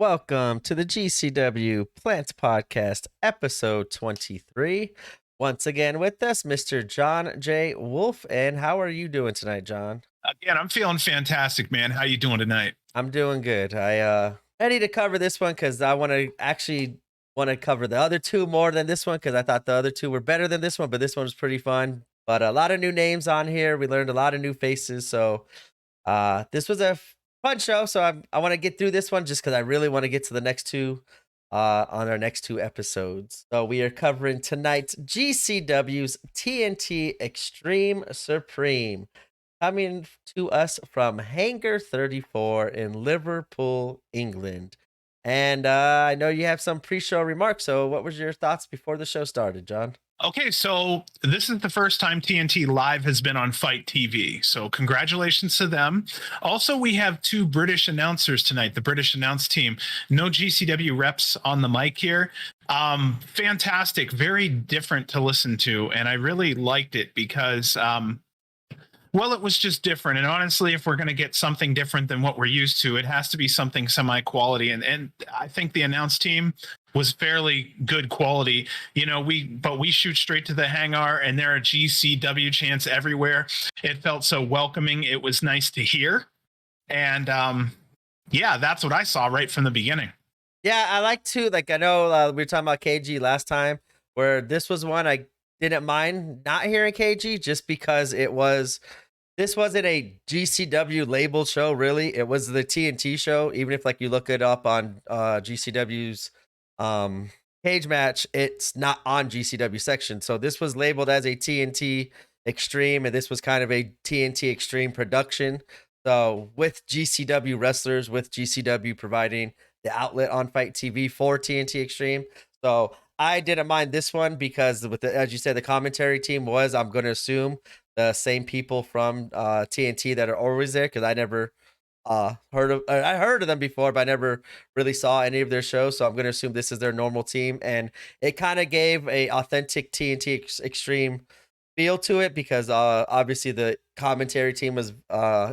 welcome to the GCW Plants Podcast, episode 23. Once again with us, Mr. John J. Wolf. And how are you doing tonight, John? Again, I'm feeling fantastic, man. How you doing tonight? I'm doing good. I ready to cover this one because I want to cover the other two more than this one because I thought the other two were better than this one, but this one was pretty fun. But a lot of new names on here. We learned a lot of new faces, so this was a fun show. So I want to get through this one just because I really want to get to the next two on our next two episodes. So we are covering tonight's GCW's TNT Extreme Supreme, coming to us from Hangar 34 in Liverpool, England. And I know you have some pre-show remarks. So what was your thoughts before the show started, John? Okay, so this is the first time TNT Live has been on Fight TV. So congratulations to them. Also, we have two British announcers tonight, the British announce team. No GCW reps on the mic here. Fantastic, very different to listen to. And I really liked it because well, it was just different. And honestly, if we're going to get something different than what we're used to, it has to be something semi-quality. And I think the announce team was fairly good quality. You know, we shoot straight to the hangar and there are GCW chants everywhere. It felt so welcoming. It was nice to hear. And yeah, that's what I saw right from the beginning. Yeah, I like to, I know we were talking about KG last time, where this was one I didn't mind not hearing KG just because this wasn't a GCW labeled show, really. It was the TNT show. Even if you look it up on GCW's cage match, it's not on GCW section. So this was labeled as a TNT Extreme, and this was kind of a TNT Extreme production. So with GCW wrestlers, with GCW providing the outlet on Fight TV for TNT Extreme. So I didn't mind this one because as you said, the commentary team was, I'm going to assume, the same people from TNT that are always there, because I never heard of them before, but I never really saw any of their shows. So I'm going to assume this is their normal team. And it kind of gave a authentic TNT Extreme feel to it because obviously the commentary team was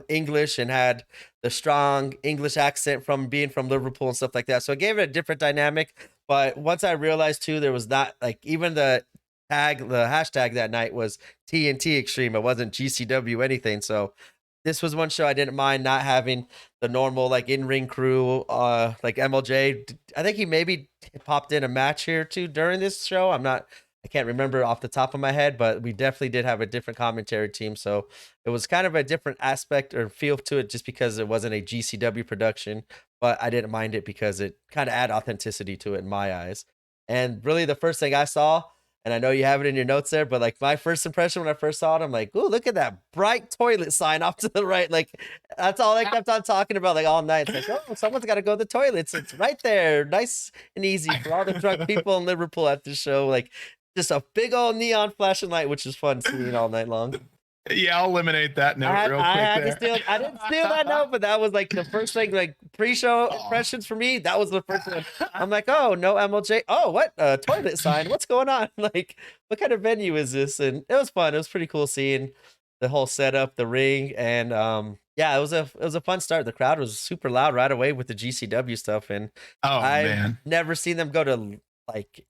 English and had the strong English accent from being from Liverpool and stuff like that. So it gave it a different dynamic. But once I realized too, there was not even the hashtag that night was TNT Extreme. It wasn't GCW anything. So this was one show I didn't mind not having the normal in-ring crew, like MLJ. I think he maybe popped in a match here too during this show. I can't remember off the top of my head, but we definitely did have a different commentary team. So it was kind of a different aspect or feel to it just because it wasn't a GCW production, but I didn't mind it because it kind of added authenticity to it in my eyes. And really the first thing I saw, and I know you have it in your notes there, but my first impression when I first saw it, I'm like, "Ooh, look at that bright toilet sign off to the right." That's all I kept on talking about all night. It's oh, someone's got to go to the toilets. It's right there, nice and easy for all the drunk people in Liverpool at the show. Just a big old neon flashing light, which is fun seeing all night long. Yeah, I'll eliminate that note real quick. I didn't steal that note, but that was the first thing, pre-show impressions for me. That was the first one. I'm like, oh, no MLJ. Oh, what? Toilet sign. What's going on? What kind of venue is this? And it was fun. It was pretty cool seeing the whole setup, the ring, and yeah, it was a fun start. The crowd was super loud right away with the GCW stuff, and I've never seen them go to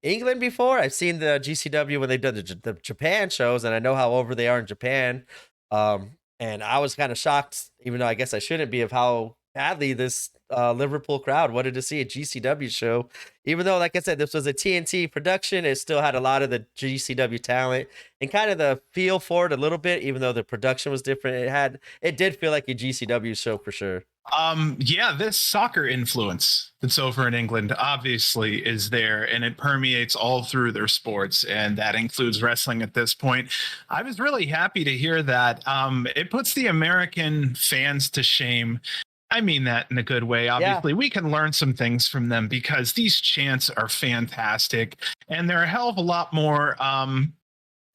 England before. I've seen the GCW when they've done the Japan shows, and I know how over they are in Japan. And I was kind of shocked, even though I guess I shouldn't be, of how badly this Liverpool crowd wanted to see a GCW show. Even though, like I said, this was a TNT production, it still had a lot of the GCW talent and kind of the feel for it a little bit, even though the production was different. It did feel like a GCW show for sure. Yeah, this soccer influence that's over in England obviously is there, and it permeates all through their sports, and that includes wrestling at this point. I was really happy to hear that. It puts the American fans to shame. I mean that in a good way. Obviously, we can learn some things from them because these chants are fantastic, and they're a hell of a lot more.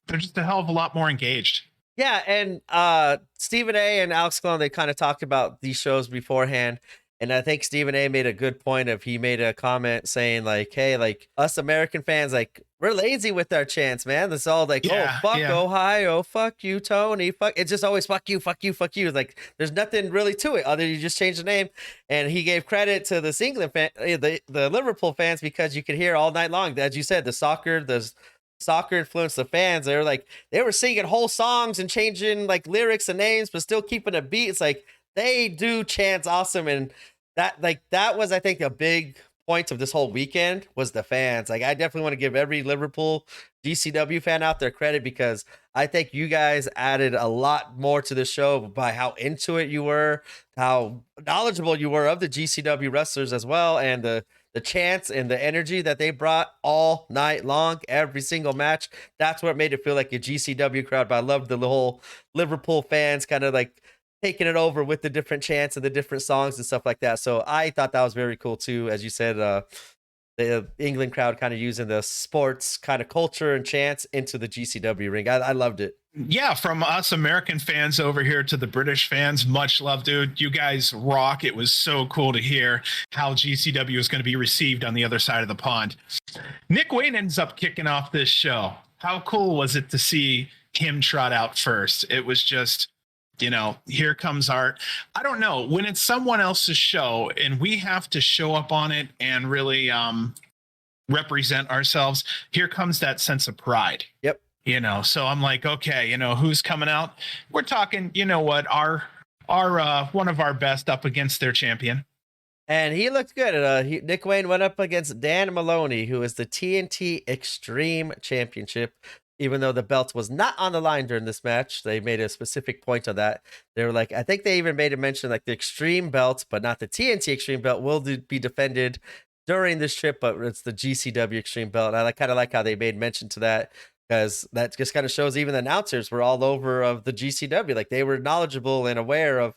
They're just a hell of a lot more engaged. Yeah, and Stephen A. and Alex Sloan, they kind of talked about these shows beforehand, And I think Stephen A made a good point of, he made a comment saying like, hey, like us American fans, like we're lazy with our chants, man. It's all like, oh, Yeah, fuck yeah. Ohio, fuck you, Tony, fuck. It's just always fuck you, fuck you, fuck you. Like there's nothing really to it other than you just change the name. And he gave credit to the England fan, the Liverpool fans, because you could hear all night long, as you said, the soccer influenced the fans. They were like, they were singing whole songs and changing like lyrics and names, but still keeping a beat. It's like they do chants awesome. And that was, I think, a big point of this whole weekend was the fans. Like I definitely want to give every Liverpool GCW fan out their credit, because I think you guys added a lot more to the show by how into it you were, how knowledgeable you were of the GCW wrestlers as well, and the chants and the energy that they brought all night long, every single match. That's what made it feel like a GCW crowd. But I loved the whole Liverpool fans kind of like taking it over with the different chants and the different songs and stuff like that. So I thought that was very cool too. As you said, the England crowd kind of using the sports kind of culture and chants into the GCW ring. I loved it. Yeah, from us American fans over here to the British fans, much love, dude. You guys rock. It was so cool to hear how GCW is going to be received on the other side of the pond. Nick Wayne ends up kicking off this show. How cool was it to see him trot out first? It was just, here comes art. I don't know, when it's someone else's show and we have to show up on it and really represent ourselves, here comes that sense of pride. Yep. So I'm like, okay, who's coming out? We're talking, what, our one of our best up against their champion. And he looked good. Nick Wayne went up against Dan Maloney, who is the TNT Extreme Championship. Even though the belt was not on the line during this match, they made a specific point on that. They were like, I think they even made a mention like the Extreme belt, but not the TNT Extreme belt, will be defended during this trip, but it's the GCW Extreme belt. And I kind of like how they made mention to that, because that just kind of shows even the announcers were all over of the GCW. Like they were knowledgeable and aware of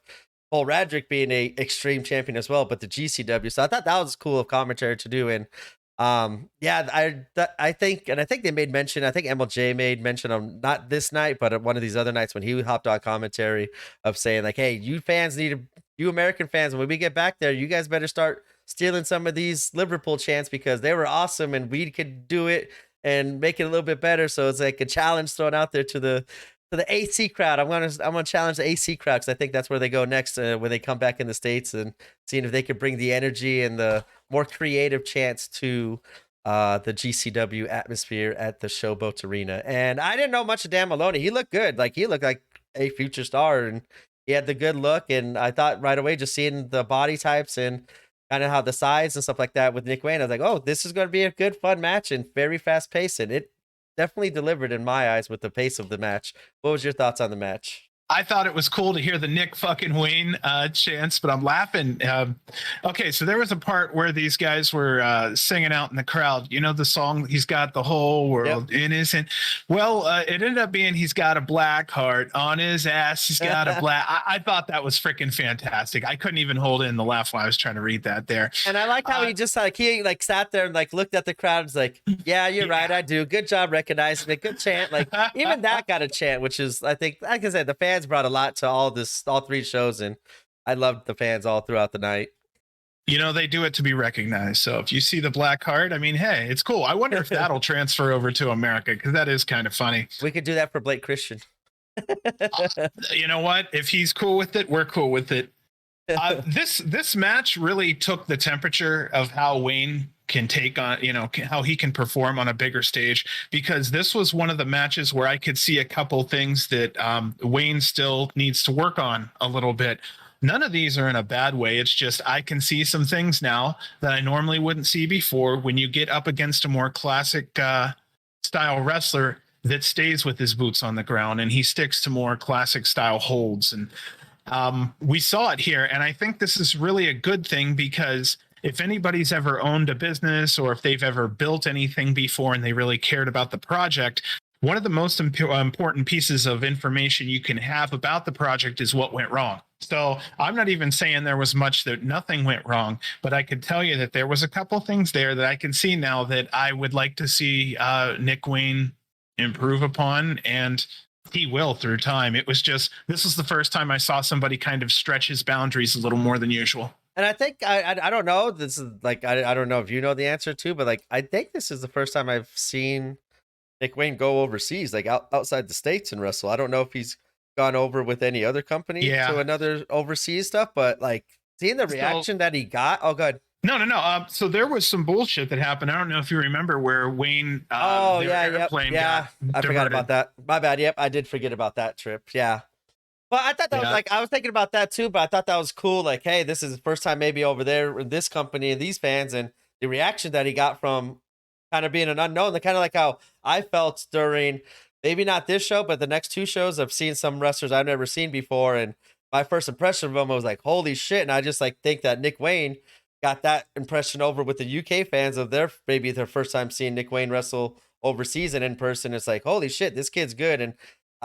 Paul Radrick being a Extreme champion as well, but the GCW. So I thought that was cool of commentary to do. And I think they made mention, I think MLJ made mention on not this night, but one of these other nights when he hopped on commentary of saying like, hey, you American fans, when we get back there, you guys better start stealing some of these Liverpool chants, because they were awesome and we could do it and make it a little bit better. So it's like a challenge thrown out there to the AC crowd. I'm gonna challenge the AC crowd, because I think that's where they go next when they come back in the States, and seeing if they could bring the energy and the more creative chants to the GCW atmosphere at the Showboat Arena. And I didn't know much of Dan Maloney. He looked good. Like he looked like a future star, and he had the good look. And I thought right away, just seeing the body types and kind of how the size and stuff like that with Nick Wayne, I was like, oh, this is going to be a good, fun match and very fast paced. And it definitely delivered in my eyes with the pace of the match. What was your thoughts on the match? I thought it was cool to hear the Nick fucking Wayne chants, but I'm laughing. Okay, so there was a part where these guys were singing out in the crowd. You know the song, He's Got the Whole World in His Hand? Well, it ended up being He's Got a Black Heart on His Ass. He's got a black... I thought that was freaking fantastic. I couldn't even hold in the laugh while I was trying to read that there. And I like how he just he sat there and looked at the crowd and was like, yeah, you're right, I do. Good job recognizing it. Good chant. Like even that got a chant, which is, I think, like I said, the fans brought a lot to all three shows, and I loved the fans all throughout the night. They do it to be recognized. So if you see the black heart, I mean, hey, it's cool. I wonder if that'll transfer over to America, because that is kind of funny. We could do that for Blake Christian. You know what? If he's cool with it, we're cool with it. This match really took the temperature of how Wayne can take on, how he can perform on a bigger stage, because this was one of the matches where I could see a couple things that Wayne still needs to work on a little bit. None of these are in a bad way. It's just I can see some things now that I normally wouldn't see before when you get up against a more classic style wrestler that stays with his boots on the ground and he sticks to more classic style holds. And we saw it here. And I think this is really a good thing, because if anybody's ever owned a business or if they've ever built anything before and they really cared about the project, one of the most important pieces of information you can have about the project is what went wrong. So I'm not even saying there was much that nothing went wrong, but I could tell you that there was a couple things there that I can see now that I would like to see Nick Wayne improve upon, and he will through time. It was just, this was the first time I saw somebody kind of stretch his boundaries a little more than usual. And I think I don't know. This is like I don't know if you know the answer too, but like I think this is the first time I've seen Nick Wayne go overseas, like outside the states and wrestle. I don't know if he's gone over with any other company to Yeah. another overseas stuff, but like seeing the So reaction that he got. Oh, good. no. So there was some bullshit that happened. I don't know if you remember where Wayne, Oh their yeah, yep, airplane yeah. got I forgot about diverted. that. My bad. Yep, I did forget about that trip. Yeah. Well, I thought that was Yeah. like I was thinking about that too, but I thought that was cool. Like, hey, this is the first time maybe over there with this company and these fans, and the reaction that he got from kind of being an unknown. The kind of like how I felt during maybe not this show, but the next two shows. I've seen some wrestlers I've never seen before, and my first impression of him was like, holy shit! And I just like think that Nick Wayne got that impression over with the UK fans of their maybe their first time seeing Nick Wayne wrestle overseas and in person. It's like, holy shit, this kid's good, and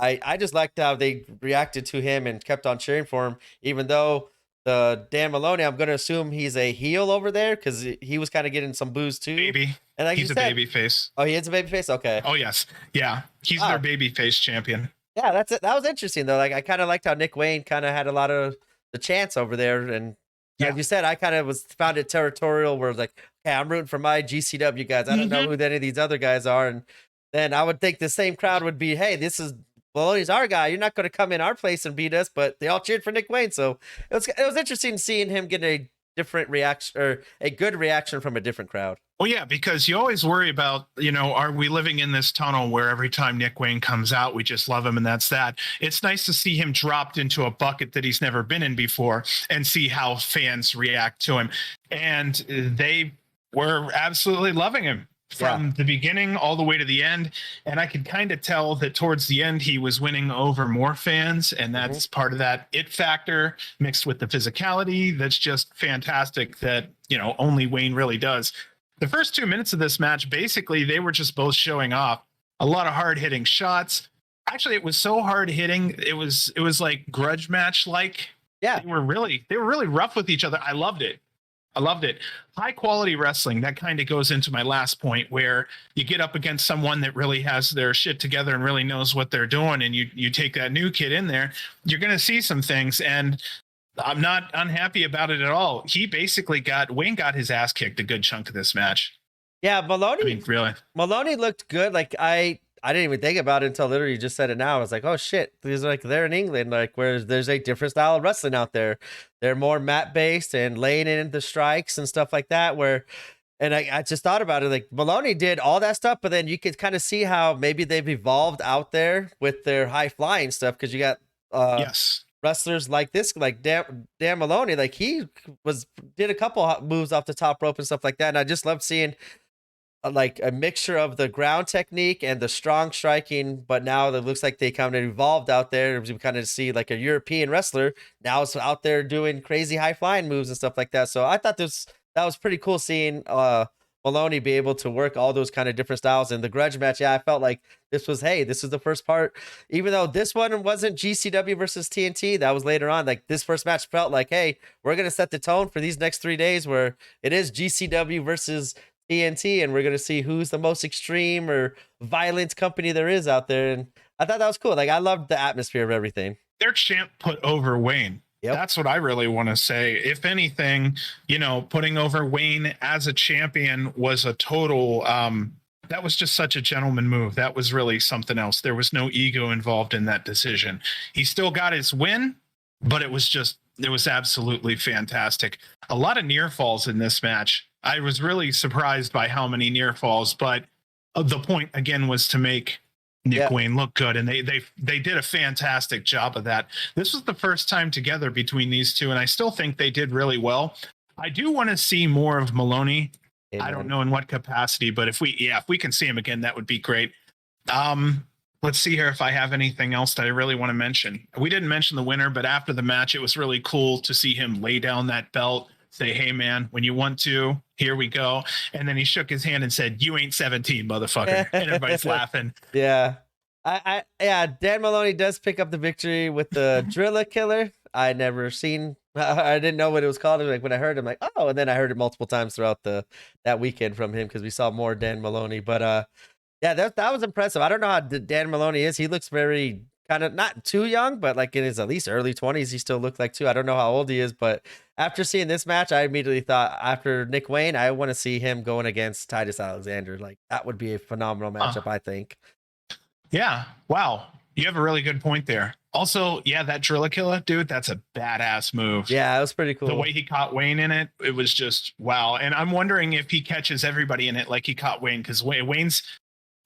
I just liked how they reacted to him and kept on cheering for him, even though the Dan Maloney, I'm gonna assume he's a heel over there because he was kind of getting some booze too. Baby. And like you He's a said, baby face. oh, he is a baby face. Okay, Oh yes. Yeah. He's their wow, baby face champion. yeah, that's it. That was interesting though. Like I kind of liked how Nick Wayne kind of had a lot of the chance over there, and Yeah. like you said, I kind of was found it territorial where it's like, hey, I'm rooting for my GCW guys. I don't know Mm-hmm. who any of these other guys are, and then I would think the same crowd would be, hey, this is Maloney's our guy. You're not going to come in our place and beat us, but they all cheered for Nick Wayne. So it was interesting seeing him get a different reaction or a good reaction from a different crowd. Well, yeah, because you always worry about, are we living in this tunnel where every time Nick Wayne comes out, we just love him and that's that. It's nice to see him dropped into a bucket that he's never been in before and see how fans react to him. And they were absolutely loving him from the beginning all the way to the end. And I could kind of tell that towards the end, he was winning over more fans. And that's part of that it factor mixed with the physicality. That's just fantastic that, only Wayne really does. The first 2 minutes of this match, basically, they were just both showing off a lot of hard hitting shots. Actually, it was so hard hitting. It was like grudge match like. Yeah. They were really rough with each other. I loved it. High quality wrestling. That kind of goes into my last point where you get up against someone that really has their shit together and really knows what they're doing. And you take that new kid in there, you're going to see some things. And I'm not unhappy about it at all. He basically Wayne got his ass kicked a good chunk of this match. Yeah. Maloney, I mean, really. Maloney looked good. Like I didn't even think about it until literally you just said it now. I was like, oh shit, these are like they're in England, like where there's a different style of wrestling out there. They're more mat based and laying in the strikes and stuff like that. And I just thought about it, like Maloney did all that stuff, but then you could kind of see how maybe they've evolved out there with their high flying stuff because you got Yes. wrestlers like this, like Dan Maloney, like he did a couple moves off the top rope and stuff like that. And I just loved seeing like a mixture of the ground technique and the strong striking, but now it looks like they kind of evolved out there. We kind of see like a European wrestler now is out there doing crazy high flying moves and stuff like that. So I thought that was pretty cool seeing Maloney be able to work all those kind of different styles. And the grudge match, yeah, I felt like this was the first part, even though this one wasn't GCW versus TNT, that was later on. Like this first match felt like, hey, we're gonna set the tone for these next 3 days where it is GCW versus TNT, and we're gonna see who's the most extreme or violent company there is out there. And I thought that was cool. Like I loved the atmosphere of everything. Their champ put over Wayne. Yep. That's what I really want to say. If anything, putting over Wayne as a champion was a total that was just such a gentleman move. That was really something else. There was no ego involved in that decision. He still got his win, but it was absolutely fantastic. A lot of near falls in this match. I was really surprised by how many near falls, but the point again was to make Nick Wayne look good, and they did a fantastic job of that. This was the first time together between these two, and I still think they did really well. I do want to see more of Maloney. Amen. I don't know in what capacity, but if we can see him again, that would be great. Let's see here if I have anything else that I really want to mention. We didn't mention the winner, but after the match, it was really cool to see him lay down that belt, say, hey, man, when you want to, here we go. And then he shook his hand and said, you ain't 17, motherfucker. And everybody's laughing. Yeah. Dan Maloney does pick up the victory with the Drilla Killer. I didn't know what it was called. Like when I heard him, like, oh, and then I heard it multiple times throughout that weekend from him because we saw more Dan Maloney. But yeah, that was impressive. I don't know how Dan Maloney is. He looks very kind of not too young, but like in his at least early 20s, he still looked like two. I don't know how old he is, but after seeing this match, I immediately thought after Nick Wayne, I want to see him going against Titus Alexander. Like that would be a phenomenal matchup, I think. Yeah. Wow. You have a really good point there. Also, yeah, that Drilla Killer, dude, that's a badass move. Yeah, it was pretty cool. The way he caught Wayne in it, it was just wow. And I'm wondering if he catches everybody in it like he caught Wayne, because Wayne's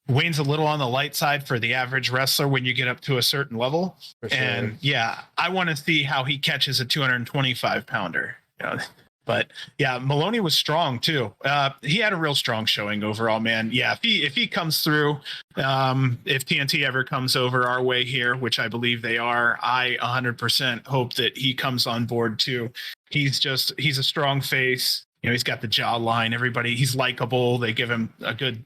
a little on the light side for the average wrestler when you get up to a certain level. For sure. And yeah, I want to see how he catches a 225 pounder. You know? But yeah, Maloney was strong too. He had a real strong showing overall, man. Yeah, if he comes through, if TNT ever comes over our way here, which I believe they are, I 100% hope that he comes on board too. He's a strong face. You know, he's got the jawline. Everybody, he's likable. They give him a good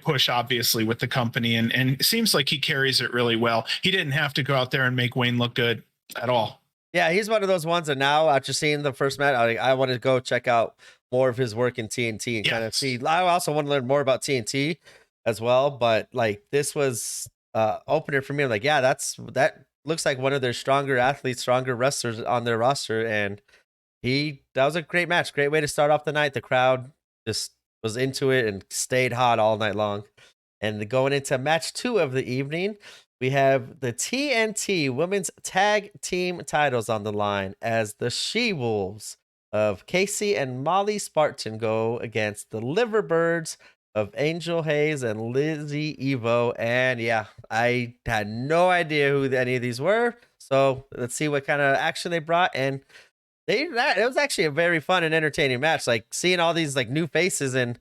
push, obviously, with the company, and it seems like he carries it really well. He didn't have to go out there and make Wayne look good at all. Yeah, he's one of those ones that now, after seeing the first match, I want to go check out more of his work in TNT and kind of see. I also want to learn more about TNT as well, but like this was opener for me. I'm like, yeah, that looks like one of their stronger athletes, stronger wrestlers on their roster, and that was a great match. Great way to start off the night. The crowd just was into it and stayed hot all night long. And going into match 2 of the evening, we have the TNT Women's Tag Team titles on the line as the She-Wolves of Casey and Molly Spartan go against the Liverbirds of Angel Hayes and Lizzie Evo. And yeah, I had no idea who any of these were. So let's see what kind of action they brought. And it was actually a very fun and entertaining match. Like seeing all these like new faces, and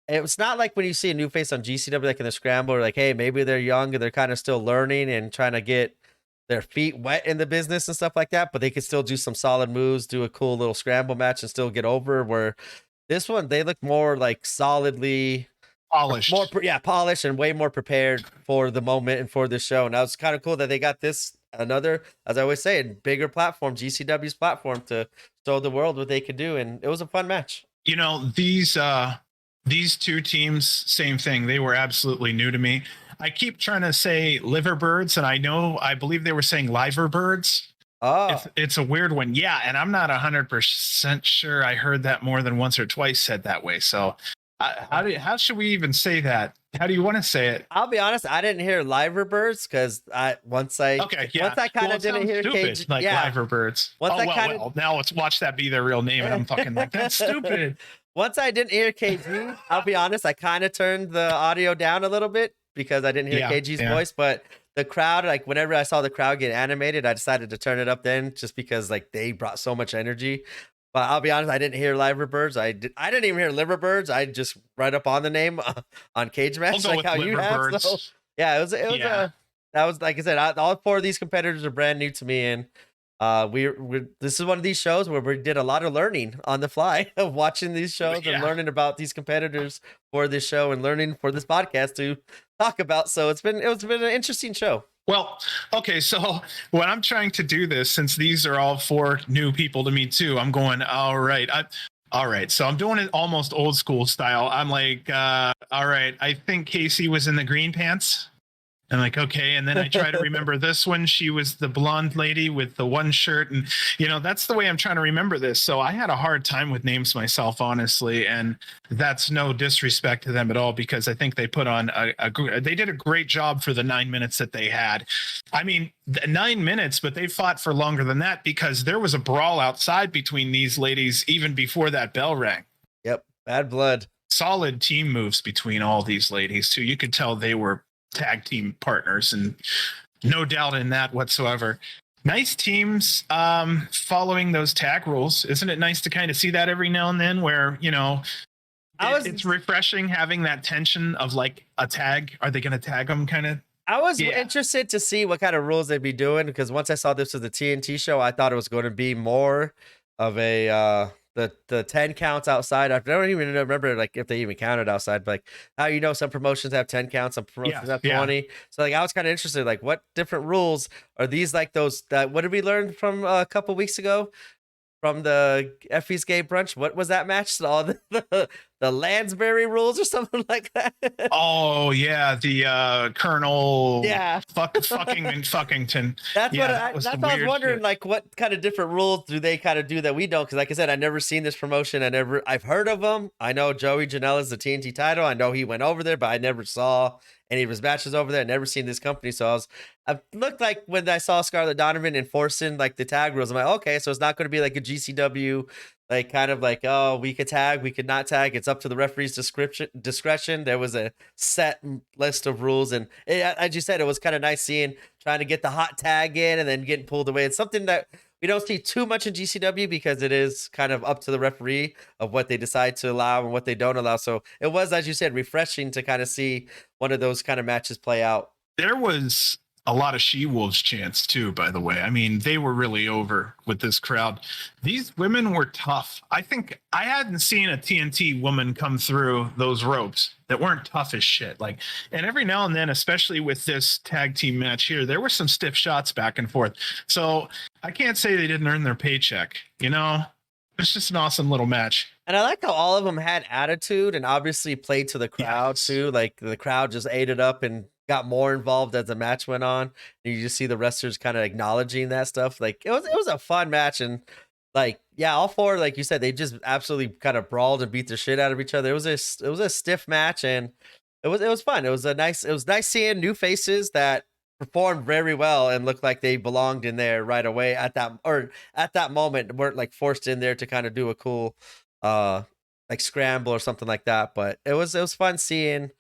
it was not like when you see a new face on GCW, like in the scramble, or like, hey, maybe they're young and they're kind of still learning and trying to get their feet wet in the business and stuff like that, but they could still do some solid moves, do a cool little scramble match and still get over. Where this one, they look more like solidly polished, polished and way more prepared for the moment and for the show. And that was kind of cool that they got another, as I always say, bigger platform, GCW's platform, to show the world what they could do. And it was a fun match. You know, these two teams, same thing. They were absolutely new to me. I keep trying to say Liverbirds, and I believe they were saying Liverbirds. Oh, it's a weird one. Yeah, and I'm not 100% sure I heard that more than once or twice said that way. So how should we even say that? How do you want to say it? I'll be honest, I didn't hear Liverbirds because once I kind of didn't hear stupid, like Liverbirds. Now let's watch that be their real name, and I'm fucking like, that's stupid. Once I didn't hear KG, I'll be honest, I kind of turned the audio down a little bit because I didn't hear KG's voice. But the crowd, like whenever I saw the crowd get animated, I decided to turn it up then, just because like they brought so much energy. But I'll be honest, I didn't hear Liverbirds. I didn't even hear Liverbirds. I just read up on the name on Cage Match, like how you have. So, yeah, that was like I said, all 4 of these competitors are brand new to me, and this is one of these shows where we did a lot of learning on the fly of watching these shows and learning about these competitors for this show and learning for this podcast to talk about. So it's been an interesting show. Well, okay, so when I'm trying to do this, since these are all 4 new people to me too, I'm going, all right. So I'm doing it almost old school style. I'm like, all right, I think Casey was in the green pants. And like, okay. And then I try to remember this one. She was the blonde lady with the one shirt. And, you know, that's the way I'm trying to remember this. So I had a hard time with names myself, honestly. And that's no disrespect to them at all, because I think they put on they did a great job for the 9 minutes that they had. I mean, 9 minutes, but they fought for longer than that because there was a brawl outside between these ladies even before that bell rang. Yep. Bad blood. Solid team moves between all these ladies too. You could tell they were tag team partners, and no doubt in that whatsoever. Nice teams following those tag rules. Isn't it nice to kind of see that every now and then, where, you know, it's refreshing having that tension of like a tag. Are they going to tag them kind of? I was interested to see what kind of rules they'd be doing, because once I saw this was the TNT show, I thought it was going to be more of a the 10 counts outside. I don't even remember like if they even counted outside, but like how, you know, some promotions have 10 counts, some promotions have 20. So like I was kind of interested, like what different rules are these, like those that what did we learn from a couple weeks ago from the Effie's Gay Brunch? What was that match? All the Lansbury rules or something like that. Oh yeah, the Colonel Yeah. fucking and Fuckington. That's what Yeah, that was the that's what I was weird wondering. shit. Like, what kind of different rules do they kind of do that we don't? Because, like I said, I never seen this promotion. I've heard of them. I know Joey Janela's the TNT title. I know he went over there, but I never saw any of his matches over there. I never seen this company. So I looked like when I saw Scarlett Donovan enforcing like the tag rules. I'm like, okay, so it's not going to be like a GCW, like kind of like, oh, we could tag, we could not tag. It's up to the referee's discretion. There was a set list of rules, and as you said, it was kind of nice seeing trying to get the hot tag in and then getting pulled away. It's something that we don't see too much in GCW because it is kind of up to the referee of what they decide to allow and what they don't allow. So it was, as you said, refreshing to kind of see one of those kind of matches play out. There was a lot of She-Wolves chants too, by the way. I mean, they were really over with this crowd. These women were tough. I think I hadn't seen a TNT woman come through those ropes that weren't tough as shit. Like, and every now and then, especially with this tag team match here, there were some stiff shots back and forth. So I can't say they didn't earn their paycheck. You know, it's just an awesome little match. And I like how all of them had attitude and obviously played to the crowd Yes. too. Like the crowd just ate it up and got more involved as the match went on. And you just see the wrestlers kind of acknowledging that stuff. Like it was a fun match, and like yeah, all four, like you said, they just absolutely kind of brawled and beat the shit out of each other. It was a stiff match, and it was fun. It was nice seeing new faces that performed very well and looked like they belonged in there right away at that moment, weren't like forced in there to kind of do a cool like scramble or something like that. But it was fun seeing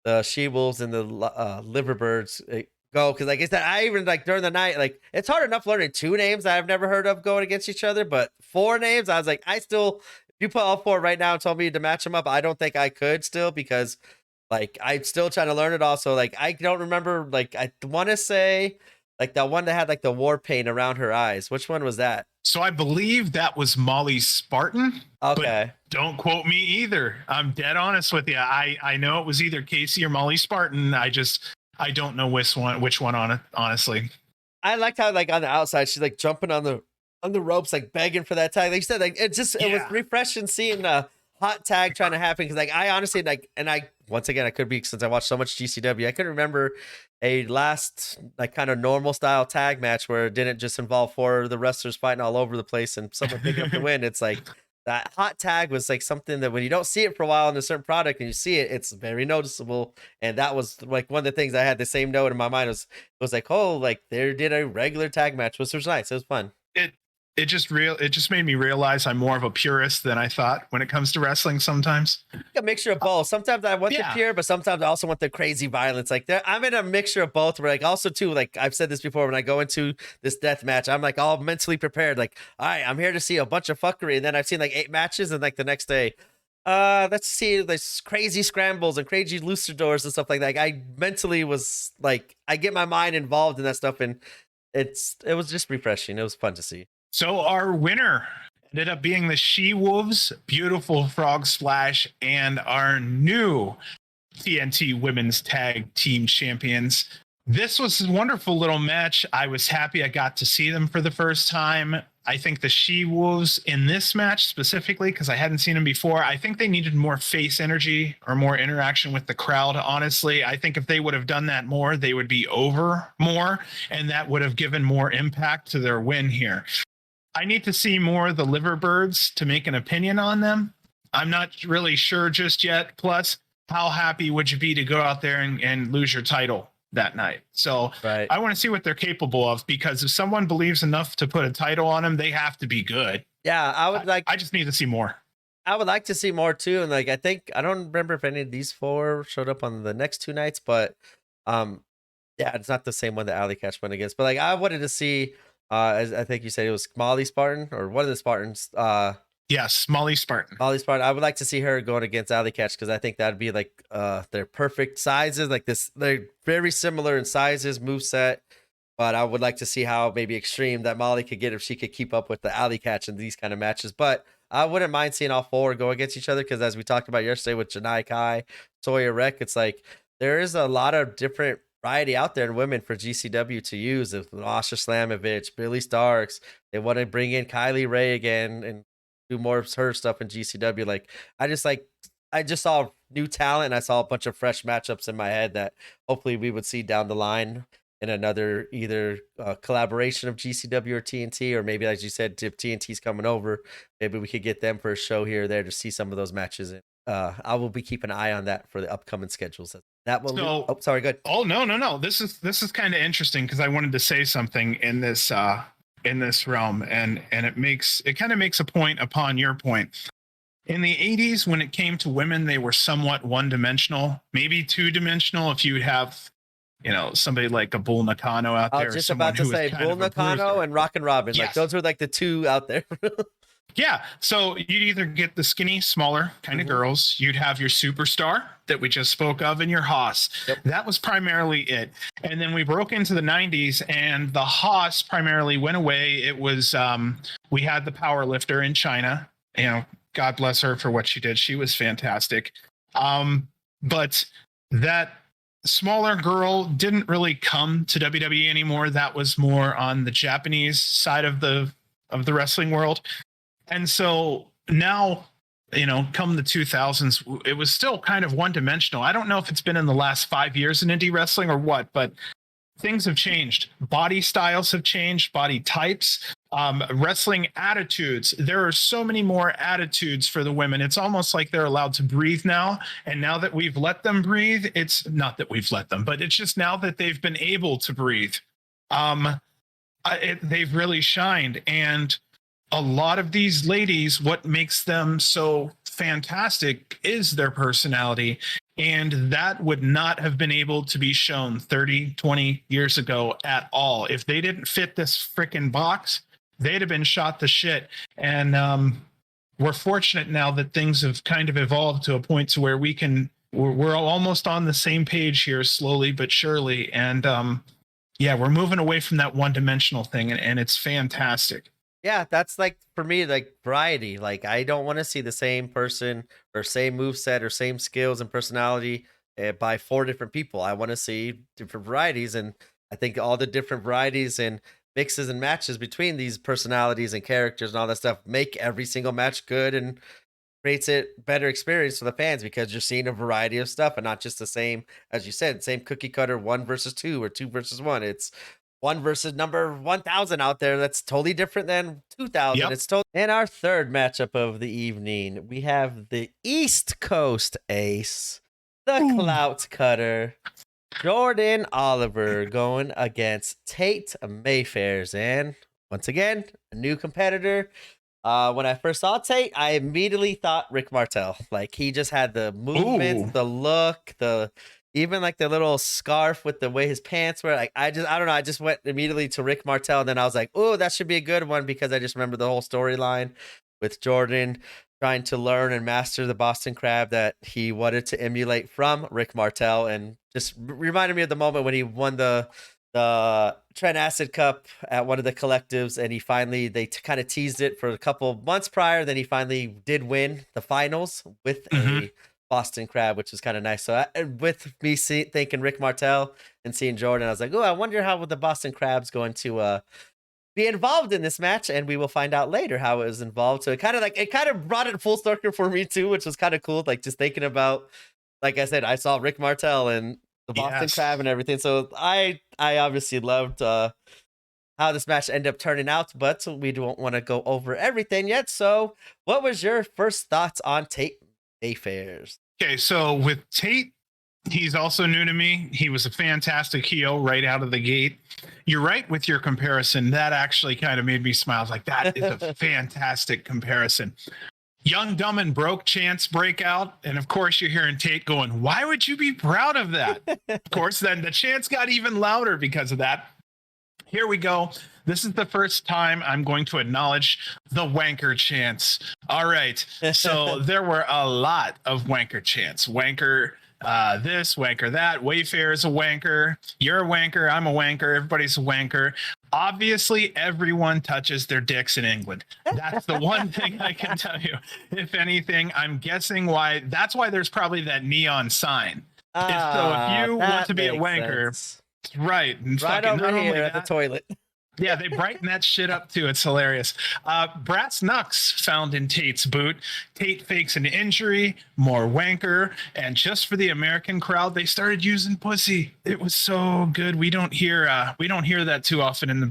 the She Wolves and the Liverbirds go, because like I said, I even like during the night, like it's hard enough learning two names that I've never heard of going against each other, but four names, I was like, I still, if you put all four right now and told me to match them up, I don't think I could still, because like I'm still trying to learn it. Also, like I don't remember. Like I want to say like that one that had like the war paint around her eyes. Which one was that? So I believe that was Molly Spartan. Okay. But don't quote me either. I'm dead honest with you. I know it was either Casey or Molly Spartan. I don't know which one on it, honestly. I liked how like on the outside she's like jumping on the ropes, like begging for that tag. Like you said, like it was refreshing seeing a hot tag trying to happen, because like I honestly like, and I once again I could be, since I watched so much GCW, I couldn't remember a last like kind of normal style tag match where it didn't just involve four of the wrestlers fighting all over the place and someone picking up the win. It's like that hot tag was like something that when you don't see it for a while in a certain product and you see it, it's very noticeable. And that was like one of the things I had the same note in my mind was like, oh, like they did a regular tag match, which was nice. It was fun. It just made me realize I'm more of a purist than I thought when it comes to wrestling sometimes. A mixture of both. Sometimes I want the pure, but sometimes I also want the crazy violence. Like I'm in a mixture of both. Where like also too, like I've said this before, when I go into this death match, I'm like all mentally prepared. Like, all right, I'm here to see a bunch of fuckery, and then I've seen like 8 matches, and like the next day, let's see this crazy scrambles and crazy luchadors and stuff like that. Like, I mentally was like, I get my mind involved in that stuff, and it was just refreshing. It was fun to see. So our winner ended up being the She-Wolves, Beautiful Frog Splash, and our new TNT Women's Tag Team Champions. This was a wonderful little match. I was happy I got to see them for the first time. I think the She-Wolves in this match specifically, because I hadn't seen them before, I think they needed more face energy or more interaction with the crowd, honestly. I think if they would have done that more, they would be over more, and that would have given more impact to their win here. I need to see more of the Liverbirds to make an opinion on them. I'm not really sure just yet. Plus, how happy would you be to go out there and lose your title that night? So right. I want to see what they're capable of, because if someone believes enough to put a title on them, they have to be good. Yeah, I just need to see more. I would like to see more too. And like, I don't remember if any of these 4 showed up on the next 2 nights, but yeah, it's not the same one that Alley Catch went against. But like, I wanted to see, as I think you said it was Molly Spartan or one of the Spartans. Yes, Molly Spartan. Molly Spartan. I would like to see her going against Alley Catch, because I think that'd be like their perfect sizes. Like this, they're very similar in sizes, moveset. But I would like to see how maybe extreme that Molly could get if she could keep up with the Alley Catch in these kind of matches. But I wouldn't mind seeing all 4 go against each other, because as we talked about yesterday with Janai Kai, Sawyer Wreck, it's like there is a lot of different variety out there in women for GCW to use. With Masha Slamovich, Billy Starks, they want to bring in Kylie Ray again and do more of her stuff in GCW. Like I just like I just saw new talent, and I saw a bunch of fresh matchups in my head that hopefully we would see down the line in another either collaboration of GCW or TNT, or maybe, as you said, if TNT's coming over, maybe we could get them for a show here or there to see some of those matches. And I will be keeping an eye on that for the upcoming schedules. That will. So, sorry, good. Oh no. This is kind of interesting because I wanted to say something in this realm, and it kind of makes a point upon your point. In the 80s, when it came to women, they were somewhat one-dimensional, maybe two-dimensional if you have, somebody like a Bull Nakano out there. I was just about to say Bull Nakano and Rockin' Robin. Yes. Like, those were like the two out there. Yeah. So you'd either get the skinny, smaller kind of girls. You'd have your superstar that we just spoke of and your Haas. Yep. That was primarily it. And then we broke into the 90s and the Haas primarily went away. It was, we had the power lifter in China, God bless her for what she did. She was fantastic. But that smaller girl didn't really come to WWE anymore. That was more on the Japanese side of the wrestling world. And so now, come the 2000s, it was still kind of one-dimensional. I don't know if it's been in the last 5 years in indie wrestling or what, but things have changed. Body styles have changed, body types, wrestling attitudes. There are so many more attitudes for the women. It's almost like they're allowed to breathe now. And now that we've let them breathe, it's not that we've let them, but it's just now that they've been able to breathe. They've really shined. And a lot of these ladies, what makes them so fantastic is their personality. And that would not have been able to be shown 30, 20 years ago at all. If they didn't fit this freaking box, they'd have been shot to shit. And we're fortunate now that things have kind of evolved to a point to where we're almost on the same page here, slowly but surely. And we're moving away from that one-dimensional thing, and it's fantastic. Yeah, that's like, for me, like variety. Like, I don't want to see the same person or same moveset or same skills and personality by 4 different people. I want to see different varieties. And I think all the different varieties and mixes and matches between these personalities and characters and all that stuff make every single match good and creates it better experience for the fans, because you're seeing a variety of stuff and not just the same, as you said, same cookie cutter 1 versus 2 or 2 versus 1. It's 1 versus number 1000 out there. That's totally different than 2000. Yep. It's totally. And our third matchup of the evening, we have the East Coast Ace, the Clout Cutter, Jordan Oliver, going against Tate Mayfairs. And once again, a new competitor. When I first saw Tate, I immediately thought Rick Martel. Like, he just had the movements, the look, even like the little scarf with the way his pants were. Like, I don't know. I just went immediately to Rick Martel. And then I was like, oh, that should be a good one, because I just remember the whole storyline with Jordan trying to learn and master the Boston Crab that he wanted to emulate from Rick Martel. And just reminded me of the moment when he won the Trent Acid Cup at one of the collectives, and they kind of teased it for a couple months prior. Then he finally did win the finals with a Boston Crab, which was kind of nice. So with me thinking Rick Martel and seeing Jordan, I was like, oh, I wonder how the Boston Crab's going to be involved in this match, and we will find out later how it was involved. So it kind of brought it full circle for me too, which was kind of cool. Like, just thinking about, like I said, I saw Rick Martel and the Boston Crab and everything. So I obviously loved how this match ended up turning out, but we don't want to go over everything yet. So what was your first thoughts on Tate Mayfairs? Okay, so with Tate, he's also new to me. He was a fantastic heel right out of the gate. You're right with your comparison. That actually kind of made me smile. I was like, that is a fantastic comparison. Young, Dumb, and Broke chants break out. And of course, you're hearing Tate going, why would you be proud of that? Of course, then the chants got even louder because of that. Here we go. This is the first time I'm going to acknowledge the wanker chants. All right. So there were a lot of wanker chants. Wanker this, wanker that. Wayfair is a wanker. You're a wanker. I'm a wanker. Everybody's a wanker. Obviously, everyone touches their dicks in England. That's the one thing I can tell you. If anything, I'm guessing that's why there's probably that neon sign. So if you want to be a wanker, right? And right over here at the toilet. Yeah, they brighten that shit up too. It's hilarious. Brass knucks found in Tate's boot. Tate fakes an injury, more wanker, and just for the American crowd, they started using pussy. It was so good. We don't hear that too often in the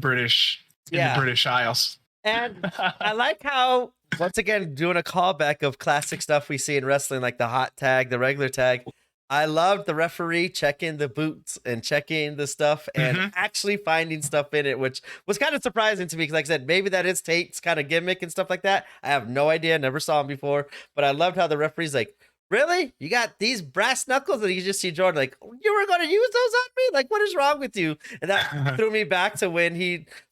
Yeah. British Isles. And I like how, once again, doing a callback of classic stuff we see in wrestling, like the hot tag, the regular tag. I loved the referee checking the boots and checking the stuff and actually finding stuff in it, which was kind of surprising to me. Because, like I said, maybe that is Tate's kind of gimmick and stuff like that. I have no idea, never saw him before. But I loved how the referee's like, really? You got these brass knuckles? And you just see Jordan like, you were going to use those on me? Like, what is wrong with you? And that threw me back to when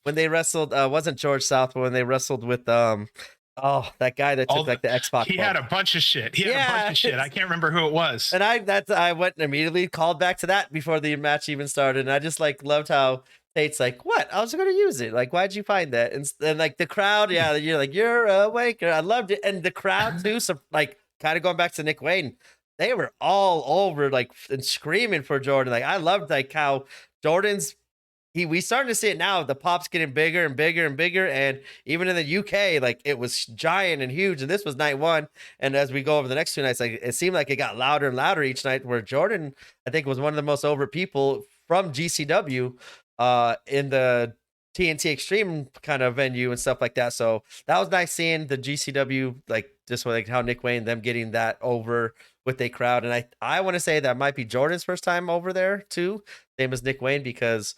they wrestled, wasn't George South, but when they wrestled with, that guy that took like the Xbox. He had a bunch of shit. I can't remember who it was. And I went and immediately called back to that before the match even started. And I just like loved how Tate's like, what? I was going to use it. Like, why'd you find that? And like the crowd, yeah, you're like, you're a waker. I loved it. And the crowd too, so like kind of going back to Nick Wayne, they were all over like and screaming for Jordan. Like I loved like how Jordan's we starting to see it now. The pop's getting bigger and bigger and bigger. And even in the UK, like it was giant and huge. And this was night one. And as we go over the next two nights, like it seemed like it got louder and louder each night, where Jordan, I think, was one of the most over people from GCW in the TNT Extreme kind of venue and stuff like that. So that was nice seeing the GCW, like just like how Nick Wayne, them getting that over with a crowd. And I want to say that might be Jordan's first time over there too. Same as Nick Wayne, because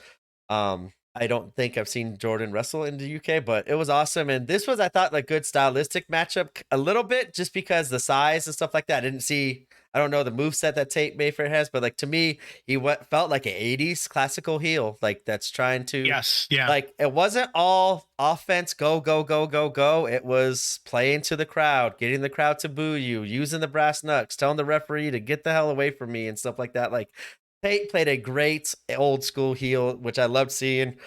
I don't think I've seen Jordan wrestle in the UK, but it was awesome. And this was, I thought, like good stylistic matchup a little bit, just because the size and stuff like that. I don't know the moveset that Tate Mayfair has, but like to me, he felt like an 80s classical heel, like that's trying to, yes, yeah, like it wasn't all offense, go, go, go, go, go. It was playing to the crowd, getting the crowd to boo you, using the brass knucks, telling the referee to get the hell away from me and stuff like that. Like Tate played a great old school heel, which I loved seeing.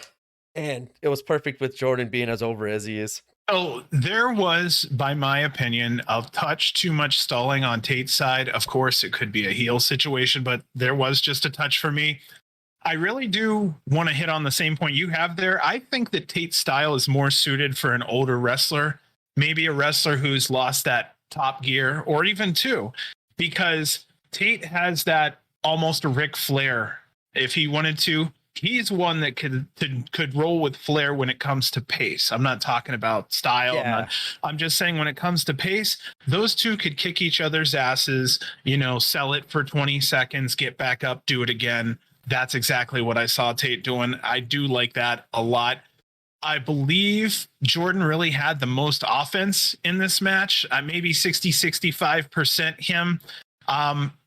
And it was perfect with Jordan being as over as he is. Oh, there was, by my opinion, a touch too much stalling on Tate's side. Of course, it could be a heel situation, but there was just a touch for me. I really do want to hit on the same point you have there. I think that Tate's style is more suited for an older wrestler, maybe a wrestler who's lost that top gear, or even two, because Tate has that almost a Ric Flair. If he wanted to, he's one that could roll with Flair when it comes to pace. I'm not talking about style. Yeah. I'm just saying when it comes to pace, those two could kick each other's asses, sell it for 20 seconds, get back up, do it again. That's exactly what I saw Tate doing. I do like that a lot. I believe Jordan really had the most offense in this match, maybe 65% him.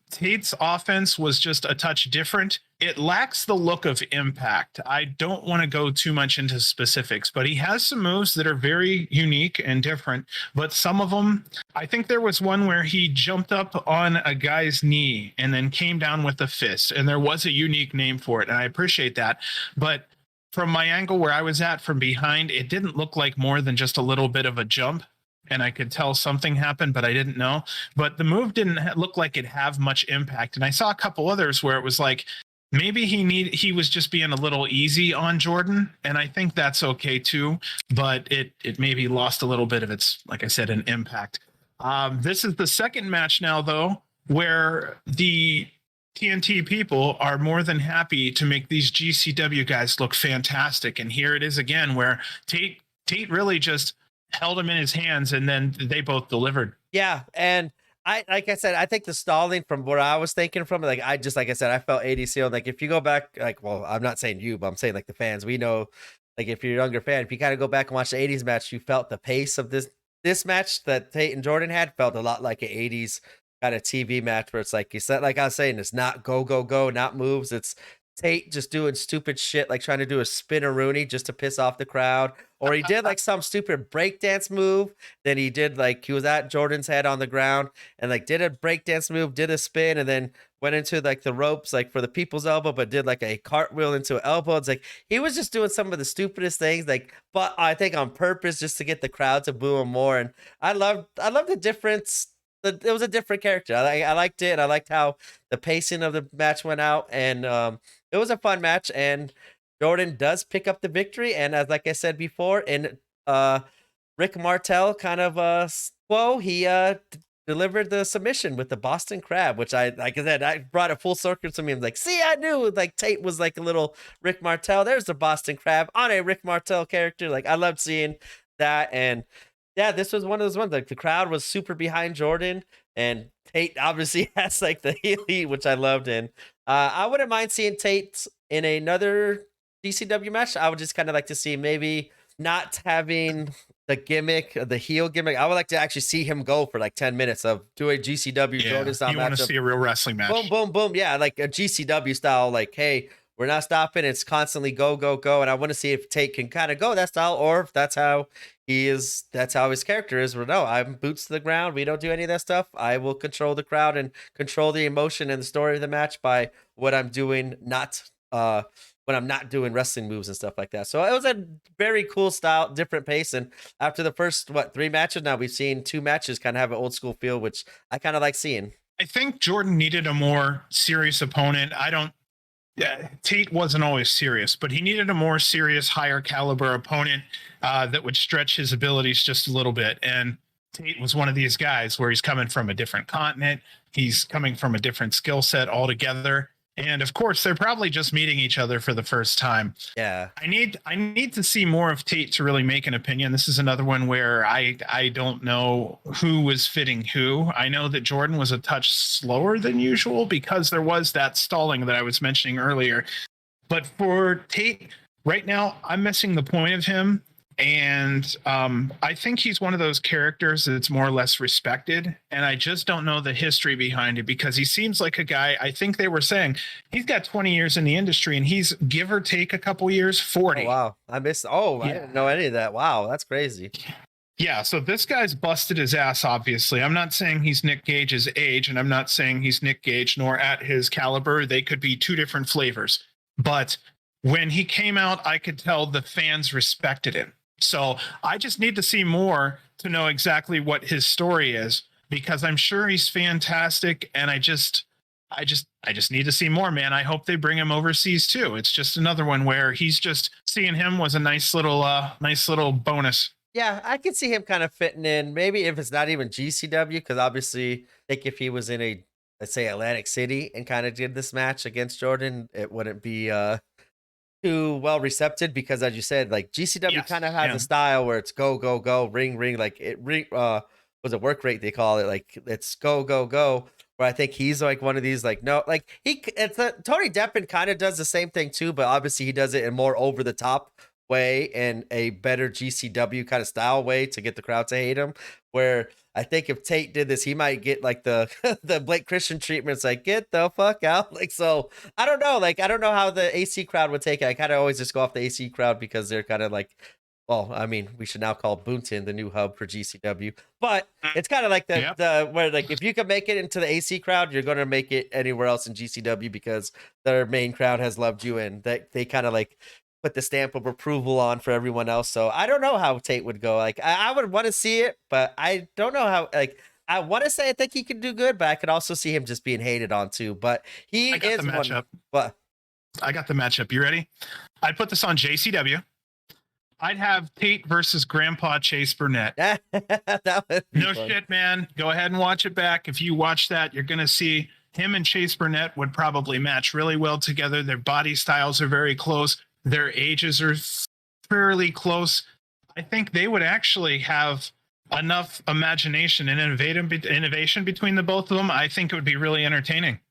Tate's offense was just a touch different. It lacks the look of Impact. I don't want to go too much into specifics, but he has some moves that are very unique and different. But some of them, I think there was one where he jumped up on a guy's knee and then came down with a fist. And there was a unique name for it. And I appreciate that. But from my angle where I was at from behind, it didn't look like more than just a little bit of a jump. And I could tell something happened, but I didn't know. But the move didn't look like it have much impact. And I saw a couple others where it was like, maybe he was just being a little easy on Jordan. And I think that's okay too. But it maybe lost a little bit of its, like I said, an impact. This is the second match now, though, where the TNT people are more than happy to make these GCW guys look fantastic. And here it is again, where Tate really just held him in his hands, and then they both delivered. Yeah, and like I said, I think the stalling from where I was thinking from, like I said, I felt 80 seal. Like if you go back, like, well, I'm not saying you, but I'm saying like the fans. We know, like if you're a younger fan, if you kind of go back and watch the 80s match, you felt the pace of this match that Tate and Jordan had felt a lot like an 80s kind of TV match, where it's like you said, like I was saying, it's not go go go, not moves. It's Tate just doing stupid shit, like trying to do a spin-a-rooney just to piss off the crowd. Or he did like some stupid breakdance move. Then he did like, he was at Jordan's head on the ground and like did a breakdance move, did a spin, and then went into like the ropes, like for the people's elbow, but did like a cartwheel into an elbow. It's like, he was just doing some of the stupidest things, like, but I think on purpose just to get the crowd to boo him more. And I love the difference. It was a different character. I liked it. I liked how the pacing of the match went out, and it was a fun match. And Jordan does pick up the victory, and as like I said before, in Rick Martel kind of quo, he delivered the submission with the Boston Crab, which I like I said, I brought it full circle to me. I'm like, see, I knew like Tate was like a little Rick Martel. There's the Boston Crab on a Rick Martel character. Like I loved seeing that, and yeah, this was one of those ones. Like the crowd was super behind Jordan, and Tate obviously has like the heel heat, which I loved. And I wouldn't mind seeing Tate in another DCW match. I would just kind of like to see maybe not having the gimmick, the heel gimmick. I would like to actually see him go for like 10 minutes of do a GCW Jordan style match. You want to see a real wrestling match. Boom, boom, boom. Yeah, like a GCW style, like, hey, we're not stopping. It's constantly go, go, go. And I want to see if Tate can kind of go that style, or if that's how he is, that's how his character is. Well, no, I'm boots to the ground. We don't do any of that stuff. I will control the crowd and control the emotion and the story of the match by what I'm doing, not when I'm not doing wrestling moves and stuff like that. So it was a very cool style, different pace. And after the first, 3 matches, now we've seen 2 matches kind of have an old school feel, which I kind of like seeing. I think Jordan needed a more serious opponent. Tate wasn't always serious, but he needed a more serious, higher caliber opponent that would stretch his abilities just a little bit. And Tate was one of these guys where he's coming from a different continent. He's coming from a different skill set altogether. And of course, they're probably just meeting each other for the first time. Yeah. I need to see more of Tate to really make an opinion. This is another one where I don't know who was fitting who. I know that Jordan was a touch slower than usual because there was that stalling that I was mentioning earlier. But for Tate, right now, I'm missing the point of him. And I think he's one of those characters that's more or less respected. And I just don't know the history behind it because he seems like a guy, I think they were saying he's got 20 years in the industry and he's give or take a couple years, 40. Oh, wow. I didn't know any of that. Wow. That's crazy. Yeah. So this guy's busted his ass, obviously. I'm not saying he's Nick Gage's age, and I'm not saying he's Nick Gage nor at his caliber. They could be 2 different flavors. But when he came out, I could tell the fans respected him. So I just need to see more to know exactly what his story is, because I'm sure he's fantastic. And I just need to see more, man. I hope they bring him overseas too. It's just another one where he's just seeing him was a nice little bonus. Yeah, I could see him kind of fitting in. Maybe if it's not even GCW, because obviously, I think if he was in let's say Atlantic City and kind of did this match against Jordan, it wouldn't be too well recepted, because as you said, like GCW kind of has a style where it's go, go, go, ring, ring, like it was a work rate, they call it, like it's go, go, go. Where I think he's like one of these, like, no, like Tony Deppen kind of does the same thing too, but obviously he does it in more over the top way and a better GCW kind of style way to get the crowd to hate him. Where I think if Tate did this, he might get like the the Blake Christian treatment. It's like, get the fuck out. Like, so I don't know. Like, I don't know how the AC crowd would take it. I kind of always just go off the AC crowd because they're kind of like, well, I mean, we should now call Boonton the new hub for GCW, but it's kind of like the where, like, if you can make it into the AC crowd, you're going to make it anywhere else in GCW because their main crowd has loved you, and that they kind of like put the stamp of approval on for everyone else. So I don't know how Tate would go. Like, I would want to see it, but I don't know how. Like, I want to say I think he could do good, but I could also see him just being hated on too. But he is the matchup. What? I got the matchup. You ready? I'd put this on JCW. I'd have Tate versus Grandpa Chase Burnett. That would be fun. Shit, man. Go ahead and watch it back. If you watch that, you're going to see him and Chase Burnett would probably match really well together. Their body styles are very close. Their ages are fairly close. I think they would actually have enough imagination and innovation between the both of them. I think it would be really entertaining.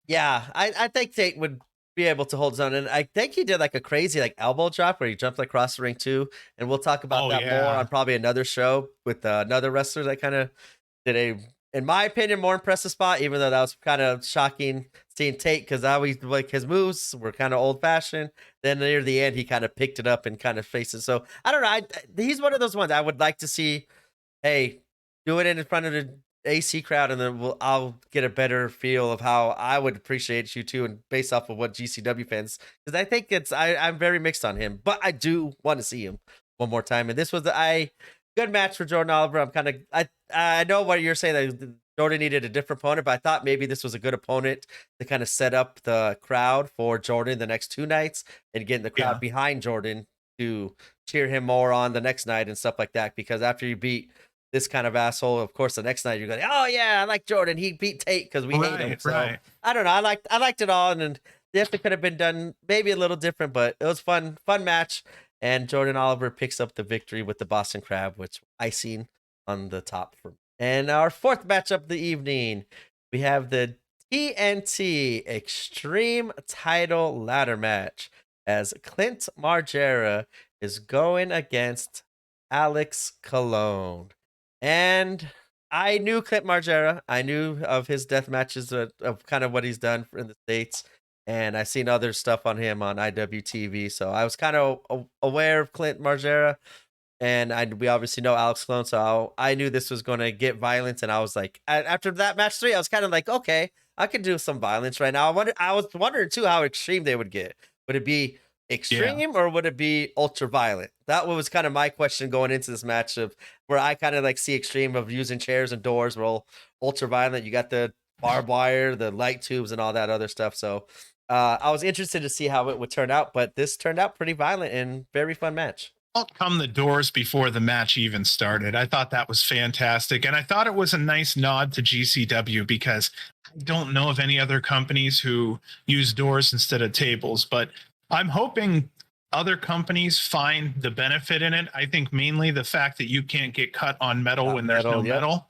Yeah, I think Tate would be able to hold his own, and I think he did like a crazy like elbow drop where he jumped across the ring too, and we'll talk about that more on probably another show with another wrestler that kind of did a, in my opinion, more impressive spot, even though that was kind of shocking seeing Tate, because I always like his moves were kind of old fashioned. Then near the end, he kind of picked it up and kind of faced it. So I don't know. He's one of those ones I would like to see. Hey, do it in front of the AC crowd, and then I'll get a better feel of how I would appreciate you too, and based off of what GCW fans, because I think I'm very mixed on him, but I do want to see him one more time. And this was good match for Jordan Oliver. I'm kind of I know what you're saying, that Jordan needed a different opponent, but I thought maybe this was a good opponent to kind of set up the crowd for Jordan the next 2 nights and getting the crowd behind Jordan to cheer him more on the next night and stuff like that. Because after you beat this kind of asshole, of course, the next night you're going, oh yeah, I like Jordan. He beat Tate because we hate him. So I don't know. I liked it all, and definitely could have been done maybe a little different, but it was fun match. And Jordan Oliver picks up the victory with the Boston Crab, which icing on the top for me. And our fourth matchup of the evening, we have the TNT Extreme title ladder match as Clint Margera is going against Alex Colon. And I knew Clint Margera. I knew of his death matches of kind of what he's done in the States. And I've seen other stuff on him on IWTV. So I was kind of aware of Clint Margera. And we obviously know Alex Colon. So I knew this was going to get violent. And I was like, after that match 3, I was kind of like, okay, I could do some violence right now. I was wondering, too, how extreme they would get. Would it be extreme or would it be ultra violent? That was kind of my question going into this match, of where I kind of like see extreme of using chairs and doors. Well, ultra violent, you got the barbed wire, the light tubes, and all that other stuff. So I was interested to see how it would turn out, but this turned out pretty violent and very fun match. Out come the doors before the match even started. I thought that was fantastic. And I thought it was a nice nod to GCW, because I don't know of any other companies who use doors instead of tables, but I'm hoping other companies find the benefit in it. I think mainly the fact that you can't get cut on metal when there's no metal.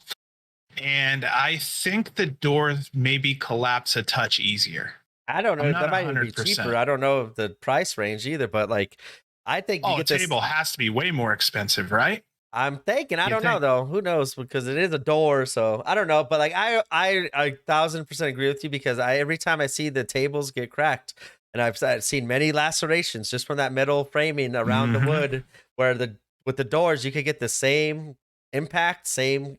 And I think the doors maybe collapse a touch easier. I don't know. That might even be cheaper. I don't know the price range either, but like, I think you get this table has to be way more expensive, right? I'm thinking. I don't know though. Who knows? Because it is a door, so I don't know. But like, I 1000% agree with you, because every time I see the tables get cracked, and I've seen many lacerations just from that metal framing around the wood, where with the doors you could get the same impact, same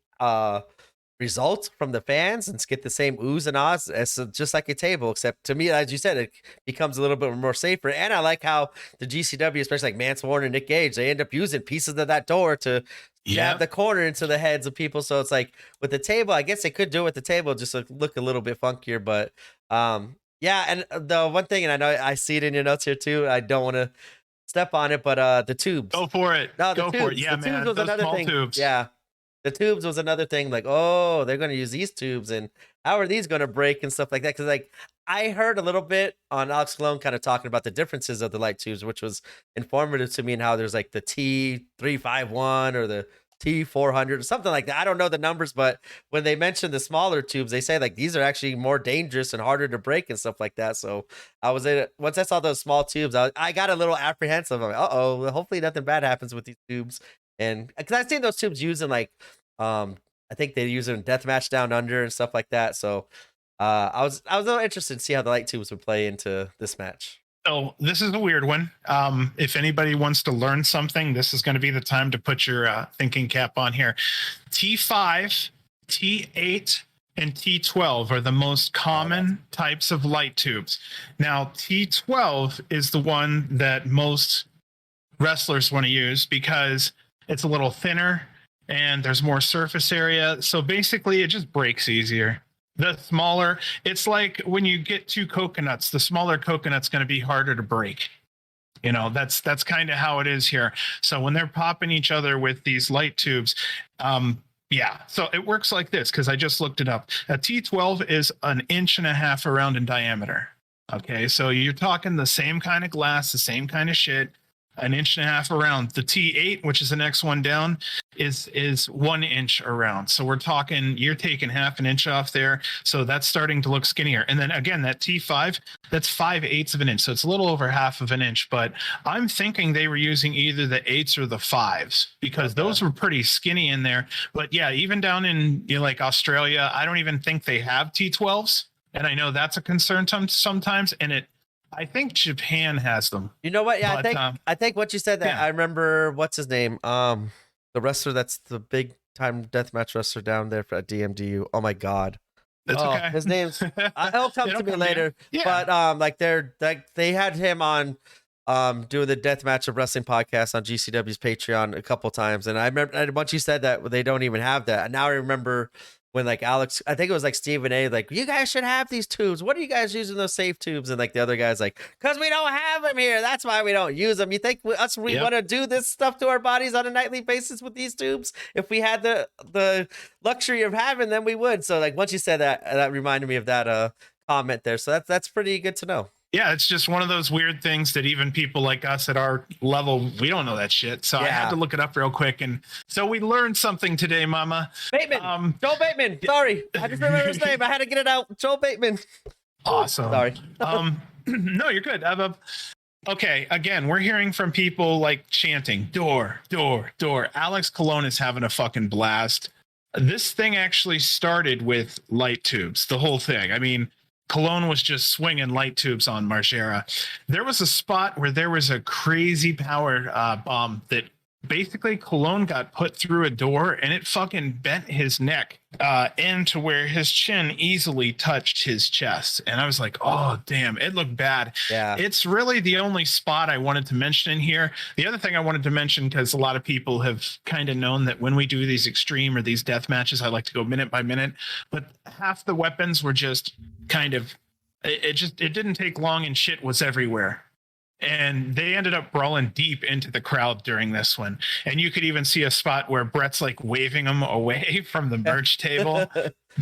result from the fans, and get the same oohs and ahs as just like a table, except to me, as you said, it becomes a little bit more safer. And I like how the GCW, especially like Mance Warner and Nick Gage, they end up using pieces of that door to jab the corner into the heads of people. So it's like with the table, I guess they could do it with the table, just look a little bit funkier. But yeah, and the one thing, and I know I see it in your notes here too, I don't want to step on it, but the tubes. Go for it. No, Go for it. Yeah, the man. Tubes was another thing. Tubes. Yeah. The tubes was another thing, like, oh, they're going to use these tubes, and how are these going to break and stuff like that? Because like I heard a little bit on Alex Colon kind of talking about the differences of the light tubes, which was informative to me, and how there's like the T351 or the T400 or something like that. I don't know the numbers, but when they mention the smaller tubes, they say like these are actually more dangerous and harder to break and stuff like that. So once I saw those small tubes, I got a little apprehensive. I'm like, uh-oh, hopefully nothing bad happens with these tubes. And because I've seen those tubes used in like, I think they use it in Deathmatch Down Under and stuff like that. So I was a little interested to see how the light tubes would play into this match. So this is a weird one. If anybody wants to learn something, this is going to be the time to put your thinking cap on here. T5, T8, and T12 are the most common types of light tubes. Now, T12 is the one that most wrestlers want to use because it's a little thinner and there's more surface area. So basically it just breaks easier. The smaller, it's like when you get 2 coconuts, the smaller coconut's going to be harder to break. You know, that's kind of how it is here. So when they're popping each other with these light tubes, so it works like this, because I just looked it up. A T12 is 1.5 inches around in diameter. Okay, so you're talking the same kind of glass, the same kind of shit. 1.5 inches around. The T8, which is the next one down, is 1 inch around. So we're talking, you're taking 1/2 inch off there. So that's starting to look skinnier. And then again, that T5, that's 5/8 of an inch. So it's a little over 1/2 an inch. But I'm thinking they were using either the 8s or the 5s, because those were pretty skinny in there. But yeah, even down in like Australia, I don't even think they have T12s. And I know that's a concern sometimes. And I think Japan has them. You know what? Yeah, but, I think what you said, that I remember, what's his name? The wrestler that's the big time deathmatch wrestler down there at DMDU. Oh my God. That's okay. His name's it'll come to me later. Yeah. But like they had him on doing the Deathmatch of Wrestling podcast on GCW's Patreon a couple times. And I remember once you said that they don't even have that. And now I remember when like Alex, I think it was like Stephen A, like, you guys should have these tubes. What are you guys using those safe tubes? And like the other guy's like, because we don't have them here. That's why we don't use them. You think we Yep. want to do this stuff to our bodies on a nightly basis with these tubes? If we had the luxury of having them, we would. So like once you said that, that reminded me of that comment there. So that's pretty good to know. Yeah, it's just one of those weird things that even people like us at our level, we don't know that shit. So I had to look it up real quick. And so we learned something today, Mama. Bateman. Joel Bateman. Sorry. I just remember his name. I had to get it out. Joel Bateman. Awesome. Sorry. No, you're good. Okay, again, we're hearing from people like chanting, door, door, door. Alex Colon is having a fucking blast. This thing actually started with light tubes, the whole thing. I mean, Cologne was just swinging light tubes on Margera. There was a spot where there was a crazy power bomb that basically Cologne got put through a door and it fucking bent his neck into where his chin easily touched his chest. And I was like, oh, damn, it looked bad. Yeah. It's really the only spot I wanted to mention in here. The other thing I wanted to mention, because a lot of people have kind of known that when we do these extreme or these death matches, I like to go minute by minute, but half the weapons were just kind of, it didn't take long and shit was everywhere. And they ended up brawling deep into the crowd during this one. And you could even see a spot where Brett's like waving them away from the merch table.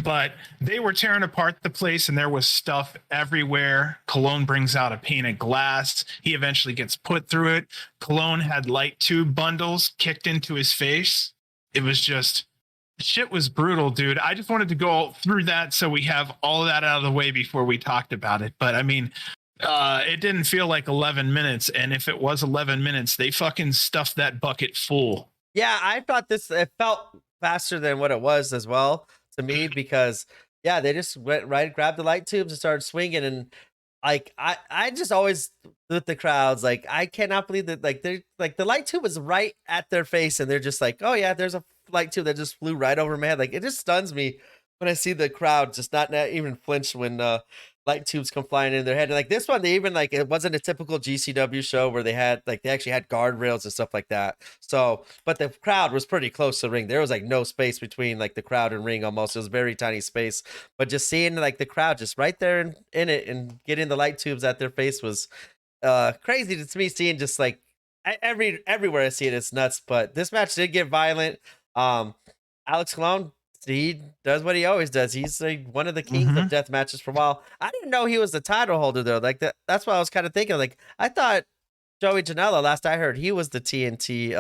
But they were tearing apart the place and there was stuff everywhere. Cologne brings out a pane of glass. He eventually gets put through it. Cologne had light tube bundles kicked into his face. It was just, shit was brutal, dude. I just wanted to go through that so we have all of that out of the way before we talked about it. But I mean, it didn't feel like 11 minutes. And if it was 11 minutes, they fucking stuffed that bucket full. Yeah, I thought it felt faster than what it was as well to me because, yeah, they just went right, grabbed the light tubes and started swinging. And like, I just always with the crowds, like, I cannot believe that, like, they're like the light tube was right at their face and they're just like, oh, yeah, there's a light tube that just flew right over my head. Like, it just stuns me when I see the crowd just not even flinch when light tubes come flying in their head. And like this one, they even like, it wasn't a typical GCW show where they had like, they actually had guardrails and stuff like that. So, but the crowd was pretty close to the ring. There was like no space between like the crowd and ring almost. It was very tiny space, but just seeing like the crowd just right there in it and getting the light tubes at their face was crazy to me, seeing just like everywhere I see it, it's nuts. But this match did get violent. Alex Colon, he does what he always does. He's like one of the kings of death matches for a while. I didn't know he was the title holder though. Like that's what I was kind of thinking. Like I thought Joey Janela, last I heard, he was the TNT.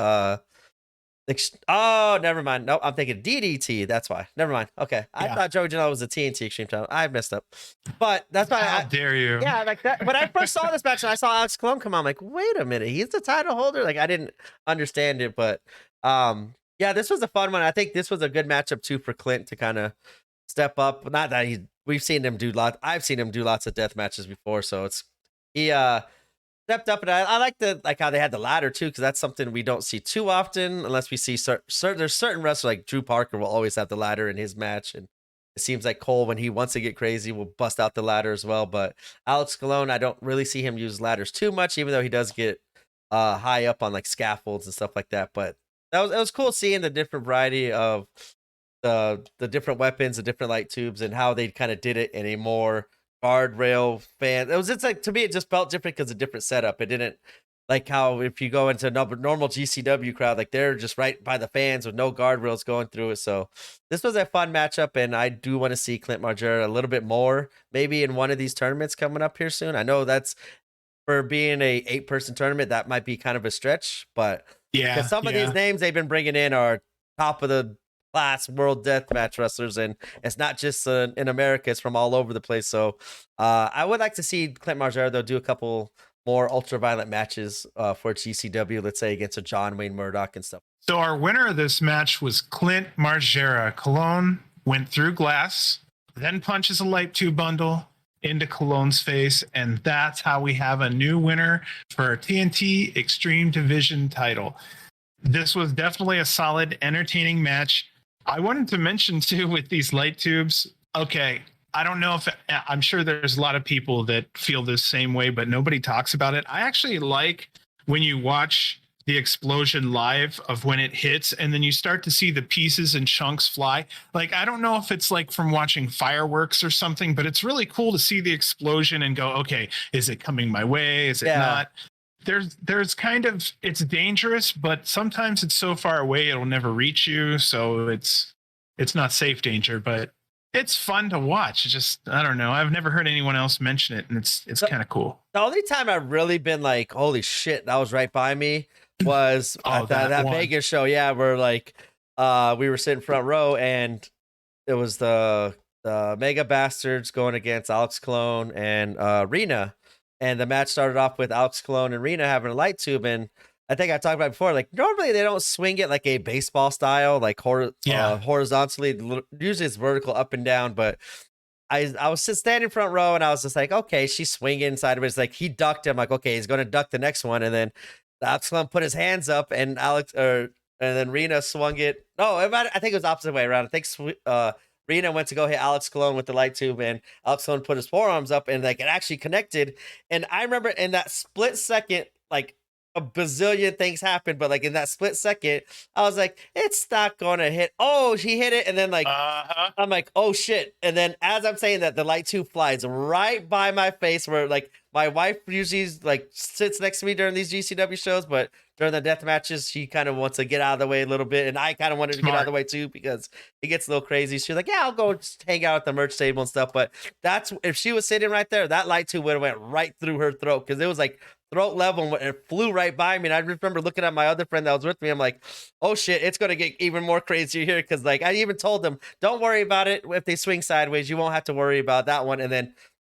Oh, never mind. No, I'm thinking DDT. That's why. Never mind. Okay, I thought Joey Janela was the TNT Extreme title. I messed up. But that's why. How dare you? Yeah, like that. When I first saw this match and I saw Alex Colon come on, I'm like, wait a minute, he's the title holder. Like I didn't understand it, but yeah, this was a fun one. I think this was a good matchup too for Clint to kind of step up. Not that we've seen him do lots. I've seen him do lots of death matches before, so he stepped up, and I like how they had the ladder too, because that's something we don't see too often unless we see there's certain wrestlers like Drew Parker will always have the ladder in his match, and it seems like Cole, when he wants to get crazy, will bust out the ladder as well. But Alex Colon, I don't really see him use ladders too much, even though he does get high up on like scaffolds and stuff like that. But it was cool seeing the different variety of the different weapons, the different light tubes, and how they kind of did it in a more guardrail fan. It's like, to me, it just felt different because of different setup. It didn't like how if you go into a normal GCW crowd, like they're just right by the fans with no guardrails going through it. So this was a fun matchup, and I do want to see Clint Margera a little bit more, maybe in one of these tournaments coming up here soon. I know that's for being a 8-person tournament, that might be kind of a stretch, but yeah, because some of these names they've been bringing in are top of the class world deathmatch wrestlers, and it's not just in America, it's from all over the place. So I would like to see Clint Margera though do a couple more ultra-violent matches for GCW, let's say against a John Wayne Murdoch and stuff. So our winner of this match was Clint Margera. Colon went through glass, then punches a light tube bundle into Colon's face, and that's how we have a new winner for our TNT Extreme Division title. This was definitely a solid, entertaining match. I wanted to mention too, with these light tubes, okay, I don't know if I'm sure there's a lot of people that feel the same way, but nobody talks about it. I actually like when you watch the explosion live of when it hits, and then you start to see the pieces and chunks fly. Like, I don't know if it's like from watching fireworks or something, but it's really cool to see the explosion and go, okay, is it coming my way? Is it not? There's kind of, it's dangerous, but sometimes it's so far away it'll never reach you, so it's not safe danger, but it's fun to watch. It's just, I don't know, I've never heard anyone else mention it, and it's kind of cool. The only time I've really been like, holy shit, that was right by me, was at that Vegas show. Yeah, where like we were sitting front row, and it was the Mega Bastards going against Alex Clone and Rena. And the match started off with Alex Clone and Rena having a light tube. And I think I talked about it before, like normally they don't swing it like a baseball style, like horizontally. Usually it's vertical up and down, but I was just standing front row, and I was just like, okay, she's swinging sideways. Like he ducked him, like, okay, he's going to duck the next one. And then Alex Clone put his hands up, and then Rena swung it. No, I think it was opposite way around. I think Rena went to go hit Alex Clone with the light tube, and Alex Clone put his forearms up, and like it actually connected. And I remember in that split second, like a bazillion things happened, but like in that split second, I was like, it's not gonna hit. Oh, she hit it, and then like I'm like, oh shit. And then as I'm saying that, the light tube flies right by my face, where like my wife usually like sits next to me during these GCW shows, but during the death matches, she kind of wants to get out of the way a little bit, and I kind of wanted to get out of the way too, because it gets a little crazy. She's like, yeah, I'll go just hang out at the merch table and stuff. But that's, if she was sitting right there, that light tube would have went right through her throat, because it was like throat level, and it flew right by me. And I remember looking at my other friend that was with me. I'm like, oh shit, it's going to get even more crazy here. Because like I even told them, don't worry about it. If they swing sideways, you won't have to worry about that one. And then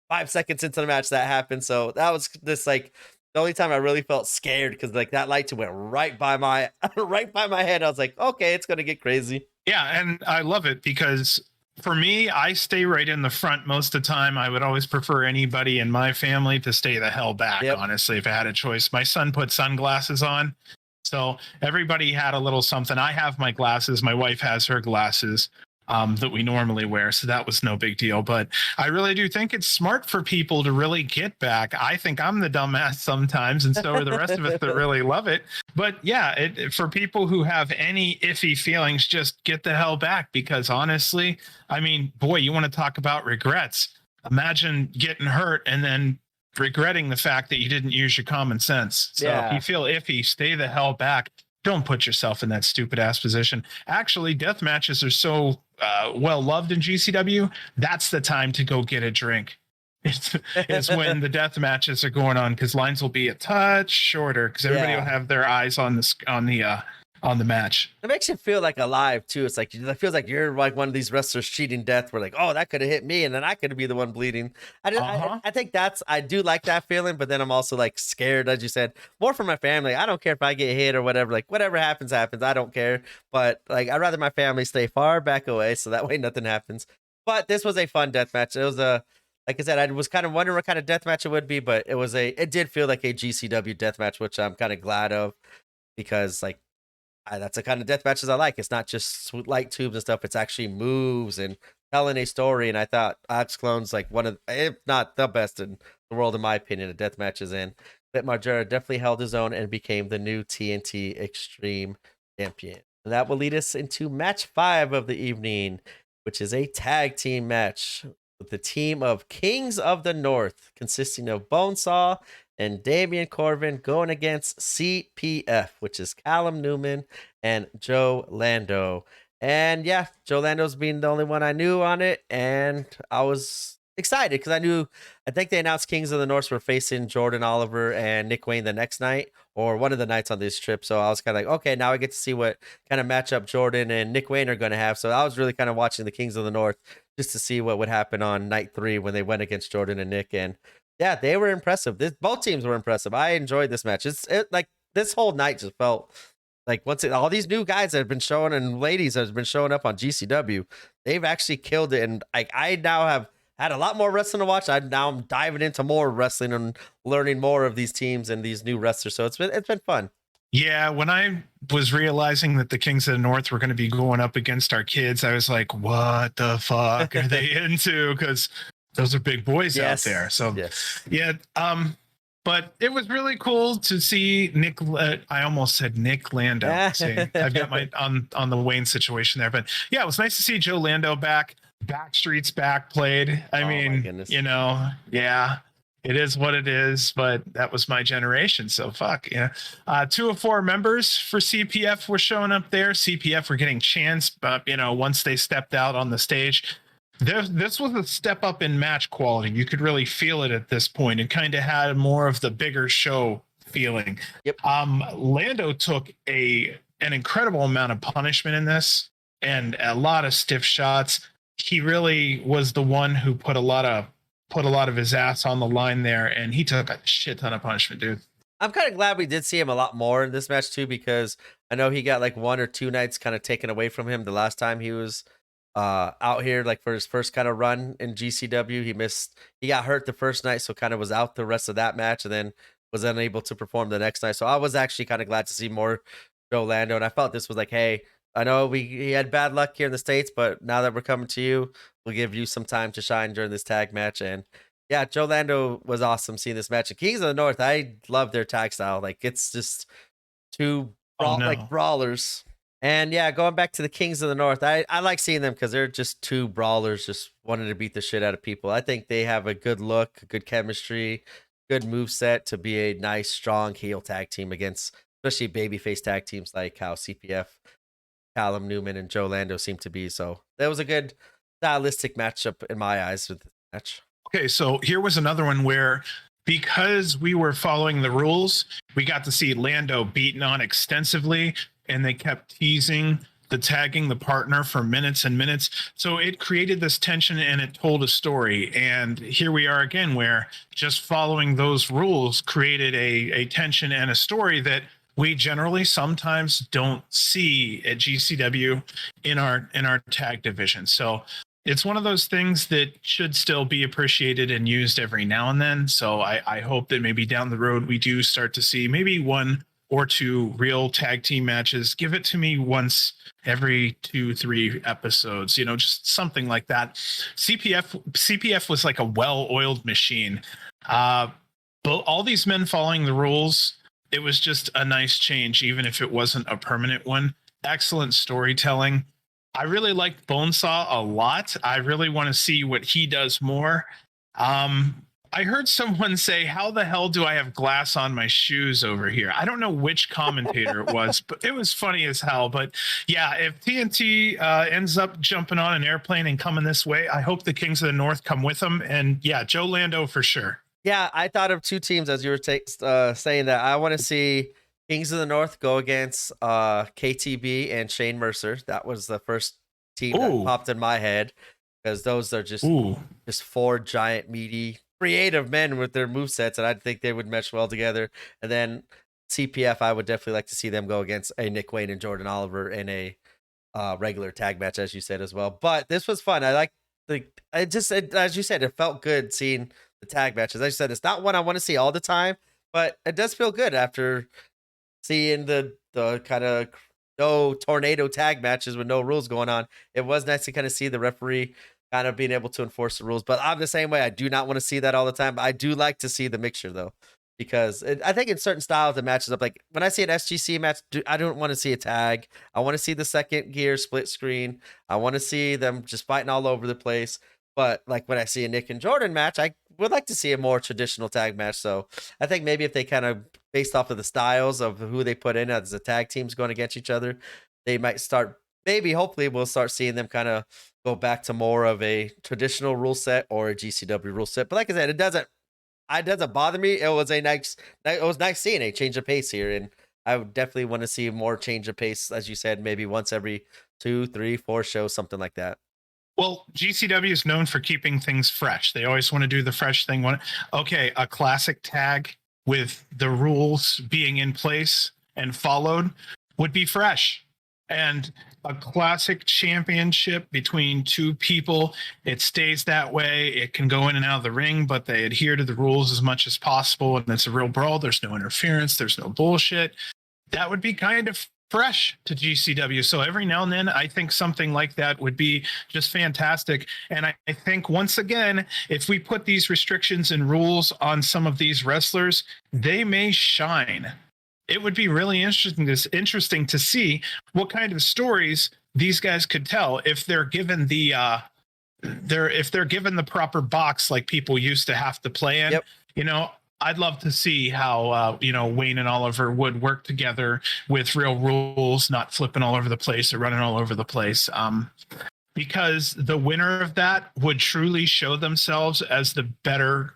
5 seconds into the match, that happened. So that was just like the only time I really felt scared, because like that light went right by my head. I was like, okay, it's gonna get crazy. Yeah, and I love it, because for me, I stay right in the front most of the time. I would always prefer anybody in my family to stay the hell back, honestly, if I had a choice. My son put sunglasses on, so everybody had a little something. I have my glasses. My wife has her glasses that we normally wear, so that was no big deal. But I really do think it's smart for people to really get back. I think I'm the dumbass sometimes, and so are the rest of us that really love it. But yeah, for people who have any iffy feelings, just get the hell back, because honestly, I mean, boy, you want to talk about regrets. Imagine getting hurt and then regretting the fact that you didn't use your common sense. So if you feel iffy, stay the hell back. Don't put yourself in that stupid ass position. Actually, death matches are so well loved in GCW. That's the time to go get a drink. It's when the death matches are going on, because lines will be a touch shorter, because everybody will have their eyes on the match. It makes you feel like alive too. It's like, it feels like you're like one of these wrestlers cheating death. We're like, oh, that could have hit me, and then I could be the one bleeding. I think I do like that feeling, but then I'm also like scared, as you said, more for my family. I don't care if I get hit or whatever. Like whatever happens. I don't care. But like I'd rather my family stay far back away, so that way nothing happens. But this was a fun death match. It was like I said, I was kind of wondering what kind of death match it would be, but it did feel like a GCW death match, which I'm kind of glad of, because like, that's the kind of death matches I like. It's not just light tubes and stuff. It's actually moves and telling a story. And I thought Alex Clone's like one of, if not the best in the world, in my opinion, of death matches. And Bit Margera definitely held his own and became the new TNT Extreme champion. And that will lead us into match 5 of the evening, which is a tag team match with the team of Kings of the North, consisting of Bonesaw and Damian Corbin, going against CPF, which is Callum Newman and Joe Lando. And yeah, Joe Lando's being the only one I knew on it, and I was excited because I think they announced Kings of the North were facing Jordan Oliver and Nick Wayne the next night, or one of the nights on this trip. So I was kind of like, okay, now I get to see what kind of matchup Jordan and Nick Wayne are going to have. So I was really kind of watching the Kings of the North just to see what would happen on night 3 when they went against Jordan and Nick. And yeah, they were impressive. Both teams were impressive. I enjoyed this match. Like this whole night just felt like all these new guys that have been showing, and ladies that have been showing up on GCW, they've actually killed it. And like I now have had a lot more wrestling to watch. I'm diving into more wrestling and learning more of these teams and these new wrestlers. So it's been fun. Yeah, when I was realizing that the Kings of the North were going to be going up against our kids, I was like, what the fuck are they into? Because those are big boys out there. So yeah. But it was really cool to see Nick. I almost said Nick Lando. See, I've got my on the Wayne situation there, but yeah, it was nice to see Joe Lando back. Backstreet's back played. I mean, yeah, it is what it is. But that was my generation, so fuck yeah. 2 of 4 members for CPF were showing up there. CPF were getting chance, but once they stepped out on the stage. This was a step up in match quality. You could really feel it at this point. It kind of had more of the bigger show feeling. Yep. Lando took an incredible amount of punishment in this and a lot of stiff shots. He really was the one who put a lot of his ass on the line there, and he took a shit ton of punishment, dude. I'm kind of glad we did see him a lot more in this match too, because I know he got like 1 or 2 nights kind of taken away from him the last time he was out here, like for his first kind of run in GCW. He got hurt the first night, so kind of was out the rest of that match, and then was unable to perform the next night. So I was actually kind of glad to see more Joe Lando, and I felt this was like, hey, I know he had bad luck here in the States, but now that we're coming to you, we'll give you some time to shine during this tag match. And yeah, Joe Lando was awesome seeing this match. And Kings of the North, I love their tag style. Like, it's just two brawlers. And yeah, going back to the Kings of the North, I like seeing them because they're just 2 brawlers just wanting to beat the shit out of people. I think they have a good look, good chemistry, good moveset to be a nice, strong heel tag team against especially babyface tag teams like how CPF, Callum Newman, and Joe Lando seem to be. So that was a good stylistic matchup in my eyes with the match. Okay, so here was another one where, because we were following the rules, we got to see Lando beaten on extensively, and they kept teasing the tagging the partner for minutes and minutes. So it created this tension and it told a story. And here we are again, where just following those rules created a tension and a story that we generally sometimes don't see at GCW in our tag division. So it's one of those things that should still be appreciated and used every now and then. So I hope that maybe down the road we do start to see maybe 1 or 2 real tag team matches. Give it to me once every 2-3 episodes, just something like that. CPF was like a well-oiled machine. But all these men following the rules, it was just a nice change, even if it wasn't a permanent one. Excellent storytelling. I really liked Bonesaw a lot. I really want to see what he does more. I heard someone say, how the hell do I have glass on my shoes over here? I don't know which commentator it was, but it was funny as hell. But yeah, if TNT ends up jumping on an airplane and coming this way, I hope the Kings of the North come with them. And yeah, Joe Lando for sure. Yeah, I thought of 2 teams as you were saying that. I want to see Kings of the North go against KTB and Shane Mercer. That was the first team that popped in my head, because those are just 4 giant, meaty, creative men with their movesets, and I think they would mesh well together. And then CPF, I would definitely like to see them go against a Nick Wayne and Jordan Oliver in a regular tag match, as you said as well. But this was fun. I like as you said, it felt good seeing the tag matches. As you said, it's not one I want to see all the time, but it does feel good after seeing the kind of no tornado tag matches with no rules going on. It was nice to kind of see the referee kind of being able to enforce the rules. But I'm the same way. I do not want to see that all the time. But I do like to see the mixture, though, because I think in certain styles it matches up. Like when I see an SGC match, I don't want to see a tag. I want to see the second gear split screen. I want to see them just fighting all over the place. But like when I see a Nick and Jordan match, I would like to see a more traditional tag match. So I think maybe if they kind of based off of the styles of who they put in as the tag teams going against each other, they might start, hopefully we'll start seeing them kind of go back to more of a traditional rule set or a GCW rule set. But like I said, it doesn't bother me. It was nice seeing a change of pace here. And I would definitely want to see more change of pace, as you said, maybe once every 2, 3, 4 shows, something like that. Well, GCW is known for keeping things fresh. They always want to do the fresh thing. Okay, a classic tag with the rules being in place and followed would be fresh. And a classic championship between 2 people, it stays that way. It can go in and out of the ring, but they adhere to the rules as much as possible. And it's a real brawl. There's no interference. There's no bullshit. That would be kind of fresh to GCW. So every now and then, I think something like that would be just fantastic. And I think, once again, if we put these restrictions and rules on some of these wrestlers, they may shine. It would be really interesting to see what kind of stories these guys could tell if they're given the if they're given the proper box like people used to have to play in. Yep. You know, I'd love to see how Wayne and Oliver would work together with real rules, not flipping all over the place or running all over the place. Because the winner of that would truly show themselves as the better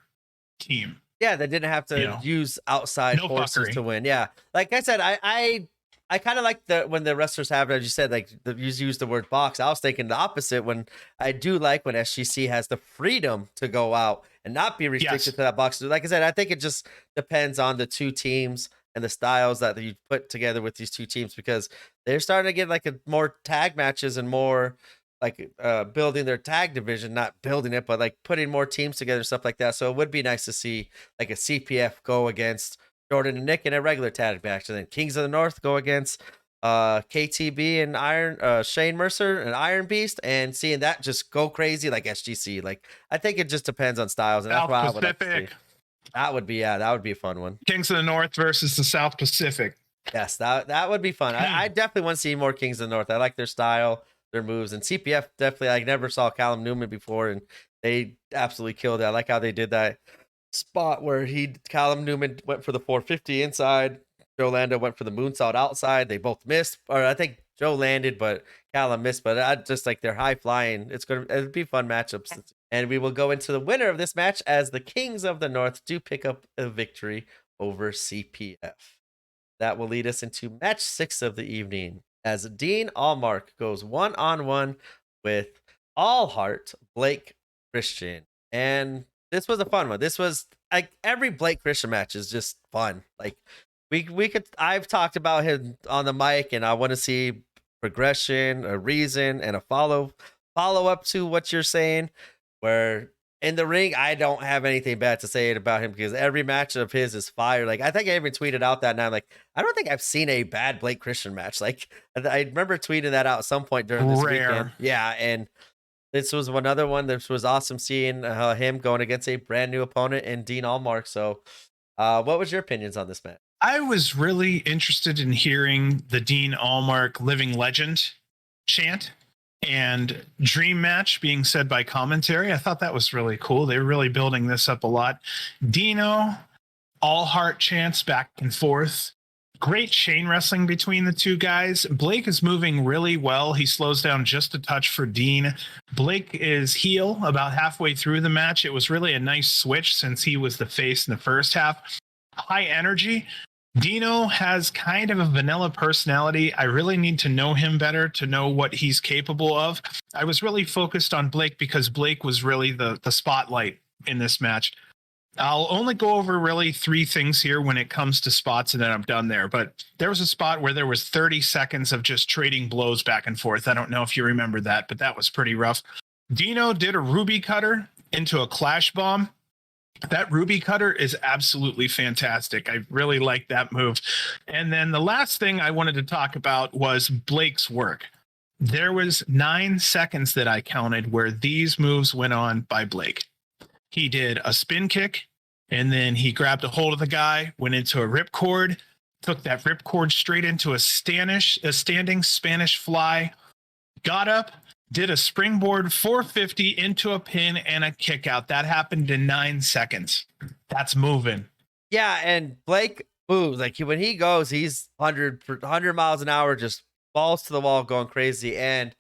team. Yeah, they didn't have to use outside forces to win. Yeah, like I said, I kind of like when the wrestlers have it, as you said, like you use the word box. I was thinking the opposite. When I do like when SGC has the freedom to go out and not be restricted to that box. Like I said, I think it just depends on the two teams and the styles that you put together with these two teams, because they're starting to get like more tag matches and more like building their tag division, not building it, but like putting more teams together, stuff like that. So it would be nice to see like a CPF go against Jordan and Nick in a regular tag match, and then Kings of the North go against KTB and Shane Mercer and Iron Beast, and seeing that just go crazy like SGC. Like I think it just depends on styles, and that's why I would like to see. That would be a fun one. Kings of the North versus the South Pacific. Yes, that would be fun. I definitely want to see more Kings of the North. I like their style, their moves, and CPF definitely. I never saw Callum Newman before, and they absolutely killed it. I like how they did that spot where Callum Newman went for the 450 inside, Joe Lando went for the moonsault outside. They both missed, or I think Joe landed, but Callum missed. But I just like their high flying. It'll be fun matchups, and we will go into the winner of this match as the Kings of the North do pick up a victory over CPF. That will lead us into match 6 of the evening, as Dean Allmark goes 1-on-1 with Allheart Blake Christian. And this was a fun one. This was like every Blake Christian match is just fun. Like I've talked about him on the mic, and I want to see progression, a reason, and a follow up to what you're saying. Where in the ring, I don't have anything bad to say about him, because every match of his is fire. Like I think I even tweeted out that night, like I don't think I've seen a bad Blake Christian match. Like I remember tweeting that out at some point during this weekend. Yeah, and this was another one. This was awesome seeing him going against a brand new opponent in Dean Allmark. So, what was your opinions on this match? I was really interested in hearing the Dean Allmark Living Legend chant and dream match being said by commentary. I thought that was really cool. They were really building this up a lot. Dino, Allheart chants back and forth. Great chain wrestling between the two guys. Blake is moving really well. He slows down just a touch for Dean. Blake is heel about halfway through the match. It was really a nice switch since he was the face in the first half. High energy. Dino has kind of a vanilla personality. I really need to know him better to know what he's capable of. I was really focused on Blake because Blake was really the spotlight in this match. I'll only go over really 3 things here when it comes to spots, and then I'm done there. But there was a spot where there was 30 seconds of just trading blows back and forth. I don't know if you remember that, but that was pretty rough. Dino did a Ruby Cutter into a Clash Bomb. That Ruby Cutter is absolutely fantastic. I really like that move. And then the last thing I wanted to talk about was Blake's work. There was 9 seconds that I counted where these moves went on by Blake. He did a spin kick, and then he grabbed a hold of the guy, went into a ripcord, took that ripcord straight into a standing Spanish fly, got up, did a springboard 450 into a pin and a kick out. That happened in 9 seconds. That's moving. Yeah, and Blake moves. Like when he goes, he's 100 miles an hour, just balls to the wall, going crazy. And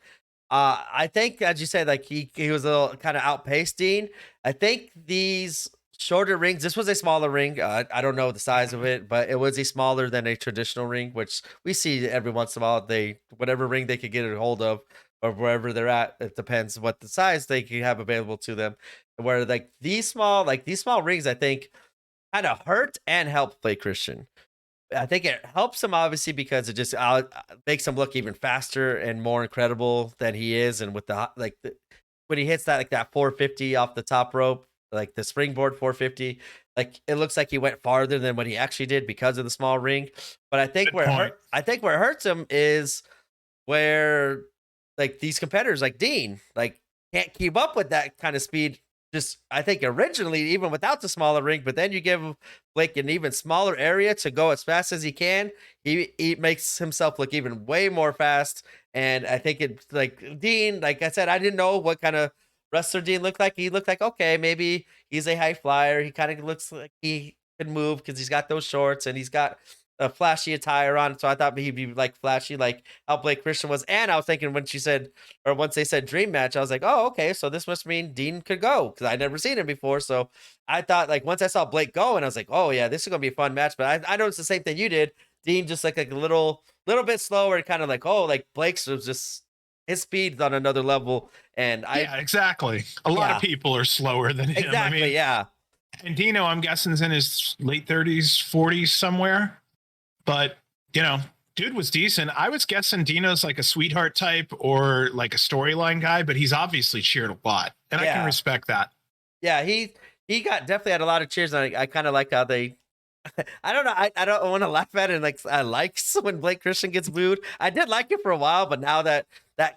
I think, as you said, like he was a little kind of outpaced Dean. I think these shorter rings, this was a smaller ring. I don't know the size of it, but it was smaller than a traditional ring, which we see every once in a while. Whatever ring they could get a hold of, or wherever they're at, it depends what the size they can have available to them. Where like these small rings, I think kind of hurt and help Blake Christian. I think it helps him obviously because it just makes him look even faster and more incredible than he is. And with when he hits that 450 off the top rope, like the springboard 450, like it looks like he went farther than what he actually did because of the small ring. But I think Good point. I think where it hurts him is where like these competitors like Dean like can't keep up with that kind of speed. Just I think originally even without the smaller ring, but then you give Blake an even smaller area to go as fast as he can. He makes himself look even way more fast. And I think it's like Dean, like I said, I didn't know what kind of wrestler Dean looked like. He looked like okay, maybe he's a high flyer. He kind of looks like he could move because he's got those shorts and he's got a flashy attire on. So I thought he'd be like flashy, like how Blake Christian was. And I was thinking when she said, or once they said dream match, I was like, oh, okay. So this must mean Dean could go because I'd never seen him before. So I thought like once I saw Blake go and I was like, oh yeah, this is going to be a fun match. But I noticed the same thing you did. Dean just like a little bit slower, kind of like, oh, like Blake's was just his speed's on another level. And yeah, exactly. A lot of people are slower than him. Exactly. I mean, yeah. And Dino, I'm guessing, is in his late 30s, 40s somewhere. But, you know, dude was decent. I was guessing Dino's like a sweetheart type or like a storyline guy, but he's obviously cheered a lot. And I can respect that. Yeah, he got definitely had a lot of cheers. And I kind of like how they I don't know. I don't want to laugh at it. And like I like when Blake Christian gets booed. I did like it for a while, but now that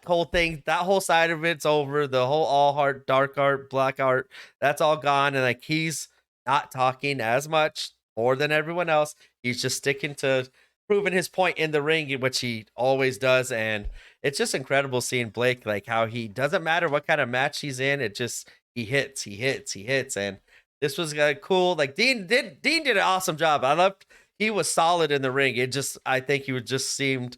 whole thing, that whole side of it's over, the whole all heart, dark art, black art, that's all gone. And like he's not talking as much more than everyone else. He's just sticking to proving his point in the ring, which he always does. And it's just incredible seeing Blake, like how he doesn't matter what kind of match he's in. It just he hits. And this was cool. Like Dean did an awesome job. I loved he was solid in the ring. It just I think he just seemed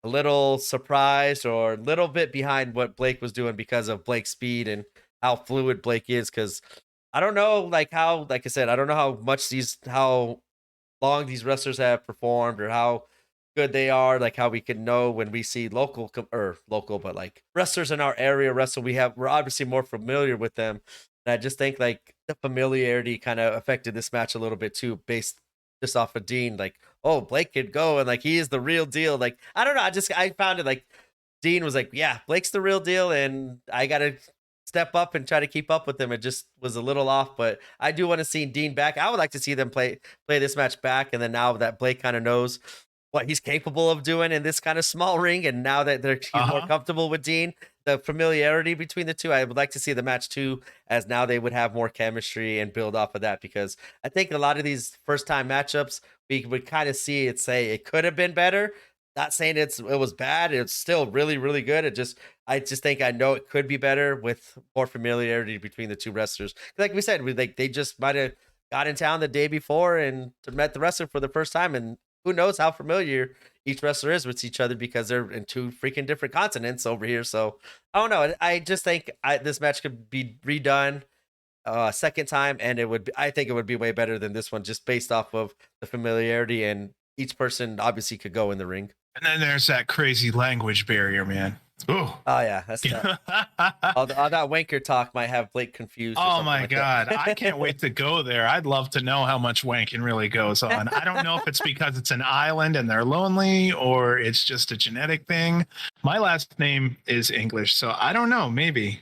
a little surprised or a little bit behind what Blake was doing because of Blake's speed and how fluid Blake is. Because I don't know, like how, like I said, I don't know how long these wrestlers have performed or how good they are. Like how we can know when we see local, but like wrestlers in our area wrestle, we're obviously more familiar with them. And I just think like the familiarity kind of affected this match a little bit too, based just off of Dean. Like, oh, Blake could go and like he is the real deal. Like, I don't know. I found it like Dean was like, yeah, Blake's the real deal, and I gotta step up and try to keep up with him. It just was a little off, but I do want to see Dean back. I would like to see them play this match back, and then now that Blake kind of knows what he's capable of doing in this kind of small ring, and now that he's more comfortable with Dean, the familiarity between the two, I would like to see the match too, as now they would have more chemistry and build off of that, because I think a lot of these first time matchups, we would kind of see it say it could have been better. Not saying it was bad. It's still really, really good. I just think I know it could be better with more familiarity between the two wrestlers. Like we said, they just might have got in town the day before and met the wrestler for the first time, and who knows how familiar each wrestler is with each other because they're in two freaking different continents over here. So I don't know. I just think this match could be redone a second time, and I think it would be way better than this one, just based off of the familiarity, and each person obviously could go in the ring. And then there's that crazy language barrier, man. Ooh. Oh yeah, that's tough. all that wanker talk might have Blake confused. Oh my god, I can't wait to go there. I'd love to know how much wanking really goes on. I don't know if it's because it's an island and they're lonely, or it's just a genetic thing. My last name is English, so I don't know. Maybe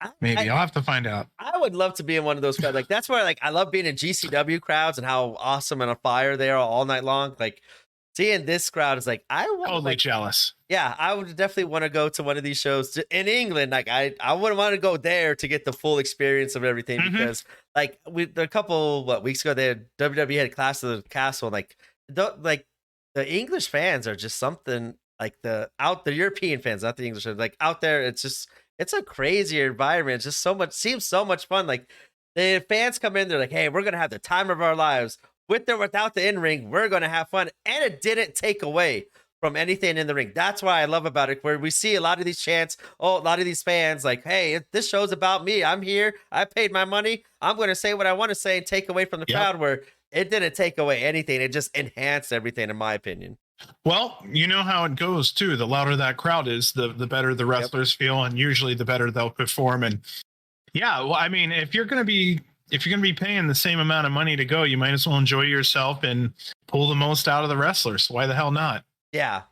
I'll have to find out. I would love to be in one of those crowds. Like that's where like I love being in GCW crowds and how awesome and on fire they are all night long. Like seeing this crowd is like totally jealous. Yeah, I would definitely want to go to one of these shows in England. Like I wouldn't want to go there to get the full experience of everything, because like a couple weeks ago, WWE had Clash of the Castle. And like the English fans are just something like the European fans, not the English fans. Like out there, it's a crazier environment. It's just seems so much fun. Like the fans come in, they're like, hey, we're gonna have the time of our lives. With or without the in-ring, we're going to have fun. And it didn't take away from anything in the ring. That's what I love about it, where we see a lot of these chants, a lot of these fans like, hey, this show's about me. I'm here. I paid my money. I'm going to say what I want to say and take away from the crowd, where it didn't take away anything. It just enhanced everything, in my opinion. Well, you know how it goes, too. The louder that crowd is, the better the wrestlers feel, and usually the better they'll perform. And yeah, well, I mean, if you're going to be paying the same amount of money to go, you might as well enjoy yourself and pull the most out of the wrestlers. Why the hell not? Yeah.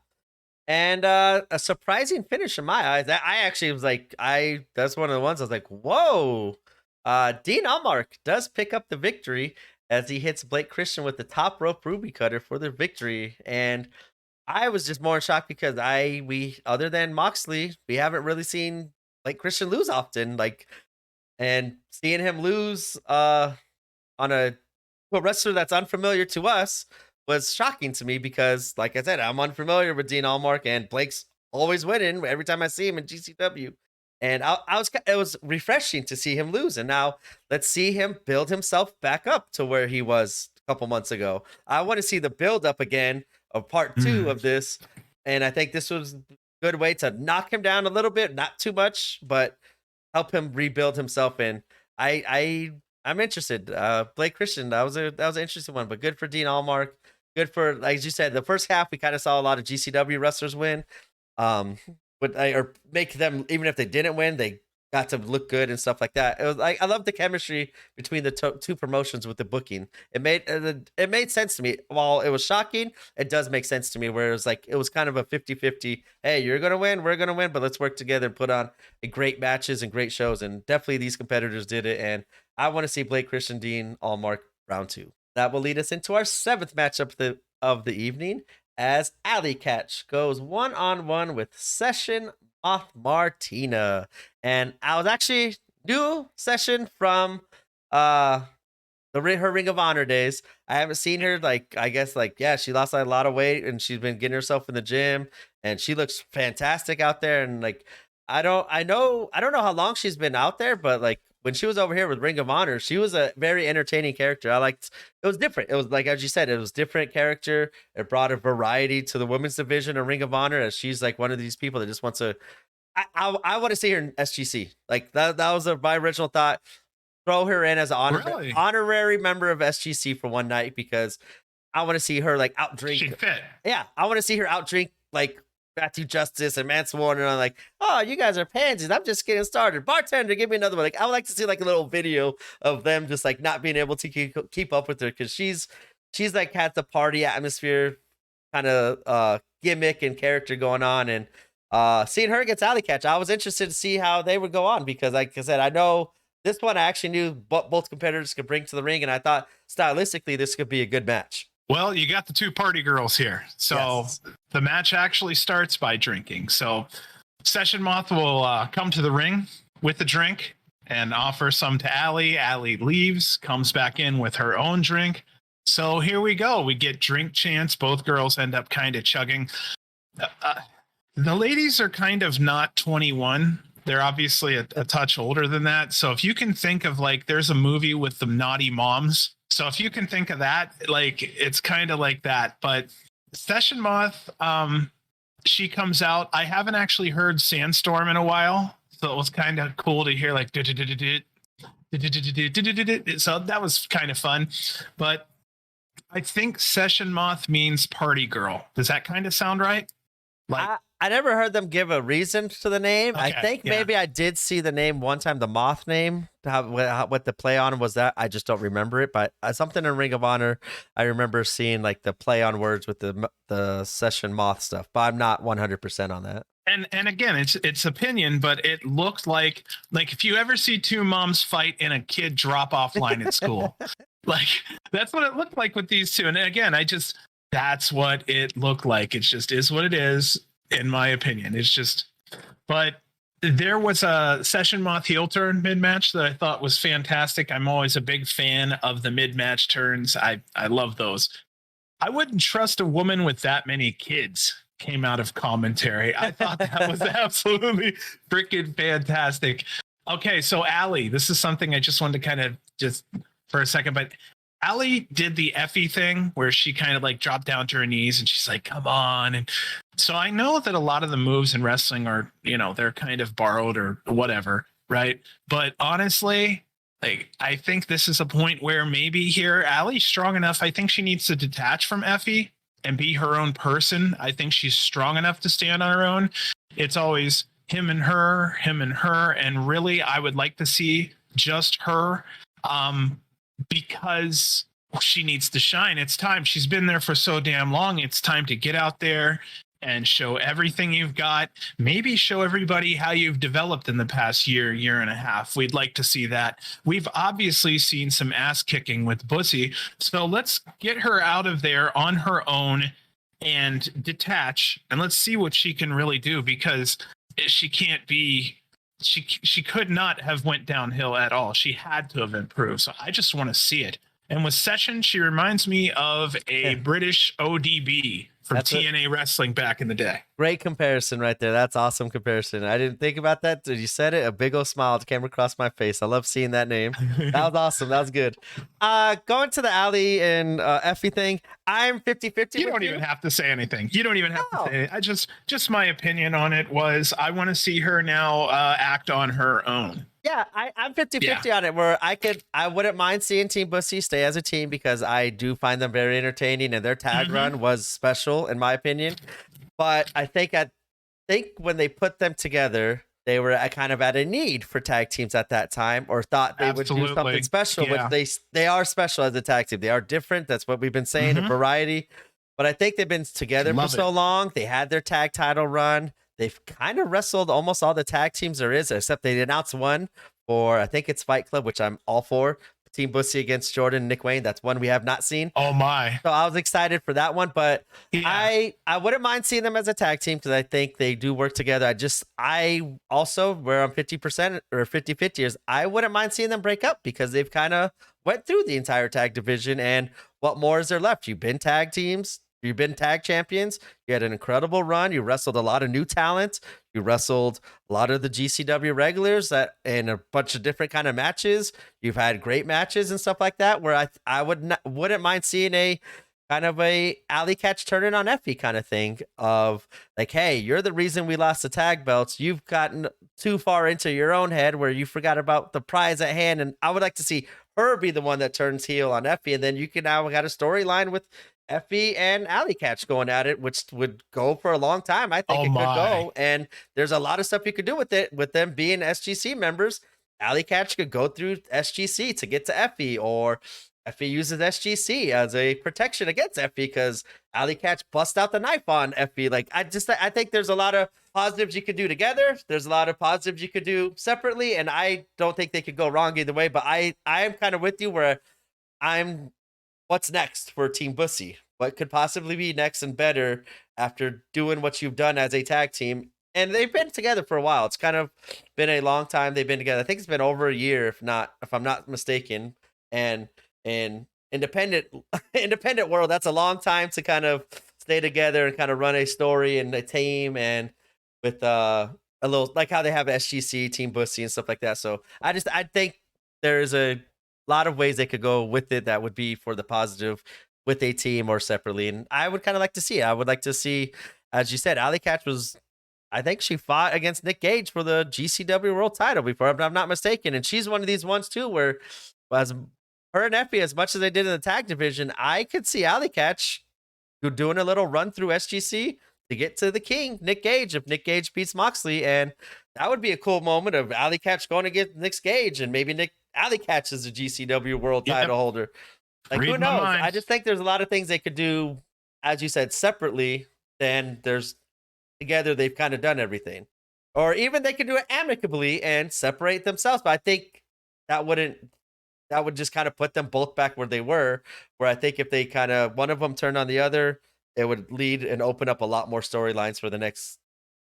And a surprising finish in my eyes. I actually was like, that's one of the ones I was like, whoa. Dean Allmark does pick up the victory. as he hits Blake Christian with the top rope Ruby Cutter for the victory. And I was just more in shock because we other than Moxley, we haven't really seen Blake Christian lose often. Like, and seeing him lose on a wrestler that's unfamiliar to us was shocking to me because, like I said, I'm unfamiliar with Dean Allmark, and Blake's always winning every time I see him in GCW. And it was refreshing to see him lose, and now let's see him build himself back up to where he was a couple months ago. I want to see the build up again of part two of this, and I think this was a good way to knock him down a little bit, not too much, but help him rebuild himself. And I'm interested. Blake Christian, that was an interesting one, but good for Dean Allmark. Good for, like you said, the first half we kind of saw a lot of GCW wrestlers win, or make them, even if they didn't win, they got to look good and stuff like that. It was like, I love the chemistry between the two promotions with the booking. It made sense to me. While it was shocking, it does make sense to me, where it was kind of a 50-50. Hey, you're gonna win, we're gonna win, but let's work together and put on great matches and great shows. And definitely these competitors did it. And I want to see Blake Christian, Dean Allmark round 2. That will lead us into our 7th matchup of the evening, as Alley Catch goes 1-on-1 with Session Moth Martina. And I was actually new Session from her Ring of Honor days. I haven't seen her, she lost a lot of weight and she's been getting herself in the gym and she looks fantastic out there. And I don't know how long she's been out there, but when she was over here with Ring of Honor, she was a very entertaining character. It was different. It was as you said, it was different character. It brought a variety to the women's division of Ring of Honor, as she's one of these people that just wants to. I want to see her in SGC. That was my original thought. Throw her in as an honorary member of SGC for one night, because I want to see her out drink. She'd fit. Yeah, I want to see her out drink Matthew Justice and Mance Warner. And I'm oh, you guys are pansies. I'm just getting started. Bartender, give me another one. I would like to see a little video of them just not being able to keep up with her, because she's had the party atmosphere kind of gimmick and character going on. And seeing her against Alley Catch, I was interested to see how they would go on, because like I said, I know this one I actually knew what both competitors could bring to the ring, and I thought stylistically this could be a good match. Well, you got the 2 party girls here. So yes. The match actually starts by drinking. So Session Moth will come to the ring with the drink and offer some to Allie. Allie leaves, comes back in with her own drink. So here we go. We get drink chants. Both girls end up kind of chugging. The ladies are kind of not 21. They're obviously a touch older than that. So if you can think of there's a movie with the naughty moms. So if you can think of that, it's kind of like that. But Session Moth, she comes out. I haven't actually heard Sandstorm in a while, so it was kind of cool to hear so that was kind of fun. But I think Session Moth means party girl. Does that kind of sound right? I never heard them give a reason to the name. Okay, I think maybe I did see the name one time, the Moth name. What the play on was that, I just don't remember it. But something in Ring of Honor, I remember seeing the play on words with the Session Moth stuff. But I'm not 100% on that. And again, it's opinion, but it looked like if you ever see 2 moms fight in a kid drop off line at school, that's what it looked like with these 2. And again, that's what it looked like. It just is what it is. In my opinion, it's just, but there was a Session Moth heel turn mid-match that I thought was fantastic. I'm always a big fan of the mid-match turns. I love those. I wouldn't trust a woman with that many kids came out of commentary. I thought that was absolutely freaking fantastic. Okay, so Allie, this is something I just wanted to kind of just for a second, but Allie did the Effie thing where she kind of dropped down to her knees and she's like, come on. And so I know that a lot of the moves in wrestling are, they're kind of borrowed or whatever, right? But honestly, I think this is a point where maybe here Allie's strong enough. I think she needs to detach from Effie and be her own person. I think she's strong enough to stand on her own. It's always him and her. And really, I would like to see just her. Because she needs to shine. It's time. She's been there for so damn long. It's time to get out there and show everything you've got. Maybe show everybody how you've developed in the past year and a half. We'd like to see that. We've obviously seen some ass kicking with Bussy, so let's get her out of there on her own and detach, and let's see what she can really do, because she can't be she could not have went downhill at all. She had to have improved. So I just want to see it. And with Session, she reminds me of a British ODB from TNA Wrestling back in the day. Great comparison right there. That's awesome comparison. I didn't think about that. Did you said it? A big old smile came across my face. I love seeing that name. That was awesome. That was good. Going to the Ali and Effie thing, I'm 50-50. You don't even have to say anything. You don't even have to say anything. I just my opinion on it was I want to see her now act on her own. Yeah, I'm 50-50 on it, where I wouldn't mind seeing Team Bussy stay as a team, because I do find them very entertaining, and their tag run was special in my opinion. But I think when they put them together, they were kind of at a need for tag teams at that time, or thought they would do something special, which they are special as a tag team. They are different. That's what we've been saying, a variety. But I think they've been together for so long. They had their tag title run. They've kind of wrestled almost all the tag teams there is, except they announced one for, I think it's Fight Club, which I'm all for. Team Bussy against Jordan and Nick Wayne. That's one we have not seen. Oh my. So I was excited for that one, but I wouldn't mind seeing them as a tag team, because I think they do work together. I also, where I'm 50% or 50-50 is, I wouldn't mind seeing them break up, because they've kind of went through the entire tag division, and what more is there left? You've been tag teams. You've been tag champions. You had an incredible run. You wrestled a lot of new talent. You wrestled a lot of the GCW regulars in a bunch of different kind of matches. You've had great matches and stuff like that, where I wouldn't mind seeing a kind of a alley catch turning on Effie kind of thing of like, hey, you're the reason we lost the tag belts. You've gotten too far into your own head where you forgot about the prize at hand. And I would like to see her be the one that turns heel on Effie. And then you can now got a storyline with Effie and Alley Catch going at it, which would go for a long time. I think it could go. And there's a lot of stuff you could do with it, with them being SGC members. Alley Catch could go through SGC to get to Effie, or Effie uses SGC as a protection against Effie because Alley Catch bust out the knife on Effie. Like, I think there's a lot of positives you could do together. There's a lot of positives you could do separately. And I don't think they could go wrong either way, but I am kind of with you where what's next for Team Bussy? What could possibly be next and better after doing what you've done as a tag team? And they've been together for a while. It's kind of been a long time they've been together. I think it's been over a year, if I'm not mistaken. And in independent world, that's a long time to kind of stay together and kind of run a story and a team, and with a little like how they have SGC, Team Bussy and stuff like that. So I think there's a lot of ways they could go with it that would be for the positive with a team or separately. And I would kind of like to see it. I would like to see, as you said, Alley Catch I think she fought against Nick Gage for the GCW World title before, if I'm not mistaken. And she's one of these ones too, where as her and Effie, as much as they did in the tag division, I could see Alley Catch doing a little run through SGC to get to the king, Nick Gage, if Nick Gage beats Moxley. And that would be a cool moment of Alley Catch going to get Nick Gage, and maybe Alley Catch is a GCW World title holder. Like, who knows? I just think there's a lot of things they could do, as you said, separately. Then together they've kind of done everything. Or even they could do it amicably and separate themselves. But I think that would just kind of put them both back where they were. Where I think if they kind of, one of them turned on the other, it would lead and open up a lot more storylines for the next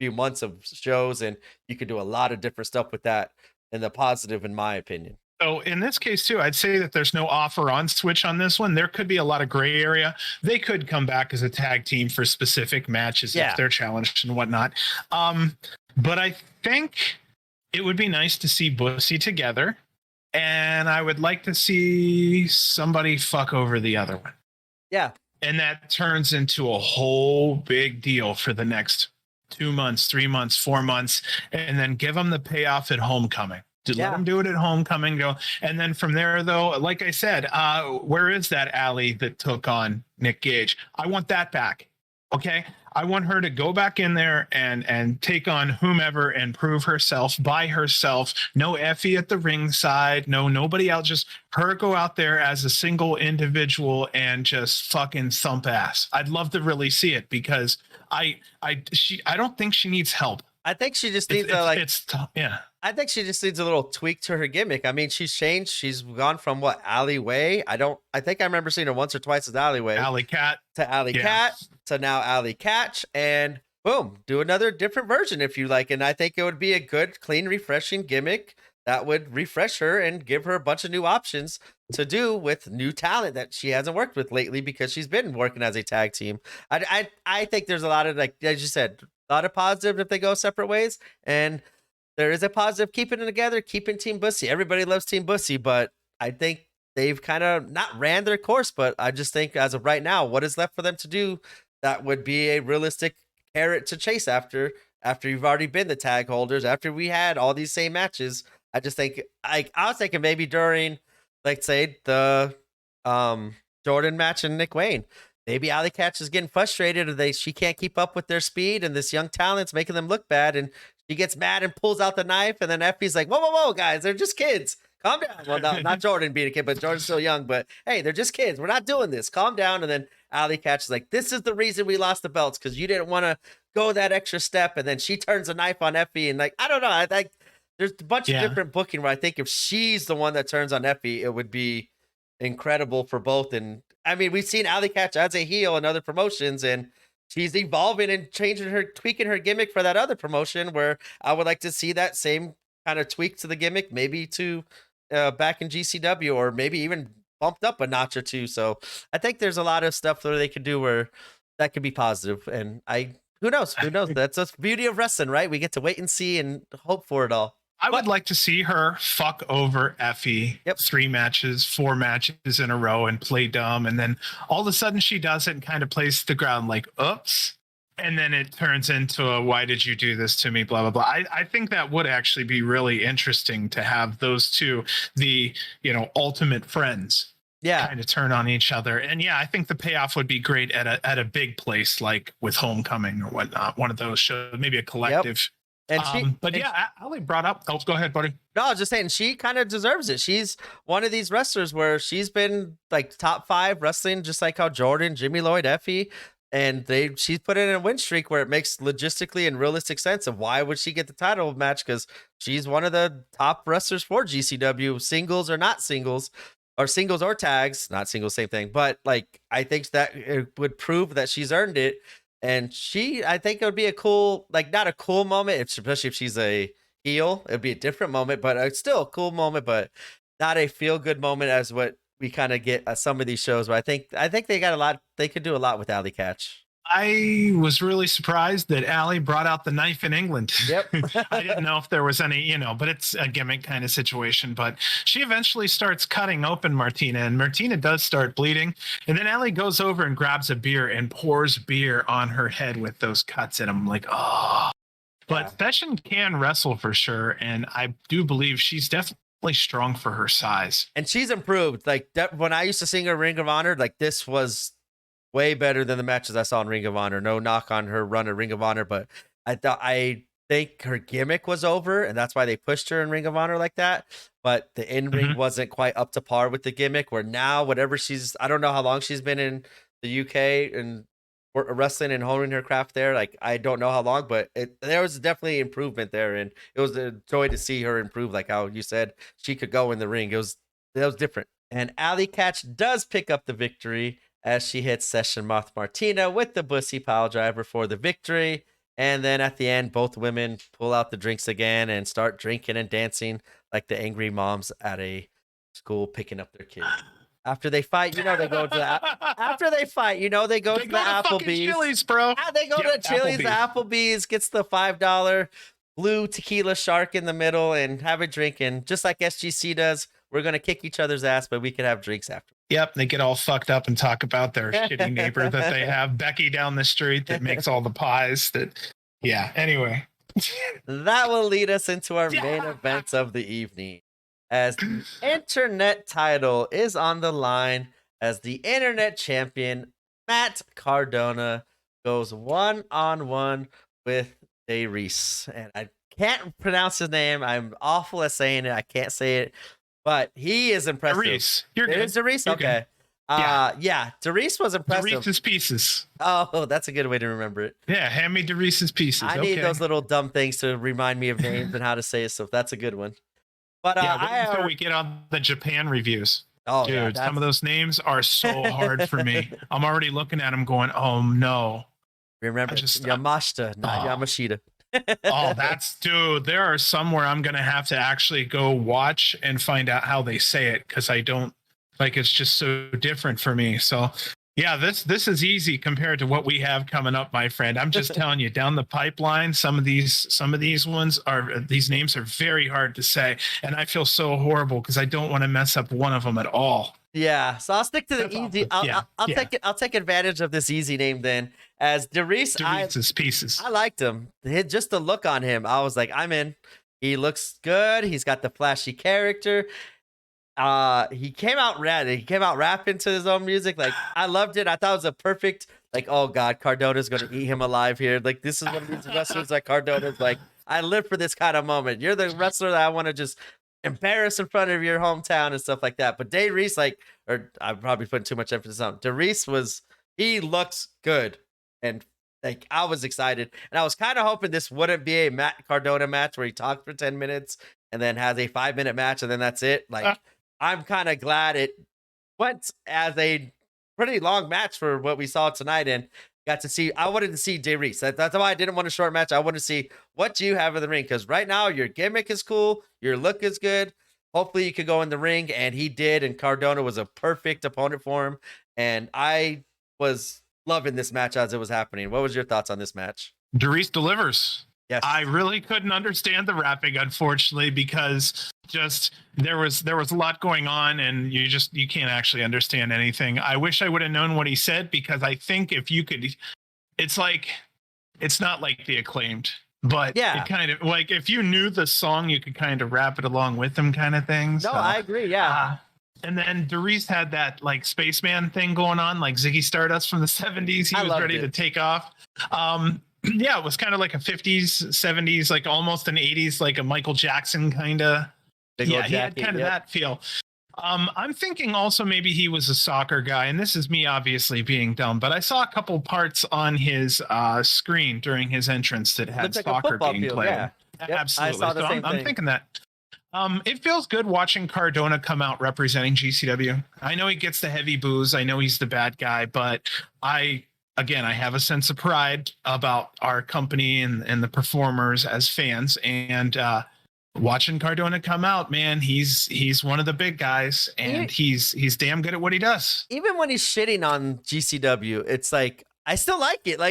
few months of shows. And you could do a lot of different stuff with that in the positive, in my opinion. So in this case too, I'd say that there's no offer on switch on this one. There could be a lot of gray area. They could come back as a tag team for specific matches if they're challenged and whatnot. But I think it would be nice to see Bussy together, and I would like to see somebody fuck over the other one. Yeah. And that turns into a whole big deal for the next 2 months, 3 months, 4 months, and then give them the payoff at Homecoming. Let them do it at Homecoming. And then from there, though, like I said, where is that alley that took on Nick Gage? I want that back. Okay. I want her to go back in there and take on whomever and prove herself by herself. No Effie at the ringside. No, nobody else. Just her go out there as a single individual and just fucking thump ass. I'd love to really see it because I don't think she needs help. I think she just It's, needs a like. it's yeah. I think she just needs a little tweak to her gimmick. I mean, she's changed. She's gone from what, Alleyway? I think I remember seeing her once or twice as Alleyway. Alley Cat. To Alley Cat to now Alley Catch, and boom, do another different version if you like. And I think it would be a good, clean, refreshing gimmick that would refresh her and give her a bunch of new options to do with new talent that she hasn't worked with lately because she's been working as a tag team. I think there's a lot of, like as you said, a lot of positive if they go separate ways, and there is a positive keeping it together, keeping Team Bussy. Everybody loves Team Bussy, but I think they've kind of not ran their course, but I just think as of right now, what is left for them to do that would be a realistic carrot to chase after you've already been the tag holders, after we had all these same matches. I just think I was thinking maybe during, like, say, the Jordan match and Nick Wayne. Maybe Alley Catch is getting frustrated or she can't keep up with their speed and this young talent's making them look bad, and she gets mad and pulls out the knife, and then Effie's like, whoa, guys, they're just kids. Calm down. Well, no, not Jordan being a kid, but Jordan's still young. But hey, they're just kids. We're not doing this. Calm down. And then Alley Catch is like, this is the reason we lost the belts because you didn't want to go that extra step. And then she turns a knife on Effie, and like, I don't know. I think there's a bunch of different booking where I think if she's the one that turns on Effie, it would be incredible for both. And I mean, we've seen Alley Catch as a heel in other promotions, and she's evolving and changing her, tweaking her gimmick for that other promotion where I would like to see that same kind of tweak to the gimmick, maybe to back in GCW, or maybe even bumped up a notch or two. So I think there's a lot of stuff that they could do where that could be positive. And who knows? That's the beauty of wrestling, right? We get to wait and see and hope for it all. I would like to see her fuck over Effie 3 matches, 4 matches in a row and play dumb. And then all of a sudden she does it and kind of plays the ground like, oops. And then it turns into a, why did you do this to me? Blah, blah, blah. I think that would actually be really interesting to have those two, the, ultimate friends. Kind of turn on each other. And I think the payoff would be great at a big place like with Homecoming or whatnot. One of those shows, maybe a collective. And Ali brought up. Oh, go ahead, buddy. No, I was just saying she kind of deserves it. She's one of these wrestlers where she's been like top 5 wrestling, just like how Jordan, Jimmy Lloyd, Effie, and she's put in a win streak where it makes logistically and realistic sense of why would she get the title match, because she's one of the top wrestlers for GCW, singles or not singles, or singles or tags, not singles, same thing. But like, I think that it would prove that she's earned it. And I think it would be a cool, like not a cool moment, especially if she's a heel, it'd be a different moment, but it's still a cool moment, but not a feel good moment as what we kind of get at some of these shows. But I think they got a lot, they could do a lot with Alley Catch. I was really surprised that Allie brought out the knife in England. Yep. I didn't know if there was any, but it's a gimmick kind of situation. But she eventually starts cutting open Martina, and Martina does start bleeding. And then Allie goes over and grabs a beer and pours beer on her head with those cuts. And I'm like, oh. But Session can wrestle for sure. And I do believe she's definitely strong for her size. And she's improved. Like when I used to sing her Ring of Honor, like this was way better than the matches I saw in Ring of Honor. No knock on her run at Ring of Honor, but I think her gimmick was over, and that's why they pushed her in Ring of Honor like that. But the in-ring wasn't quite up to par with the gimmick, where now whatever I don't know how long she's been in the UK and wrestling and honing her craft there. Like, I don't know how long, but there was definitely improvement there, and it was a joy to see her improve, like how you said she could go in the ring. That was different. And Alley Catch does pick up the victory as she hits Session Moth Martina with the Bussy pile driver for the victory. And then at the end, both women pull out the drinks again and start drinking and dancing like the angry moms at a school picking up their kids. After they fight, they go to they go to the Applebee's. Chili's, bro. They go to Chili's. The Applebee's gets the $5 blue tequila shark in the middle and have a drink. And just like SGC does, we're going to kick each other's ass, but we can have drinks after. Yep, they get all fucked up and talk about their shitty neighbor that they have, Becky down the street, that makes all the pies. Anyway. That will lead us into our main events of the evening, as the internet title is on the line, as the internet champion, Matt Cardona, goes one-on-one with Reese, and I can't pronounce his name. I'm awful at saying it. I can't say it, but he is impressive. Reese, you're good. It is Reese. Okay. Good. Yeah, Reese was impressive. Reese's Pieces. Oh, that's a good way to remember it. Yeah, hand me Reese's Pieces. I need those little dumb things to remind me of names and how to say it, so that's a good one. But yeah, until we get on the Japan reviews. Oh, dude, yeah, some of those names are so hard for me. I'm already looking at them going, oh no. Remember, Yamashita, not Yamashita. Oh, dude, there are some where I'm going to have to actually go watch and find out how they say it, because I don't, it's just so different for me. So yeah, this is easy compared to what we have coming up, my friend. I'm just telling you, down the pipeline, some of these names are very hard to say, and I feel so horrible because I don't want to mess up one of them at all. Yeah, so I'll stick to the easy. I'll take advantage of this easy name then. As Reese's Pieces. I liked him. Just the look on him, I was like, I'm in. He looks good. He's got the flashy character. He came out rapping to his own music. Like, I loved it. I thought it was a perfect, oh God, Cardona's gonna eat him alive here. Like, this is one of these wrestlers that Cardona's like, I live for this kind of moment. You're the wrestler that I want to just embarrass in front of your hometown and stuff like that. But Reese, or I'm probably putting too much emphasis on Reese, he looks good. And I was excited. And I was kind of hoping this wouldn't be a Matt Cardona match where he talked for 10 minutes and then has a 5-minute match and then that's it. I'm kind of glad it went as a pretty long match for what we saw tonight, and got to see. I wanted to see Reese. That's why I didn't want a short match. I wanted to see what you have in the ring, because right now your gimmick is cool, your look is good. Hopefully you could go in the ring, and he did. And Cardona was a perfect opponent for him, and I was loving this match as it was happening. What was your thoughts on this match? Reese delivers. Yes. I really couldn't understand the rapping, unfortunately, because there was a lot going on, and you can't actually understand anything. I wish I would have known what he said, because I think if you could, it's not like the Acclaimed, but yeah, it kind of if you knew the song, you could kind of rap it along with them, kind of thing. No, I agree. Yeah. And then Reese had that spaceman thing going on, like Ziggy Stardust from the 70s. He was ready to take off. Yeah, it was kind of like a 50s, 70s, almost an 80s, a Michael Jackson kind of. Yeah, he had kind of that feel. I'm thinking also maybe he was a soccer guy, and this is me obviously being dumb, but I saw a couple parts on his screen during his entrance that had soccer being played. Yeah. Yep, absolutely. I saw the same thing. I'm thinking that. It feels good watching Cardona come out representing GCW. I know he gets the heavy boos. I know he's the bad guy, but I have a sense of pride about our company and the performers as fans, and watching Cardona come out, man, he's one of the big guys, and he's damn good at what he does. Even when he's shitting on GCW, it's I still like it.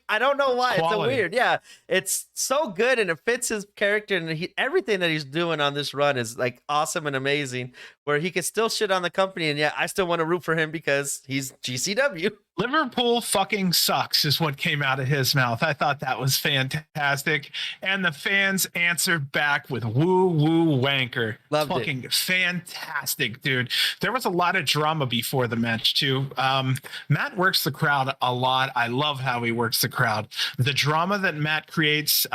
I don't know why. Quality. It's so weird. Yeah, it's so good, and it fits his character, and everything that he's doing on this run is awesome and amazing. Where he can still shit on the company, and I still want to root for him because he's GCW. Liverpool fucking sucks is what came out of his mouth. I thought that was fantastic. And the fans answered back with woo woo wanker. Loved fucking it. Fantastic, dude. There was a lot of drama before the match too. Matt works the crowd a lot. I love how he works the crowd. The drama that Matt creates,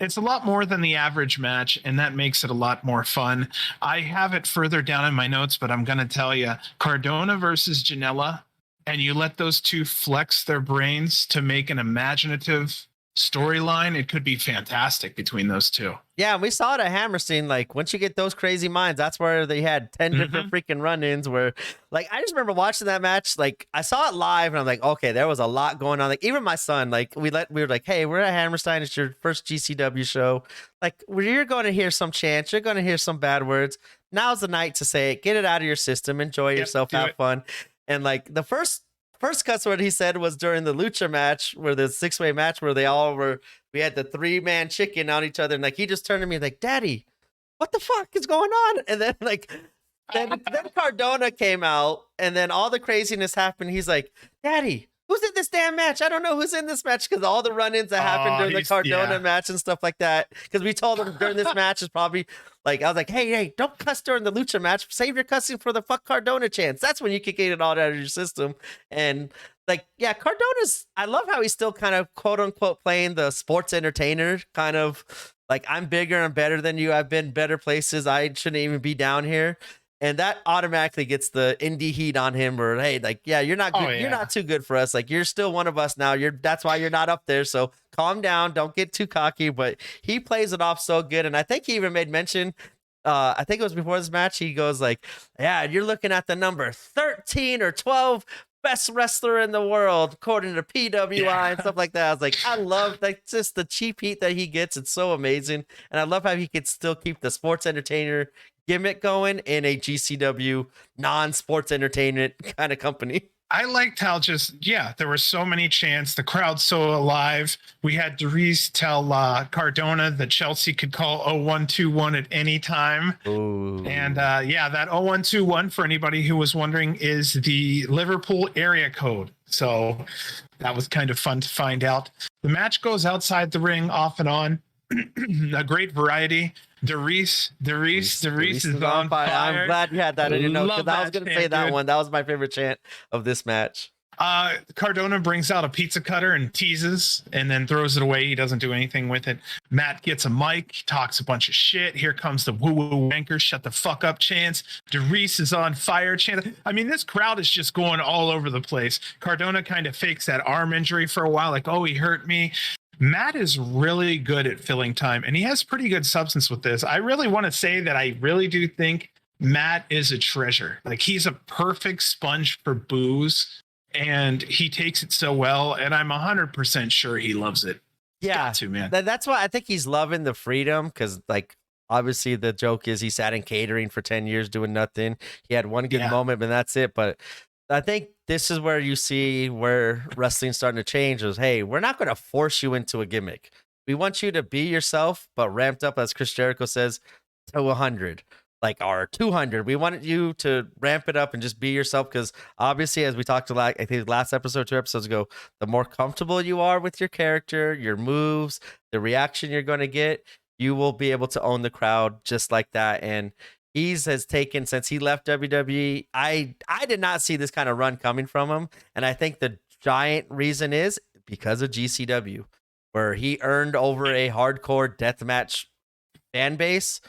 it's a lot more than the average match, and that makes it a lot more fun. I have it further down in my notes, but I'm going to tell you, Cardona versus Janela, and you let those two flex their brains to make an imaginative storyline, it could be fantastic between those two. Yeah, we saw it at Hammerstein. Once you get those crazy minds, that's where they had 10 different freaking run-ins where, I just remember watching that match. I saw it live, and I'm like, okay, there was a lot going on. Even my son, we were like, hey, we're at Hammerstein. It's your first GCW show. You're going to hear some chants. You're going to hear some bad words. Now's the night to say it. Get it out of your system. Enjoy yourself. Have fun. And, the first cuss word he said was during the Lucha match, where the 6-way match where we had the 3-man chicken on each other, and he just turned to me Daddy, what the fuck is going on? And then then Cardona came out, and then all the craziness happened. He's like, Daddy, who's in this damn match? I don't know who's in this match, because all the run-ins that happened during the Cardona match and stuff like that. Because we told him during this match is probably I was like, hey, don't cuss during the Lucha match. Save your cussing for the fuck Cardona chance. That's when you can get it all out of your system. And like, yeah, Cardona's, I love how he's still kind of quote unquote playing the sports entertainer kind of like, I'm bigger and better than you. I've been better places. I shouldn't even be down here. And that automatically gets the indie heat on him, or hey, like, yeah, you're not good. You're not too good for us. Like, you're still one of us now. That's why you're not up there. So calm down. Don't get too cocky. But he plays it off so good. And I think he even made mention, I think it was before this match, he goes like, yeah, you're looking at the number 13 or 12 best wrestler in the world according to PWI and stuff like that. I was like, I love like just the cheap heat that he gets. It's so amazing. And I love how he could still keep the sports entertainer gimmick going in a GCW non-sports entertainment kind of company. I liked how there were so many chants. The crowd's so alive. We had Dries tell Cardona that Chelsea could call 0121 at any time. Ooh. And that 0121, for anybody who was wondering, is the Liverpool area code. So that was kind of fun to find out. The match goes outside the ring off and on. A great variety. Dries is on fire. I'm glad you had that in your notes, because I was going to say that one. That was my favorite chant of this match. Cardona brings out a pizza cutter and teases, and then throws it away. He doesn't do anything with it. Matt gets a mic, talks a bunch of shit. Here comes the woo-woo wanker, shut the fuck up chants. Dries is on fire chant. I mean, this crowd is just going all over the place. Cardona kind of fakes that arm injury for a while, like, oh, he hurt me. Matt is really good at filling time, and he has pretty good substance with this. I really want to say that I really do think Matt is a treasure. Like, he's a perfect sponge for booze, and he takes it so well, and I'm 100% sure he loves it. Yeah, man. That's why I think he's loving the freedom, because, like, obviously the joke is he sat in catering for 10 years doing nothing. He had one good moment, and that's it. But I think this is where you see where wrestling's starting to change is, hey, we're not going to force you into a gimmick. We want you to be yourself, but ramped up, as Chris Jericho says, to 100, like, or 200. We wanted you to ramp it up and just be yourself, because obviously, as we talked about, I think last episode, 2 episodes ago, the more comfortable you are with your character, your moves, the reaction you're going to get, you will be able to own the crowd just like that. And has taken, since he left WWE, I did not see this kind of run coming from him. And I think the giant reason is because of GCW, where he earned over a hardcore deathmatch fan base.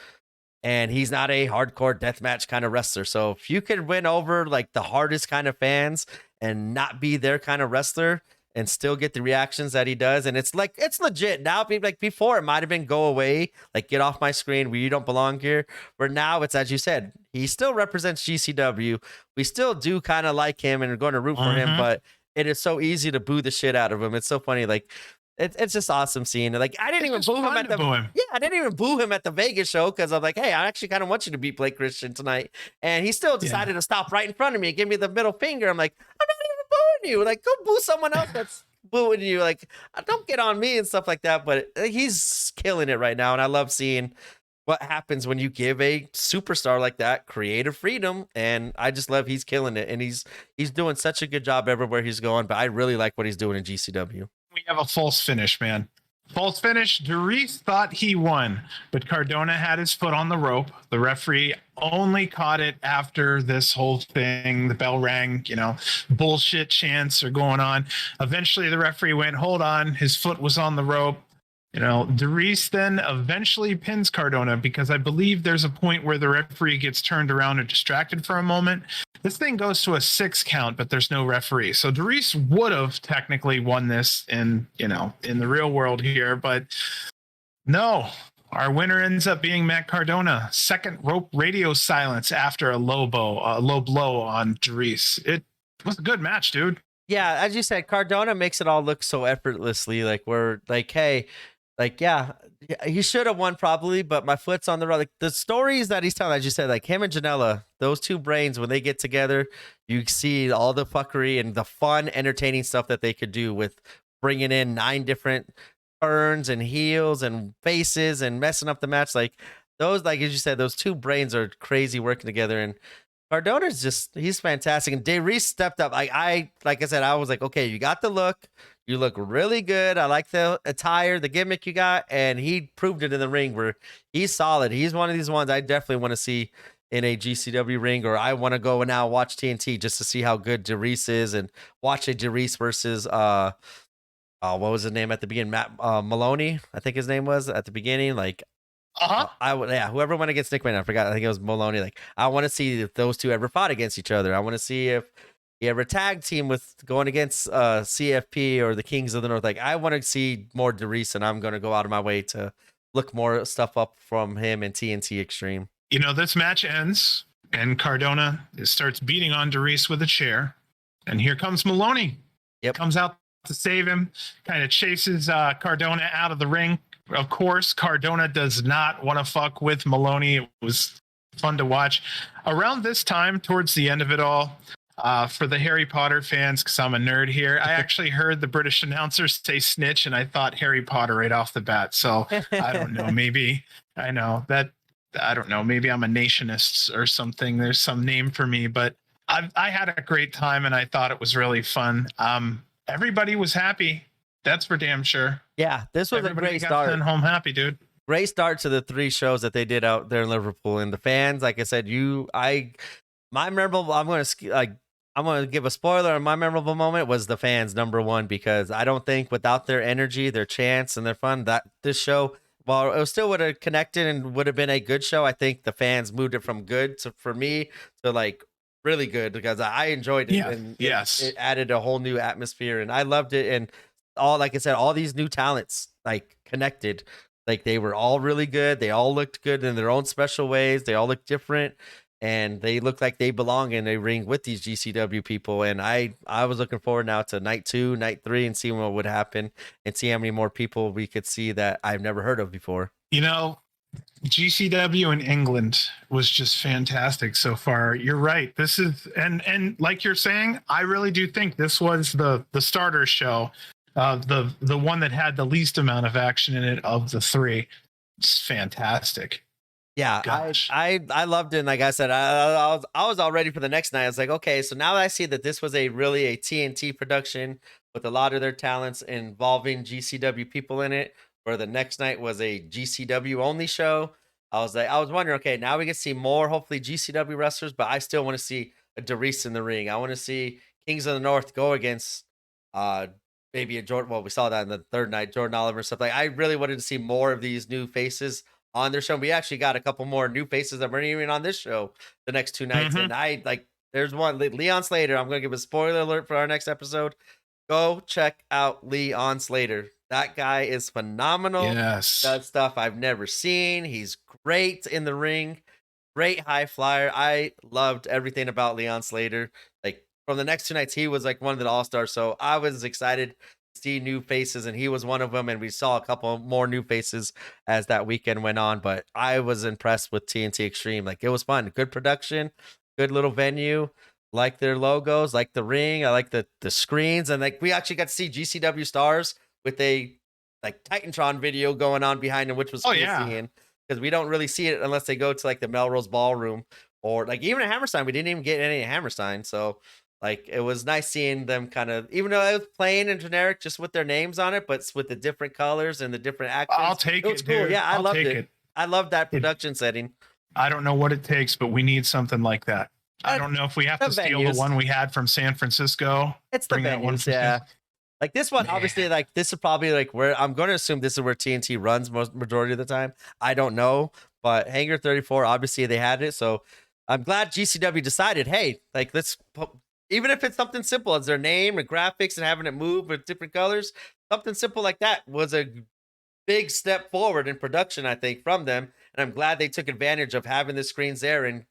And he's not a hardcore deathmatch kind of wrestler. So if you could win over like the hardest kind of fans and not be their kind of wrestler and still get the reactions that he does, and it's like, it's legit now. Like, before it might have been go away, like, get off my screen, where you don't belong here, where now it's, as you said, he still represents GCW. We still do kind of like him and are going to root for him, but it is so easy to boo the shit out of him. It's so funny. Like, it's just awesome seeing it. Like, I didn't even boo him at I didn't even boo him at the Vegas show, because I'm like, hey, I actually kind of want you to beat Blake Christian tonight, and he still decided to stop right in front of me and give me the middle finger. I'm like, I'm not even booing you. Like, go boo someone else that's booing you. Like, don't get on me and stuff like that. But he's killing it right now, and I love seeing what happens when you give a superstar like that creative freedom. And I just love he's killing it, and he's doing such a good job everywhere he's going. But I really like what he's doing in GCW. We have a false finish, man. False finish. Dries thought he won, but Cardona had his foot on the rope. The referee only caught it after this whole thing. The bell rang, bullshit chants are going on. Eventually, the referee went, hold on. His foot was on the rope. Dries then eventually pins Cardona, because I believe there's a point where the referee gets turned around and distracted for a moment. This thing goes to a 6 count, but there's no referee. So Dries would have technically won this in the real world here, but no. Our winner ends up being Matt Cardona. Second rope radio silence after a low blow on Dries. It was a good match, dude. Yeah, as you said, Cardona makes it all look so effortlessly. Like, we're like, hey, like, yeah, he should have won probably, but my foot's on the road. Like, the stories that he's telling, as you said, like him and Janela, those two brains, when they get together, you see all the fuckery and the fun, entertaining stuff that they could do with bringing in 9 different turns and heels and faces and messing up the match. Like, those, like as you said, those two brains are crazy working together. And Cardona's just, he's fantastic. And Dries stepped up. Like I said, I was like, okay, you got the look. You look really good. I like the attire, the gimmick you got. And he proved it in the ring where he's solid. He's one of these ones I definitely want to see in a GCW ring, or I want to go now watch TNT just to see how good Darius is and watch a Darius versus what was his name at the beginning? Matt Maloney, I think his name was at the beginning. Like, Uh-huh. I would, yeah, whoever went against Nick Man, I forgot. I think it was Maloney. Like, I want to see if those two ever fought against each other. I want to see if he ever tag team with going against CFP or the Kings of the North. Like, I want to see more Darius, and I'm going to go out of my way to look more stuff up from him in TNT Extreme. You know, this match ends, and Cardona starts beating on Darius with a chair, and here comes Maloney. Yep. Comes out to save him, kind of chases Cardona out of the ring. Of course, Cardona does not want to fuck with Maloney. It was fun to watch. Around this time, towards the end of it all, for the Harry Potter fans, because I'm a nerd here, I actually heard the British announcer say snitch, and I thought Harry Potter right off the bat. So I don't know, maybe I don't know, maybe I'm a nationist or something. There's some name for me, but I had a great time, and I thought it was really fun. Everybody was happy. That's for damn sure. Yeah, this was Everybody a great got start. sent home happy, dude. Great start to the 3 shows that they did out there in Liverpool, and the fans. Like I said, my memorable. I'm gonna give a spoiler. My memorable moment was the fans, number one, because I don't think without their energy, their chants, and their fun, that this show, while it still would have connected and would have been a good show, I think the fans moved it from good to, for me, to like really good, because I enjoyed it. Yeah. And Yes. it added a whole new atmosphere, and I loved it. And all, like I said, all these new talents like connected. Like, they were all really good. They all looked good in their own special ways. They all looked different, and they looked like they belong in a ring with these GCW people. And I was looking forward now to night 2, night 3, and seeing what would happen and see how many more people we could see that I've never heard of before. You know, GCW in England was just fantastic so far. You're right. This is and like you're saying, I really do think this was the starter show, the one that had the least amount of action in it of the 3. It's fantastic. Yeah, Gosh. I loved it. And like I said, I was all ready for the next night. I was like, okay, so now that I see that this was really a TNT production with a lot of their talents involving GCW people in it, where the next night was a GCW only show. I was wondering, okay, now we can see more, hopefully, GCW wrestlers, but I still want to see a Darius in the ring. I want to see Kings of the North go against maybe a Jordan. Well, we saw that in the third night, Jordan Oliver and stuff. Like, I really wanted to see more of these new faces on their show. We actually got a couple more new faces that weren't even on this show the next 2 nights. Mhm. And there's one, Leon Slater. I'm going to give a spoiler alert for our next episode. Go check out Leon Slater. That guy is phenomenal. Yes. Does stuff I've never seen. He's great in the ring. Great high flyer. I loved everything about Leon Slater. Like, from the next 2 nights, he was like one of the all-stars. So I was excited to see new faces, and he was one of them. And we saw a couple more new faces as that weekend went on. But I was impressed with TNT Extreme. Like, it was fun. Good production, good little venue. Like their logos, like the ring. I like the screens. And like, we actually got to see GCW stars with a like Titantron video going on behind them, which was cool seeing, because we don't really see it unless they go to like the Melrose Ballroom, or like even at Hammerstein. We didn't even get any at Hammerstein. So like, it was nice seeing them kind of, even though it was plain and generic, just with their names on it, but with the different colors and the different accents. I'll take it, cool. dude. Yeah, I loved take it. I love that production setting. I don't know what it takes, but we need something like that. I don't know if we have to steal venues. the one we had from San Francisco. It's the Bring that one venues, from yeah. San- Like this one, obviously, like this is probably like where I'm going to assume this is where TNT runs majority of the time. I don't know, but Hangar 34, obviously they had it. So I'm glad GCW decided, hey, like even if it's something simple as their name and graphics and having it move with different colors, something simple like that was a big step forward in production, I think, from them. And I'm glad they took advantage of having the screens there and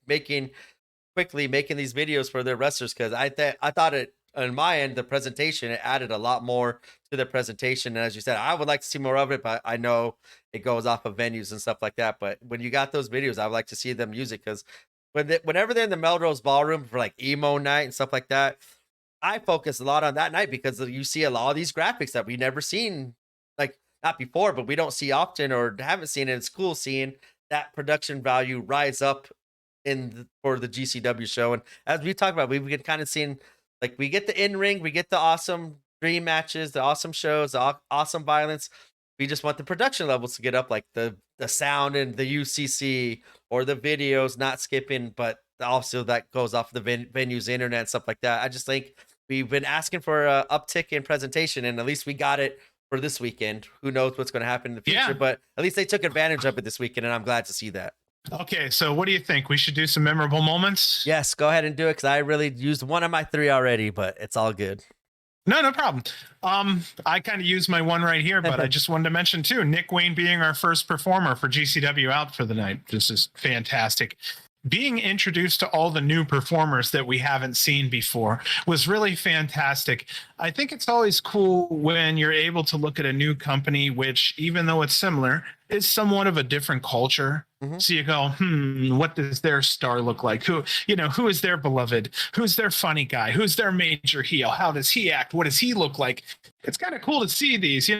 quickly making these videos for their wrestlers, because I thought it, on my end, the presentation, it added a lot more to the presentation. And as you said, I would like to see more of it, but I know it goes off of venues and stuff like that. But when you got those videos, I would like to see them use it, because whenever they're in the Melrose Ballroom for like emo night and stuff like that, I focus a lot on that night, because you see a lot of these graphics that we never seen, like not before, but we don't see often or haven't seen it. It's cool seeing that production value rise up for the GCW show. And as we talked about, we can kind of seen, like, we get the in-ring, we get the awesome dream matches, the awesome shows, the awesome violence. We just want the production levels to get up, like the the sound and the UCC or the videos not skipping, but also that goes off the venue's internet and stuff like that. I just think we've been asking for a uptick in presentation, and at least we got it for this weekend. Who knows what's going to happen in the future, Yeah. but at least they took advantage of it this weekend, and I'm glad to see that. Okay, so what do you think? We should do some memorable moments? Yes, go ahead and do it because I really used one of my 3 already, but it's all good. No problem. I kind of used my one right here, but I just wanted to mention too, Nick Wayne being our first performer for GCW out for the night. This is fantastic. Being introduced to all the new performers that we haven't seen before was really fantastic. I think it's always cool when you're able to look at a new company, which, even though it's similar, is somewhat of a different culture. So you go, what does their star look like? Who is their beloved? Who's their funny guy? Who's their major heel? How does he act? What does he look like? It's kind of cool to see these,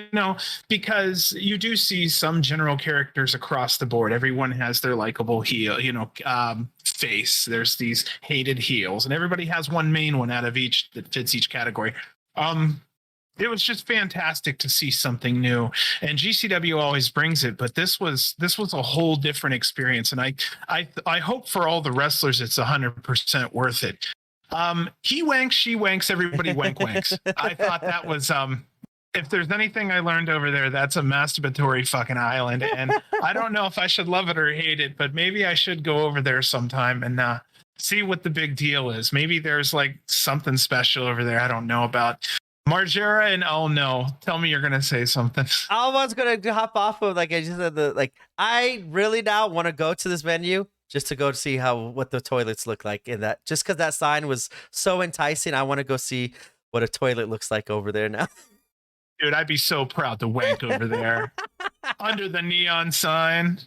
because you do see some general characters across the board. Everyone has their likable heel, face. There's these hated heels, and everybody has one main one out of each that fits each category. It was just fantastic to see something new, and GCW always brings it, but this was a whole different experience, and I hope for all the wrestlers it's 100% worth it. He wanks, she wanks, everybody wanks. I thought that was if there's anything I learned over there, that's a masturbatory fucking island, and I don't know if I should love it or hate it, but maybe I should go over there sometime and see what the big deal is. Maybe there's like something special over there I don't know about. Margera and oh no, tell me you're gonna say something. I was gonna hop off of like I just said I really now want to go to this venue just to go see what the toilets look like in that. Just because that sign was so enticing, I want to go see what a toilet looks like over there now. Dude, I'd be so proud to wank over there under the neon sign.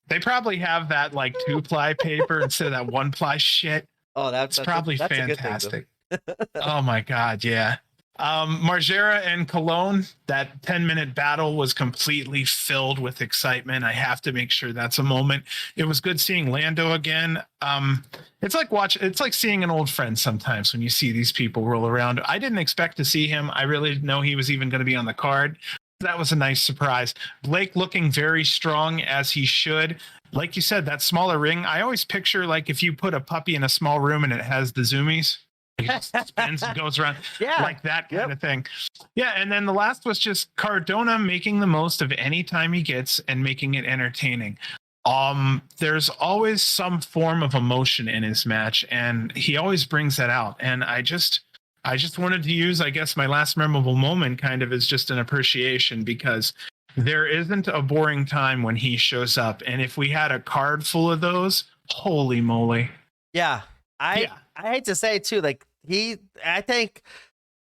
They probably have that like 2-ply paper instead of that 1-ply shit. Oh, that's probably fantastic. Oh my god, yeah. Margera and Cologne, that 10-minute battle was completely filled with excitement. I have to make sure that's a moment. It was good seeing Lando again. It's like seeing an old friend sometimes when you see these people roll around. I didn't expect to see him. I really didn't know he was even going to be on the card. That was a nice surprise. Blake looking very strong, as he should. Like you said, that smaller ring, I always picture like if you put a puppy in a small room and it has the zoomies. It just spins and goes around, like that kind of thing. Yeah, and then the last was just Cardona making the most of any time he gets and making it entertaining. There's always some form of emotion in his match, and he always brings that out. And I just wanted to use, I guess, my last memorable moment kind of as just an appreciation, because there isn't a boring time when he shows up. And if we had a card full of those, holy moly. Yeah. I hate to say it too, I think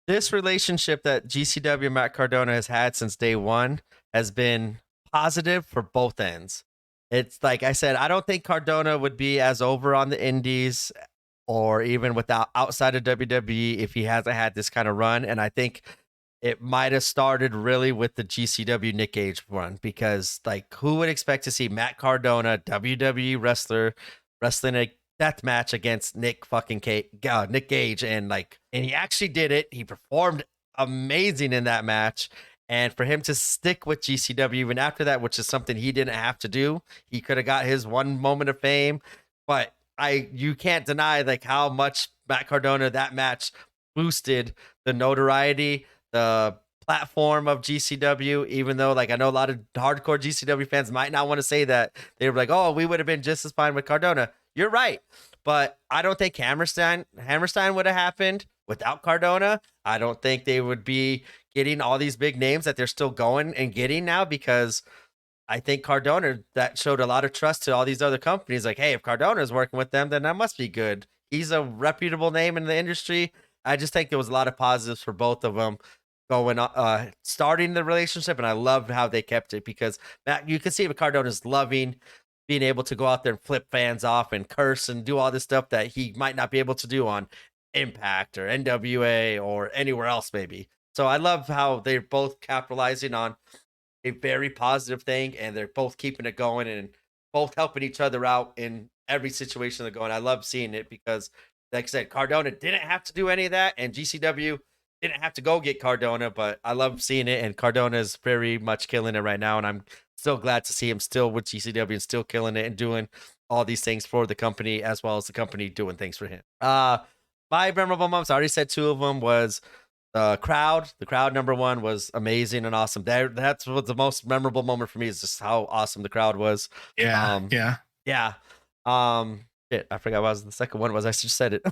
this relationship that GCW and Matt Cardona has had since day one has been positive for both ends. It's like I said, I don't think Cardona would be as over on the indies or even outside of WWE if he hasn't had this kind of run. And I think it might have started really with the GCW Nick Gage run, because who would expect to see Matt Cardona, WWE wrestler, wrestling a death match against Nick Gage, and he actually did it. He performed amazing in that match, and for him to stick with GCW even after that, which is something he didn't have to do. He could have got his one moment of fame, but you can't deny how much Matt Cardona, that match boosted the notoriety, the platform of GCW, even though I know a lot of hardcore GCW fans might not want to say that. They were like, oh, we would have been just as fine with Cardona. You're right, but I don't think Hammerstein would have happened without Cardona. I don't think they would be getting all these big names that they're still going and getting now, because I think Cardona, that showed a lot of trust to all these other companies. Like, hey, if Cardona is working with them, then that must be good. He's a reputable name in the industry. I just think there was a lot of positives for both of them going on, starting the relationship, and I loved how they kept it, because Matt, you can see Cardona's loving being able to go out there and flip fans off and curse and do all this stuff that he might not be able to do on Impact or NWA or anywhere else maybe. So I love how they're both capitalizing on a very positive thing, and they're both keeping it going and both helping each other out in every situation they're going. I love seeing it because, like I said, Cardona didn't have to do any of that, and GCW didn't have to go get Cardona, but I love seeing it, and Cardona is very much killing it right now, and I'm still glad to see him still with GCW and still killing it and doing all these things for the company, as well as the company doing things for him. My memorable moments, I already said two of them, was the crowd. The crowd number one was amazing and awesome. That's what the most memorable moment for me, is just how awesome the crowd was. Yeah. Yeah. Shit, I forgot what was the second one was. I just said it.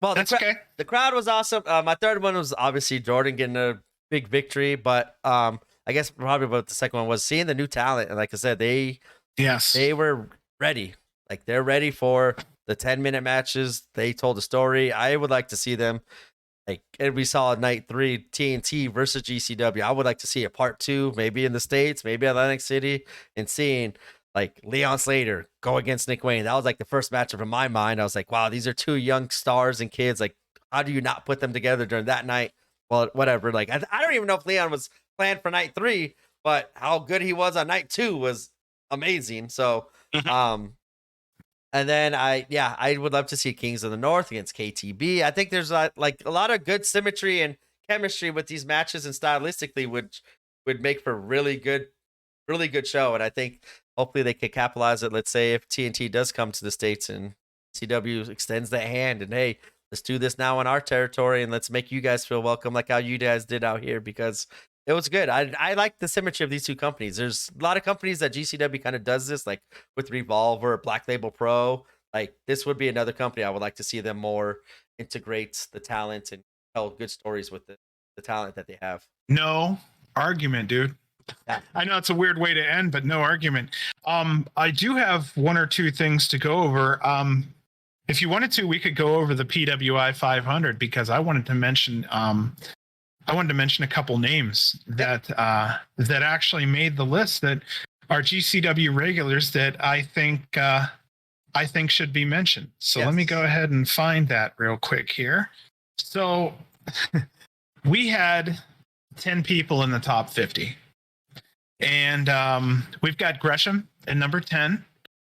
Well, that's okay. The crowd was awesome. My third one was obviously Jordan getting a big victory, but I guess probably what the second one was seeing the new talent. And like I said, they were ready. Like, they're ready for the 10-minute matches. They told a story. I would like to see them. Like, and we saw night 3 TNT versus GCW. I would like to see a part 2, maybe in the States, maybe Atlantic City, and seeing like Leon Slater go against Nick Wayne. That was like the first matchup in my mind. I was like, wow, these are two young stars and kids. Like, how do you not put them together during that night? Well, whatever. Like, I don't even know if Leon was planned for night 3, but how good he was on night 2 was amazing. So, and then I would love to see Kings of the North against KTB. I think there's like a lot of good symmetry and chemistry with these matches, and stylistically would make for really good show. And I think hopefully they could capitalize it. Let's say if TNT does come to the States and CW extends that hand and, hey, let's do this now in our territory and let's make you guys feel welcome like how you guys did out here, because it was good. I like the symmetry of these two companies. There's a lot of companies that GCW kind of does this, like with Revolver, Black Label Pro. Like, this would be another company I would like to see them more integrate the talent and tell good stories with the talent that they have. No argument, dude. Yeah. I know it's a weird way to end, but no argument. I do have one or two things to go over. If you wanted to, we could go over the PWI 500, because I wanted to mention a couple names that actually made the list, that are GCW regulars that I think should be mentioned. So Let me go ahead and find that real quick here. So we had 10 people in the top 50. And we've got Gresham at number 10,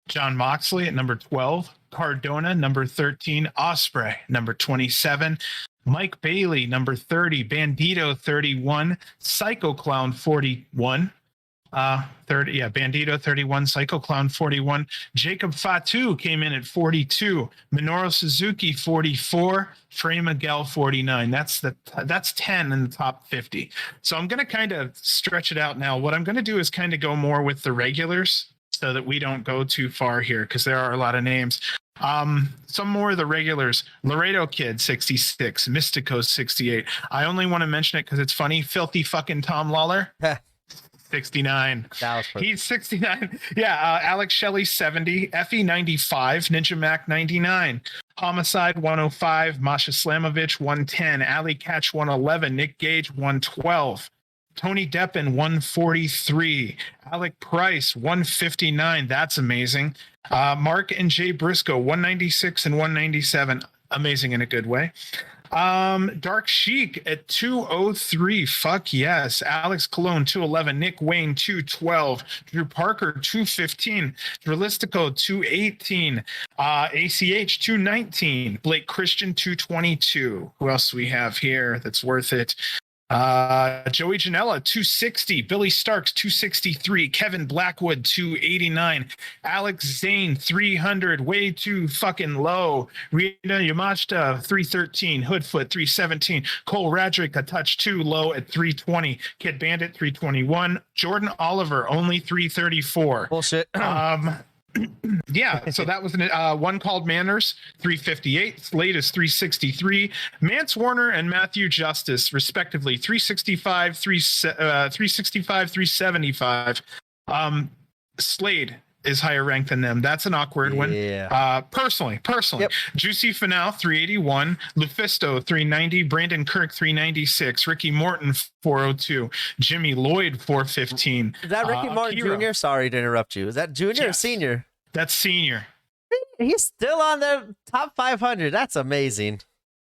John Moxley at number 12, Cardona number 13, Ospreay number 27, Mike Bailey number 30, Bandito 31, Psycho Clown 41, Bandito 31, Psycho Clown 41, Jacob Fatu came in at 42, Minoru Suzuki 44, Frey Miguel 49. That's 10 in the top 50. So I'm going to kind of stretch it out now. What I'm going to do is kind of go more with the regulars so that we don't go too far here, because there are a lot of names. Some more of the regulars: Laredo Kid 66, Mystico 68. I only want to mention it because it's funny. Filthy fucking Tom Lawler 69. He's 69. Yeah. Alex Shelley 70, Effie 95, Ninja Mac 99, Homicide 105, Masha Slamovich 110, Ali Catch 111, Nick Gage 112, Tony Deppen 143, Alec Price 159. That's amazing. Mark and Jay Briscoe 196 and 197. Amazing in a good way. Dark Sheik at 203. Fuck yes. Alex Colon 211. Nick Wayne 212. Drew Parker 215. Drilistico 218. ACH 219. Blake Christian 222. Who else do we have here that's worth it? Joey Janela 260, Billy Starks 263, Kevin Blackwood 289, Alex Zane 300, way too fucking low, Rita Yamashita 313, Hoodfoot 317, Cole Radrick a touch too low at 320, Kid Bandit 321, Jordan Oliver only 334. Bullshit. Yeah, so that was one called Manners 358, Slade is 363, Mance Warner and Matthew Justice respectively 365, 375. Slade is higher ranked than them. That's an awkward one. Personally. Yep. Juicy Finau 381, Lufisto 390, Brandon Kirk 396, Ricky Morton 402, Jimmy Lloyd 415. Is that Ricky Morton Jr.? Sorry to interrupt you. Is that junior or senior? That's senior. He's still on the top 500. That's amazing.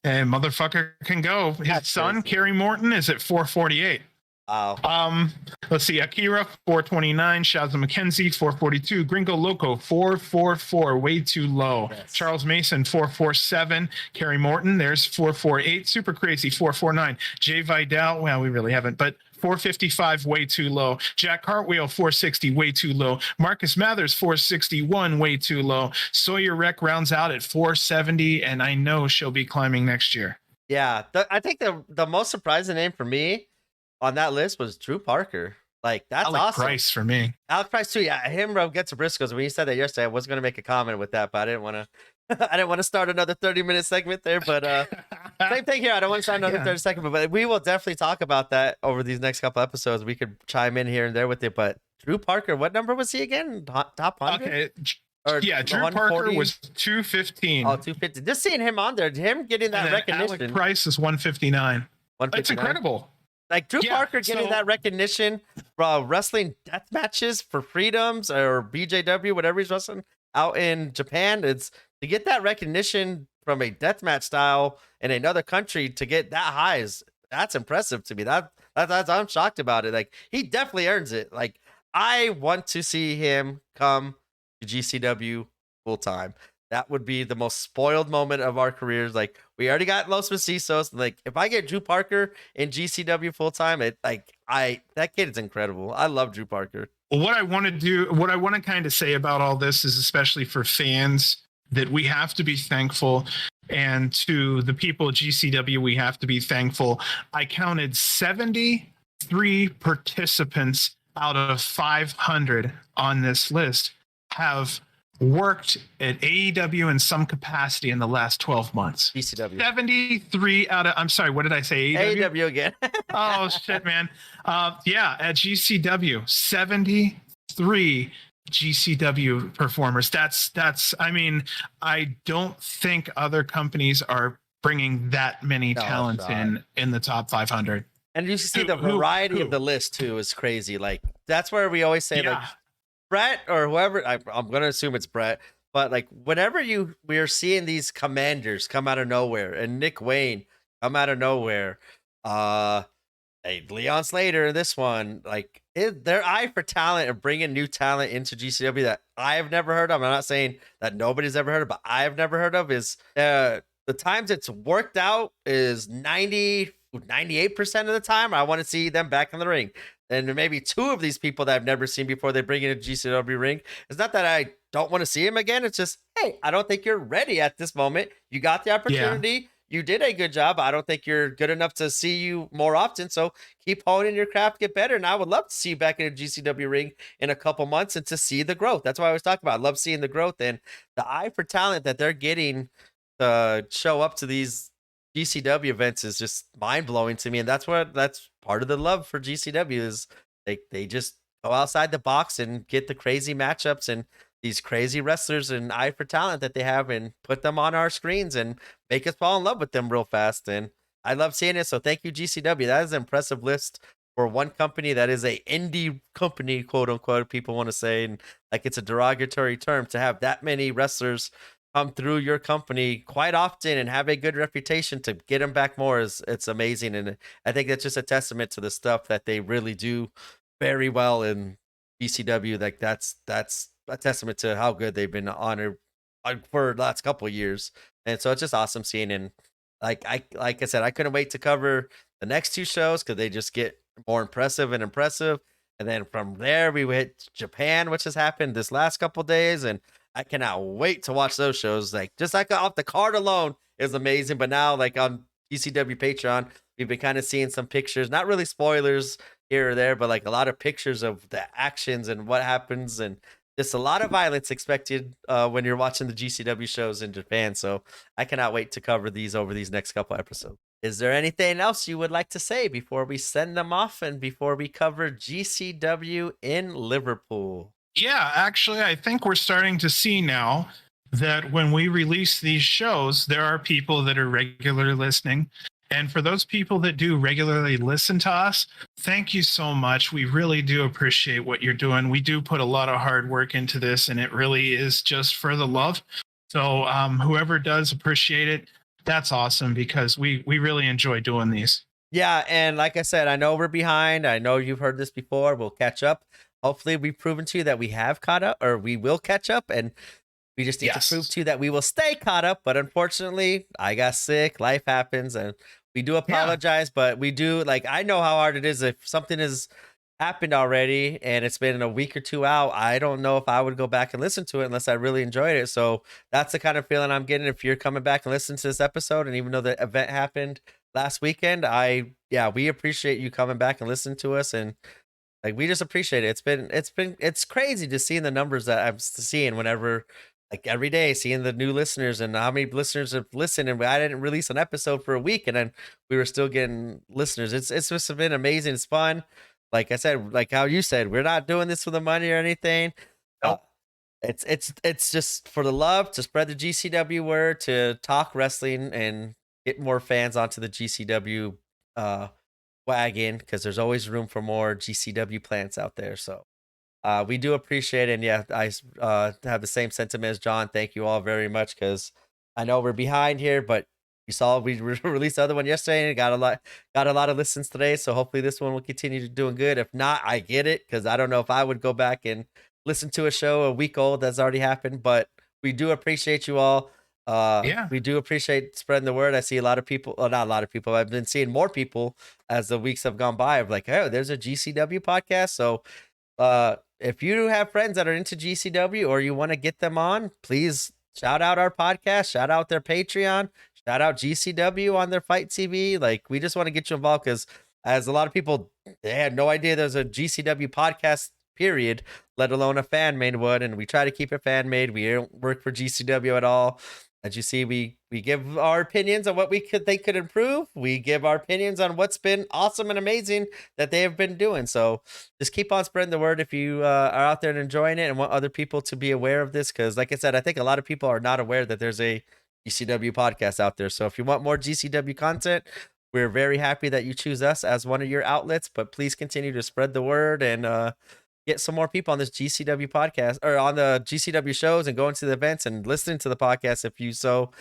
And motherfucker can go. His son, Kerry Morton, is at 448. Wow. Let's see. Akira 429, Shazza McKenzie 442, Gringo Loco 444, way too low. Yes. Charles Mason 447, Kerry Morton there's 448, Super Crazy 449, Jay Vidal. Well, we really haven't, but 455, way too low. Jack Hartwheel, 460, way too low. Marcus Mathers, 461, way too low. Sawyer Wreck rounds out at 470, and I know she'll be climbing next year. Yeah, I think the most surprising name for me on that list was Drew Parker. Like, that's Alec awesome. Price for me. Alec Price too. Yeah, him gets to Briscoes. When you said that yesterday, I was going to make a comment with that, but I didn't want to. I didn't want to start another 30-minute segment there. But same thing here. I don't want to start another 30 segment, but we will definitely talk about that over these next couple episodes. We could chime in here and there with it. But Drew Parker, what number was he again? Top 100? Okay. Or yeah, Drew Parker was 215. Oh, 250. Just seeing him on there, him getting that recognition. Alec Price is 159. It's incredible. Like Drew Parker getting that recognition for wrestling death matches for Freedoms or BJW, whatever he's wrestling out in Japan. It's to get that recognition from a deathmatch style in another country to get that high that's impressive to me. That's I'm shocked about it. Like, he definitely earns it. Like, I want to see him come to GCW full time. That would be the most spoiled moment of our careers. Like, we already got Los Mestizo's. Like, if I get Drew Parker in GCW full time, that kid is incredible. I love Drew Parker. What I want to kind of say about all this is, especially for fans, that we have to be thankful. And to the people at GCW, we have to be thankful. I counted 73 participants out of 500 on this list have worked at AEW in some capacity in the last 12 months. GCW. 73 out of, I'm sorry, what did I say? AEW again. Oh, shit, man. Yeah, at GCW, 73 GCW performers. That's, I mean, I don't think other companies are bringing that many talents in the top 500. And you see the variety of the list too is crazy. Like, that's where we always say, like, Brett or whoever, I'm going to assume it's Brett, but like, whenever we are seeing these commanders come out of nowhere and Nick Wayne come out of nowhere, Leon Slater, this one, like, their eye for talent and bringing new talent into GCW that I have never heard of. I'm not saying that nobody's ever heard of, but I have never heard of is the times it's worked out is 98% of the time. I want to see them back in the ring. And maybe two of these people that I've never seen before they bring in a GCW ring. It's not that I don't want to see him again. It's just, hey, I don't think you're ready at this moment. You got the opportunity. Yeah. You did a good job. I don't think you're good enough to see you more often. So keep honing your craft, get better. And I would love to see you back in a GCW ring in a couple months and to see the growth. That's why I always talk about. I love seeing the growth and the eye for talent that they're getting to show up to these GCW events is just mind blowing to me. And that's part of the love for GCW is they just go outside the box and get the crazy matchups and these crazy wrestlers and eye for talent that they have and put them on our screens and make us fall in love with them real fast. And I love seeing it. So thank you, GCW. That is an impressive list for one company that is a indie company, quote unquote, people want to say, and like it's a derogatory term to have that many wrestlers come through your company quite often and have a good reputation to get them back more it's amazing. And I think that's just a testament to the stuff that they really do very well in GCW. Like that's a testament to how good they've been honored for the last couple of years. And so it's just awesome seeing. And like I said, I couldn't wait to cover the next two shows because they just get more impressive. And then from there we hit Japan, which has happened this last couple of days. And I cannot wait to watch those shows. Like just like off the card alone is amazing. But now like on GCW Patreon, we've been kind of seeing some pictures, not really spoilers here or there, but like a lot of pictures of the actions and what happens and just a lot of violence expected when you're watching the GCW shows in Japan. So I cannot wait to cover these over these next couple episodes. Is there anything else you would like to say before we send them off and before we cover GCW in Liverpool? Yeah, actually, I think we're starting to see now that when we release these shows, there are people that are regularly listening. And for those people that do regularly listen to us, thank you so much. We really do appreciate what you're doing. We do put a lot of hard work into this, and it really is just for the love. So whoever does appreciate it, that's awesome because we really enjoy doing these. Yeah, and like I said, I know we're behind. I know you've heard this before. We'll catch up. Hopefully we've proven to you that we have caught up or we will catch up. And We just need to prove Yes. to you that we will stay caught up. But unfortunately, I got sick. Life happens, and we do apologize. But we do I know how hard it is if something has happened already and it's been a week or two out. I don't know if I would go back and listen to it unless I really enjoyed it. So that's the kind of feeling I'm getting if you're coming back and listening to this episode. And even though the event happened last weekend, we appreciate you coming back and listening to us, and we just appreciate it. It's crazy to see the numbers that I'm seeing whenever every day, seeing the new listeners and how many listeners have listened. And I didn't release an episode for a week, and then we were still getting listeners. It's just been amazing. It's fun. Like I said, like how you said, we're not doing this for the money or anything. Nope. It's just for the love, to spread the GCW word, to talk wrestling and get more fans onto the GCW wagon, because there's always room for more GCW plants out there. So we do appreciate it. And yeah, I have the same sentiment as John. Thank you all very much, because I know we're behind here, but you saw we released the other one yesterday and it got a lot of listens today. So hopefully this one will continue to doing good. If not, I get it, because I don't know if I would go back and listen to a show a week old that's already happened. But we do appreciate you all. We do appreciate spreading the word. I see a lot of people, well, not a lot of people, I've been seeing more people as the weeks have gone by of like, oh, there's a GCW podcast. So if you have friends that are into GCW or you want to get them on, please shout out our podcast, shout out their Patreon, shout out GCW on their Fight TV. We just want to get you involved, because as a lot of people, they had no idea there's a GCW podcast, period, let alone a fan made one. And we try to keep it fan made. We don't work for GCW at all. As you see, we give our opinions on what they could improve. We give our opinions on what's been awesome and amazing that they have been doing. So just keep on spreading the word if you are out there and enjoying it and want other people to be aware of this. Because like I said, I think a lot of people are not aware that there's a GCW podcast out there. So if you want more GCW content, we're very happy that you choose us as one of your outlets. But please continue to spread the word and get some more people on this GCW podcast, or on the GCW shows, and going to the events and listening to the podcast if you so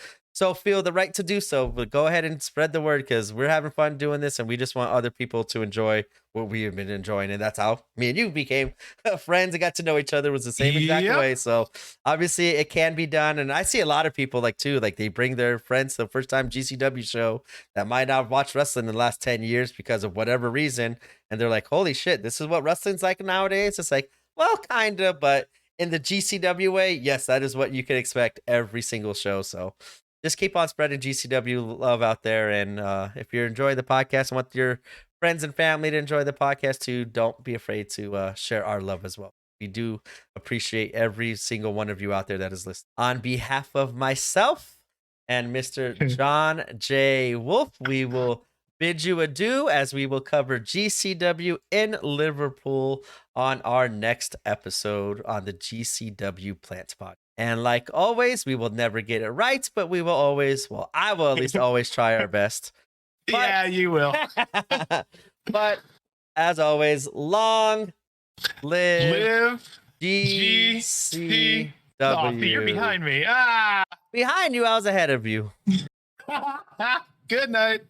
feel the right to do so. But go ahead and spread the word, because we're having fun doing this, and we just want other people to enjoy what we have been enjoying. And that's how me and you became friends and got to know each other, was the same exact way. So obviously it can be done. And I see a lot of people they bring their friends to the first time GCW show that might not have watched wrestling in the last 10 years because of whatever reason. And they're like, holy shit, this is what wrestling's like nowadays. It's like, well, kind of, but in the GCW way, yes, that is what you can expect every single show. So just keep on spreading GCW love out there. And if you're enjoying the podcast and want your friends and family to enjoy the podcast too, don't be afraid to share our love as well. We do appreciate every single one of you out there that is listening. On behalf of myself and Mr. John J. Wolf, we will bid you adieu, as we will cover GCW in Liverpool on our next episode on the GCW Plants Podcast. And like always, we will never get it right, but we will always, well, I will at least always try our best. But, yeah, you will. But as always, long live GCW. Oh, you're behind me. Behind you, I was ahead of you. Good night.